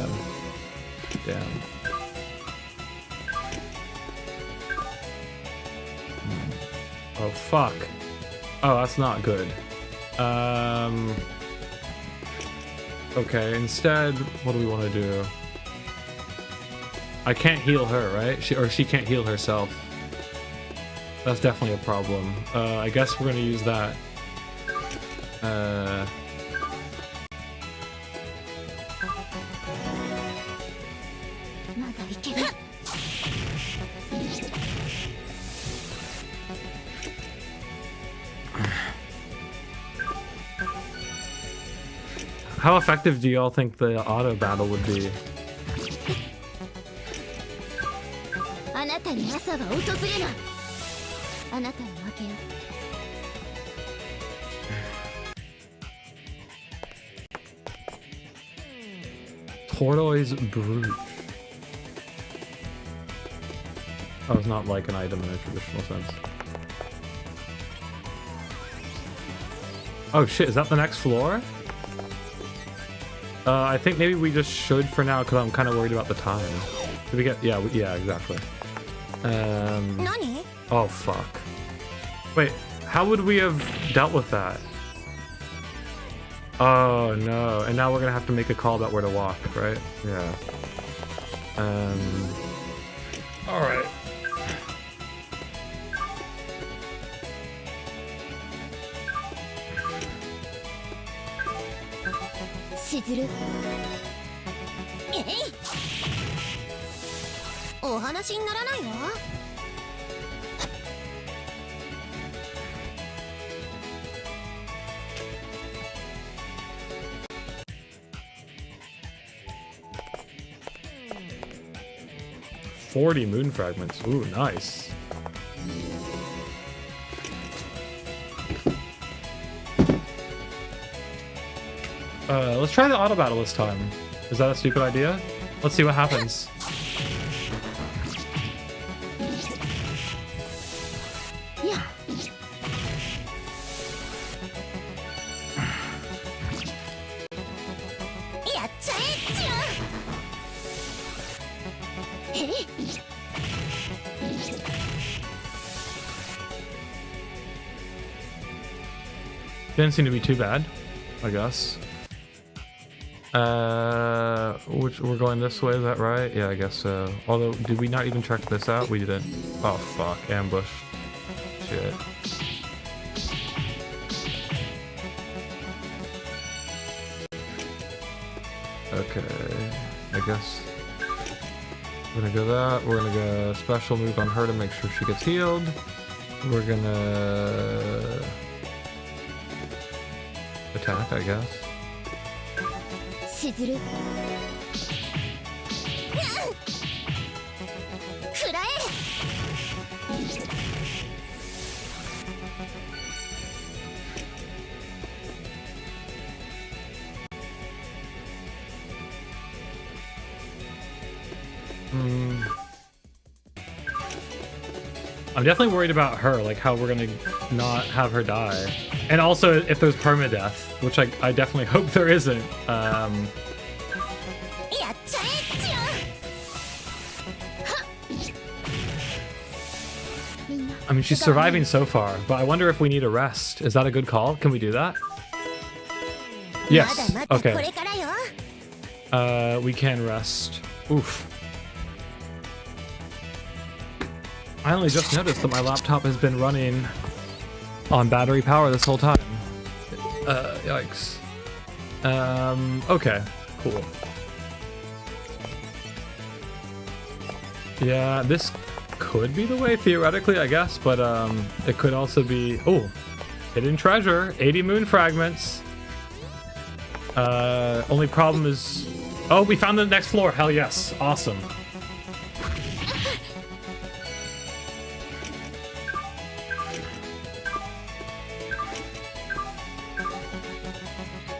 Oh, fuck. Oh, that's not good. Okay, instead, what do we want to do? I can't heal her, right? She can't heal herself. That's definitely a problem. I guess we're gonna use that. How effective do y'all think the auto battle would be? Tortoise brute. Oh, it's not like an item in a traditional sense. Oh shit, is that the next floor? I think maybe we just should for now because I'm kind of worried about the time. Did we get? Yeah, yeah, exactly. Oh fuck. Wait, how would we have dealt with that? Oh no, and now we're gonna have to make a call about where to walk, right? Yeah. All right. $40 moon fragments. Ooh, nice. Let's try the auto battle this time. Is that a stupid idea? Let's see what happens. Yeah. Didn't seem to be too bad, I guess. Which we're going this way, is that right? Yeah, I guess so. Although, did we not even check this out? We didn't. Oh fuck, ambush. Shit. Okay, I guess we're gonna go that. We're gonna go special move on her to make sure she gets healed. We're gonna attack, I guess. しずるくらえ I'm definitely worried about her, like how we're gonna not have her die. And also if there's permadeath, which I definitely hope there isn't. やっちゃえっちゅう I mean, she's surviving so far, but I wonder if we need a rest. Is that a good call? Can we do that? Yes. まだまだこ Okay. れからよ We can rest. Oof. I only just noticed that my laptop has been running on battery power this whole time. Yikes. Okay, cool. Yeah, this could be the way theoretically, I guess, but it could also be... Oh, hidden treasure, 80 moon fragments. Only problem is... Oh, we found the next floor, hell yes, awesome.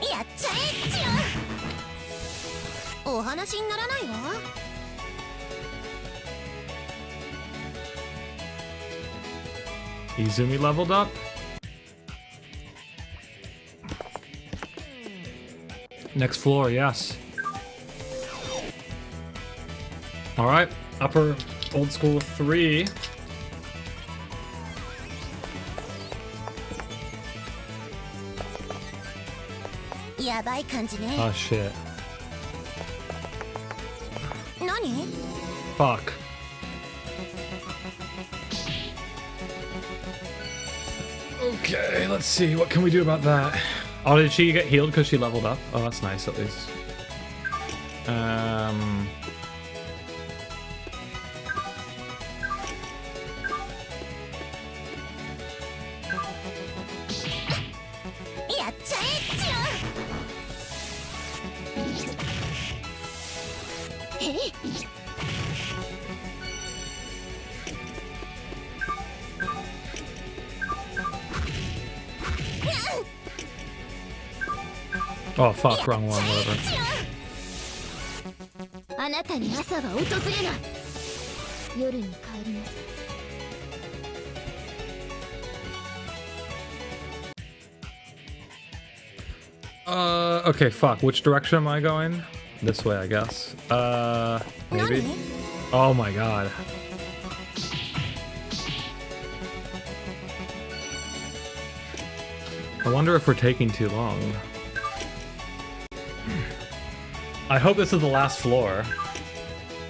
やっちゃえっちゅうお話にならないわ Izumi leveled up. Next floor, yes. All right, upper old school 3.やばい感じね Oh shit. 何 Fuck. Okay, let's see. What can we do about that? Oh, did she get healed because she leveled up? Oh, that's nice at least.やっちゃえっちゅうえい Oh, fuck, wrong one, whatever. あなたに朝は訪れない夜に帰ります Okay, fuck. Which direction am I going? This way, I guess. Maybe? Oh my god. I wonder if we're taking too long. I hope this is the last floor.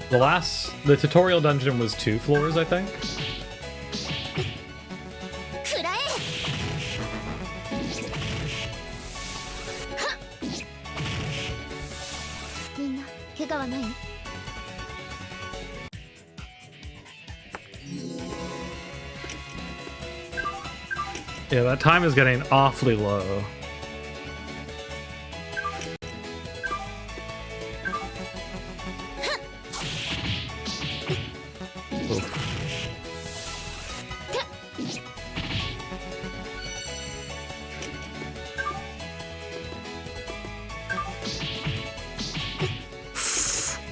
The tutorial dungeon was 2 floors, I think. くらえ みんな怪我はない Yeah, that time is getting awfully low. Oof.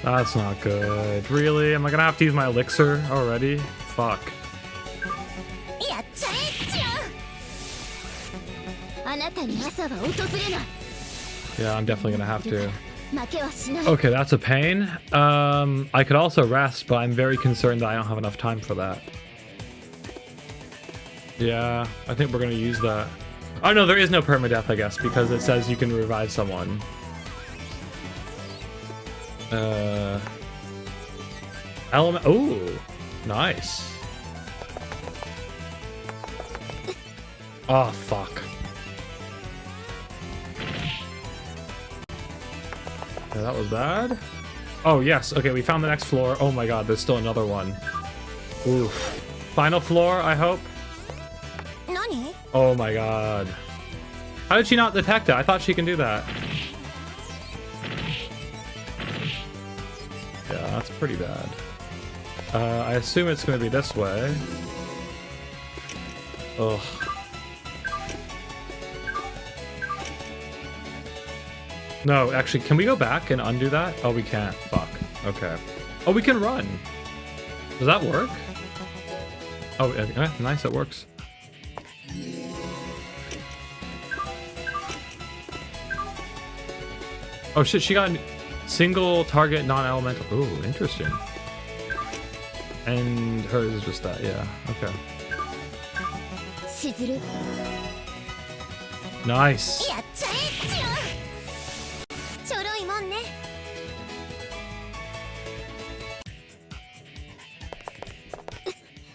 That's not good. Really? Am I gonna have to use my elixir already? Fuck. やっちゃえジラン。あなたに朝は訪れない。 Yeah, I'm definitely gonna have to. 負けはしない。 Okay, that's a pain. I could also rest, but I'm very concerned that I don't have enough time for that. Yeah, I think we're gonna use that. Oh no, there is no permadeath, I guess, because it says you can revive someone. Element. Ooh, nice. Oh fuck. Yeah, that was bad. Oh yes. Okay, we found the next floor. Oh my god, there's still another one. Oof. Final floor, I hope. 何？ Oh my god. How did she not detect it? I thought she can do that. Yeah, that's pretty bad. I assume it's going to be this way. Ugh. No, actually, can we go back and undo that? Oh, we can't. Fuck. Okay. Oh, we can run. Does that work? Oh, okay. Nice, it works. Oh shit, she got single target non-elemental. Ooh, interesting. And hers is just that, yeah. Okay. しずる。 Nice. やっちゃえジラン。ちょろいもんね。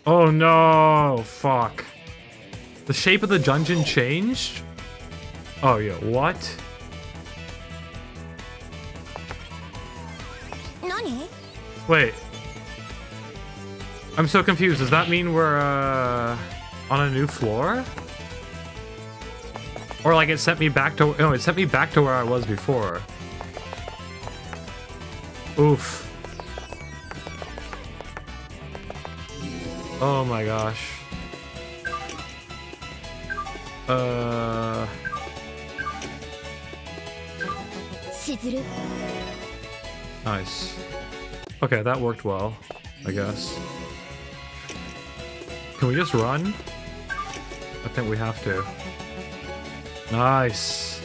Oh no, fuck. The shape of the dungeon changed? Oh yeah, what? 何？ Wait. I'm so confused. Does that mean we're on a new floor? Or like it sent me back to no, it sent me back to where I was before. Oof. Oh my gosh. Uh しずる。 Nice. Okay, that worked well, I guess. Can we just run? I think we have to. Nice.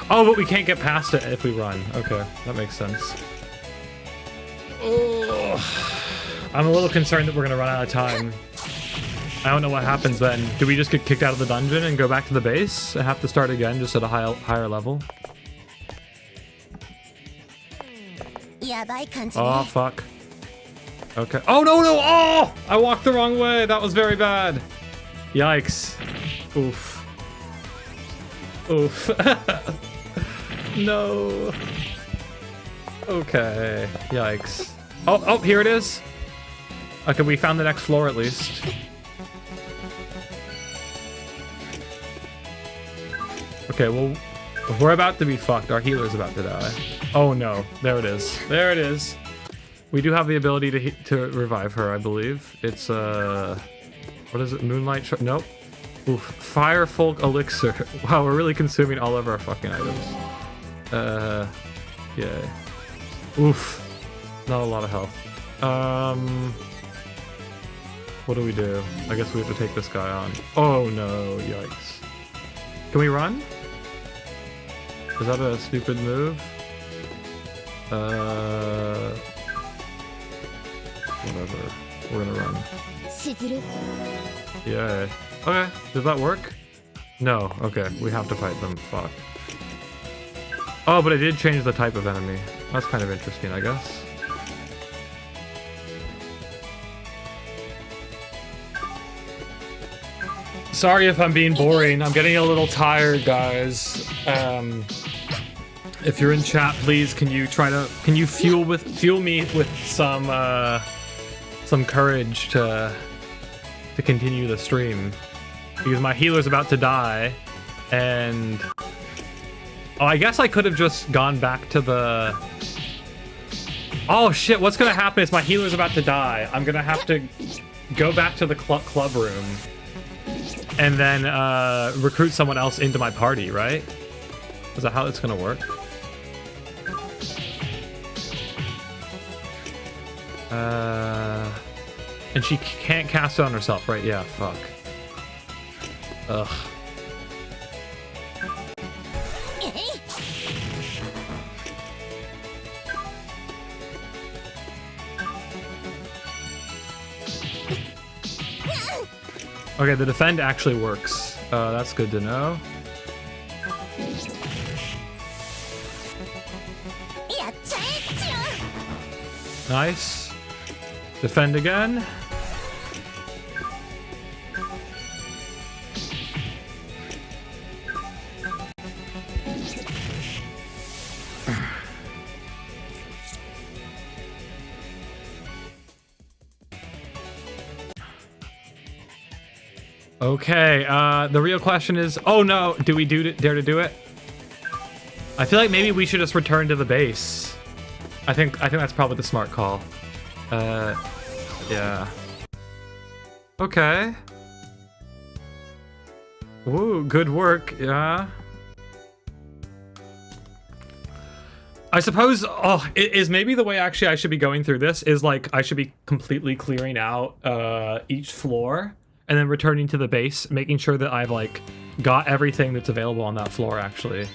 Oh, but we can't get past it if we run. Okay, that makes sense. Oh, I'm a little concerned that we're gonna run out of time. I don't know what happens then. Do we just get kicked out of the dungeon and go back to the base and have to start again just at a higher level? やばい感じね。 Oh, fuck. Okay. Oh, no, no! Oh! I walked the wrong way! That was very bad. Yikes. Oof. Oof. No. Okay. Yikes. Oh, oh, here it is. Okay, we found the next floor at least. Okay, well, we're about to be fucked. Our healer's about to die. Oh no, there it is. There it is. We do have the ability to revive her, I believe. It's what is it? Moonlight? Nope. Oof. Fire Folk Elixir. Wow, we're really consuming all of our fucking items. Yeah. Oof. Not a lot of health. What do we do? I guess we have to take this guy on. Oh no, yikes. Can we run? Is that a stupid move? Whatever. We're gonna run. しずる。 Yeah. Okay. Does that work? No. Okay. We have to fight them. Fuck. Oh, but it did change the type of enemy. That's kind of interesting, I guess. Sorry if I'm being boring. I'm getting a little tired, guys. If you're in chat, please can you fuel me with some courage to continue the stream, because my healer's about to die, and oh, I guess I could have just gone back to the. Oh shit! What's gonna happen is my healer's about to die. I'm gonna have to go back to the club room and then recruit someone else into my party, right? Is that how it's gonna work? And she can't cast it on herself, right? Yeah, fuck. Ugh. Okay, the defend actually works. That's good to know. Nice. Defend again. Okay, the real question is, oh no, do we dare to do it? I feel like maybe we should just return to the base. I think that's probably the smart call. Yeah. Okay. Woo, good work, yeah. I suppose, is maybe the way actually I should be going through this is like I should be completely clearing out each floor and then returning to the base, making sure that I've like got everything that's available on that floor actually.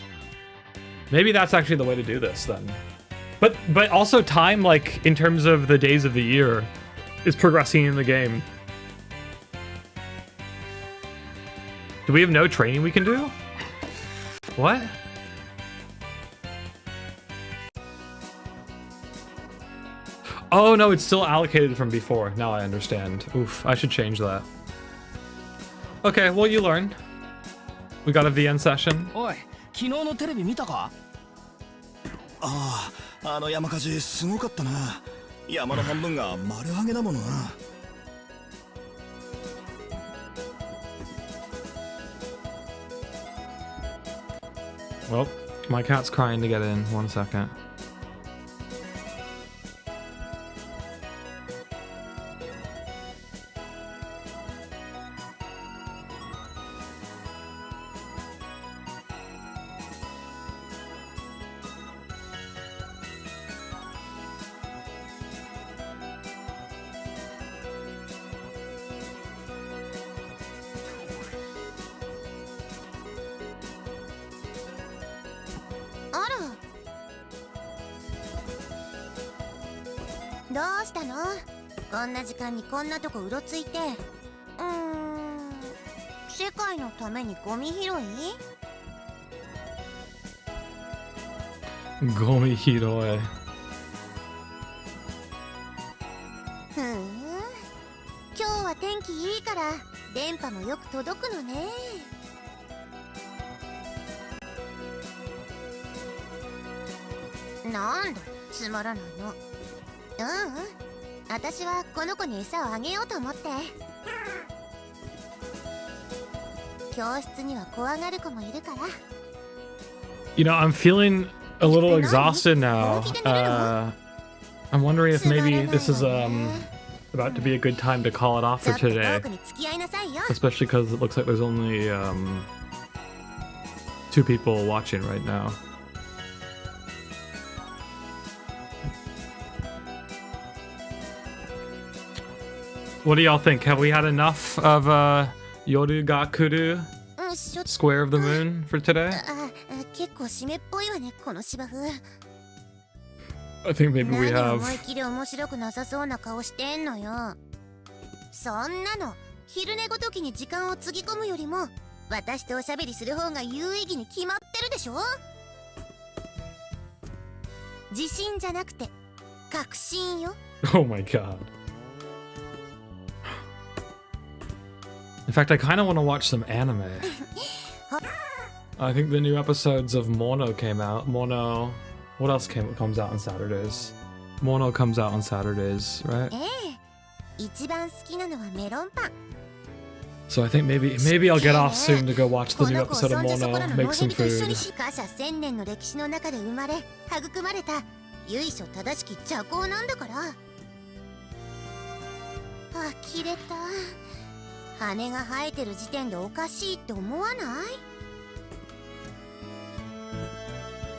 Maybe that's actually the way to do this then. But also time, like in terms of the days of the year, is progressing in the game. Do we have no training we can do? What? Oh no, it's still allocated from before. Now I understand. Oof, I should change that. Okay, well you learn. We got a VN session. おい、昨日のテレビ見たか？ああ、あの山火事すごかったな。山の半分が丸揚げだものな。Well, my cat's crying to get in. 1 second.どうしたの？こんな時間にこんなとこうろついて。世界のためにゴミ拾い？ゴミ拾い。ふん。今日は天気いいから電波もよく届くのね。なんだ、つまらないの。私はこの子に餌をあげようと思って。教室には怖がる子もいるから。You know, I'm feeling a little exhausted now. I'm wondering if maybe this is about to be a good time to call it off for today. Especially because it looks like there's only 2 people watching right now. What do y'all think? Have we had enough of Yoru ga Kuru, Square of the Moon, for today? I think maybe we have. そんなの昼寝ごときに時間をつぎ込むよりも私とおしゃべりする方が有意義に決まってるでしょ。自信じゃなくて確信よ。Oh my god. In fact, I kind of want to watch some anime. I think the new episodes of Mono came out. Mono... What else comes out on Saturdays? Mono comes out on Saturdays, right? So I think maybe I'll get off soon to go watch the new episode of Mono, make some food. 羽が生えてる時点でおかしいって思わな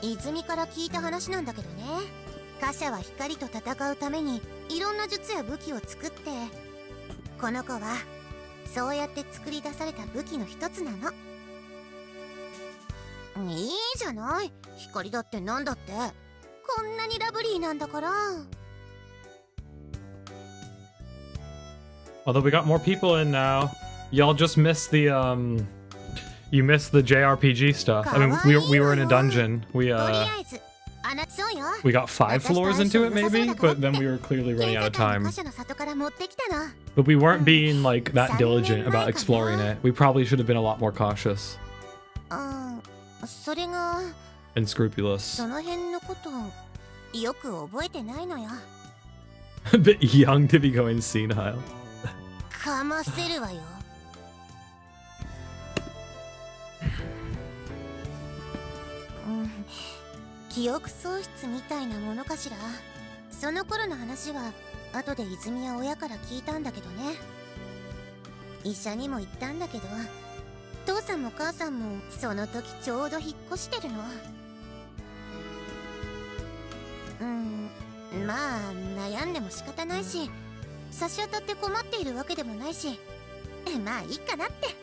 い？泉から聞いた話なんだけどね。貨車は光と戦うためにいろんな術や武器を作って、この子はそうやって作り出された武器の一つなの。いいじゃない、光だってなんだってこんなにラブリーなんだから。 Although we got more people in now, y'all just missed the you missed the JRPG stuff. I mean, we were in a dungeon. We got 5 floors into it maybe, but then we were clearly running out of time. But we weren't being like that diligent about exploring it. We probably should have been a lot more cautious and scrupulous. A bit young to be going senile. かませるわよ。記憶喪失みたいなものかしら。その頃の話は後で泉や親から聞いたんだけどね。医者にも言ったんだけど、父さんも母さんもその時ちょうど引っ越してるの。まあ悩んでも仕方ないし、差し当たって困っているわけでもないし、まあいいかなって。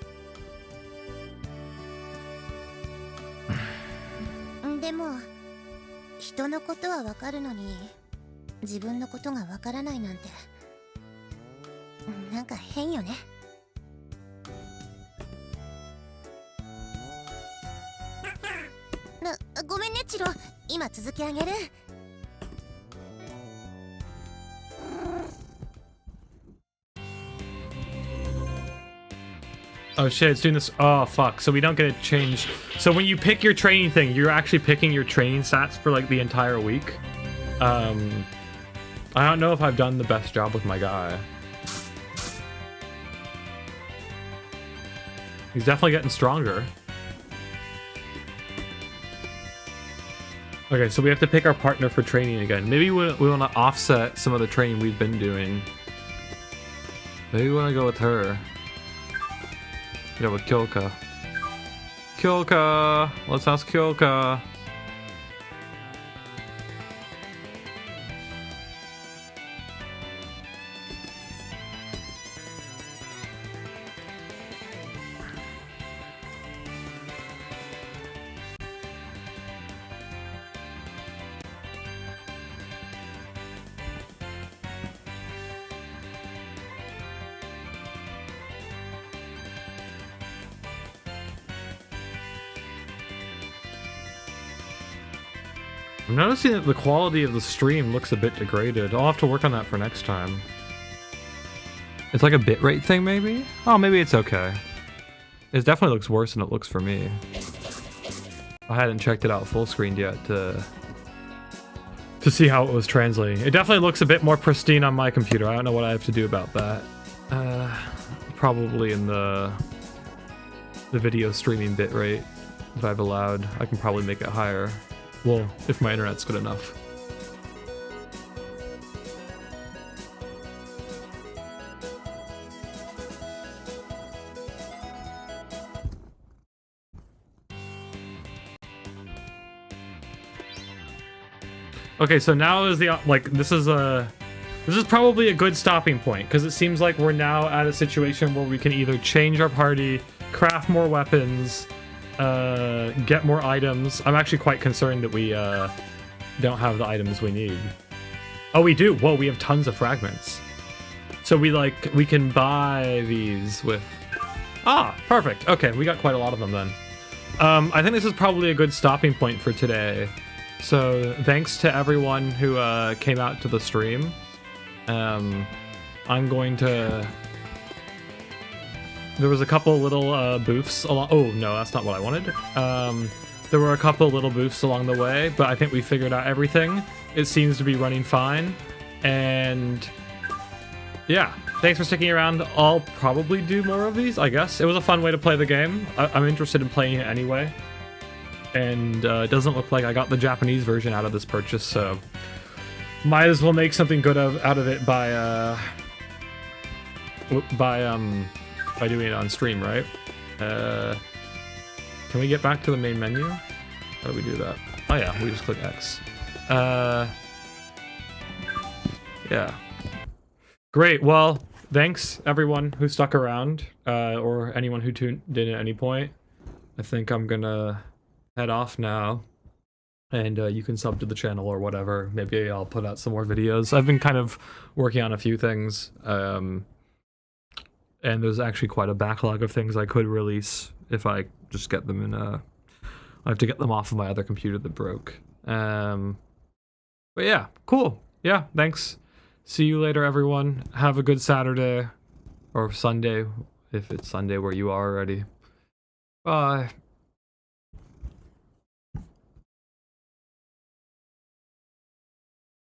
でも人のことはわかるのに自分のことがわからないなんてなんか変よね。ごめんねチロ、今続きあげる。Oh shit, it's doing this. Oh fuck. So we don't get a change. So when you pick your training thing, you're actually picking your training stats for like the entire week. I don't know if I've done the best job with my guy. He's definitely getting stronger. Okay, so we have to pick our partner for training again. Maybe we want to offset some of the training we've been doing. Maybe we want to go with her. Go with Kyoka. Kyoka! Let's ask Kyoka. I'm noticing that the quality of the stream looks a bit degraded. I'll have to work on that for next time. It's like a bitrate thing, maybe? Oh, maybe it's okay. It definitely looks worse than it looks for me. I hadn't checked it out full screened yet to see how it was translating. It definitely looks a bit more pristine on my computer. I don't know what I have to do about that. Probably in the video streaming bitrate that I've allowed. I can probably make it higher. Well, if my internet's good enough. Okay, so now is the this is probably a good stopping point, because it seems like we're now at a situation where we can either change our party, craft more weapons, get more items. I'm actually quite concerned that we don't have the items we need. Oh, we do. Whoa, we have tons of fragments. So we can buy these with... Ah, perfect. Okay, we got quite a lot of them then. I think this is probably a good stopping point for today. So thanks to everyone who came out to the stream. I'm going to... There was a couple little booths along... Oh, no, that's not what I wanted. There were a couple little booths along the way, but I think we figured out everything. It seems to be running fine. And yeah, thanks for sticking around. I'll probably do more of these, I guess. It was a fun way to play the game. I'm interested in playing it anyway. And it doesn't look like I got the Japanese version out of this purchase, so might as well make something good out of it by doing it on stream, right? Can we get back to the main menu? How do we do that? Oh yeah, we just click X. Yeah. Great. Well, thanks everyone who stuck around, or anyone who tuned in at any point. I think I'm gonna head off now, and you can sub to the channel or whatever. Maybe I'll put out some more videos. I've been kind of working on a few things, and there's actually quite a backlog of things I could release if I just get them in a... I have to get them off of my other computer that broke. But yeah, cool. Yeah, thanks. See you later, everyone. Have a good Saturday. Or Sunday, if it's Sunday where you are already. Bye.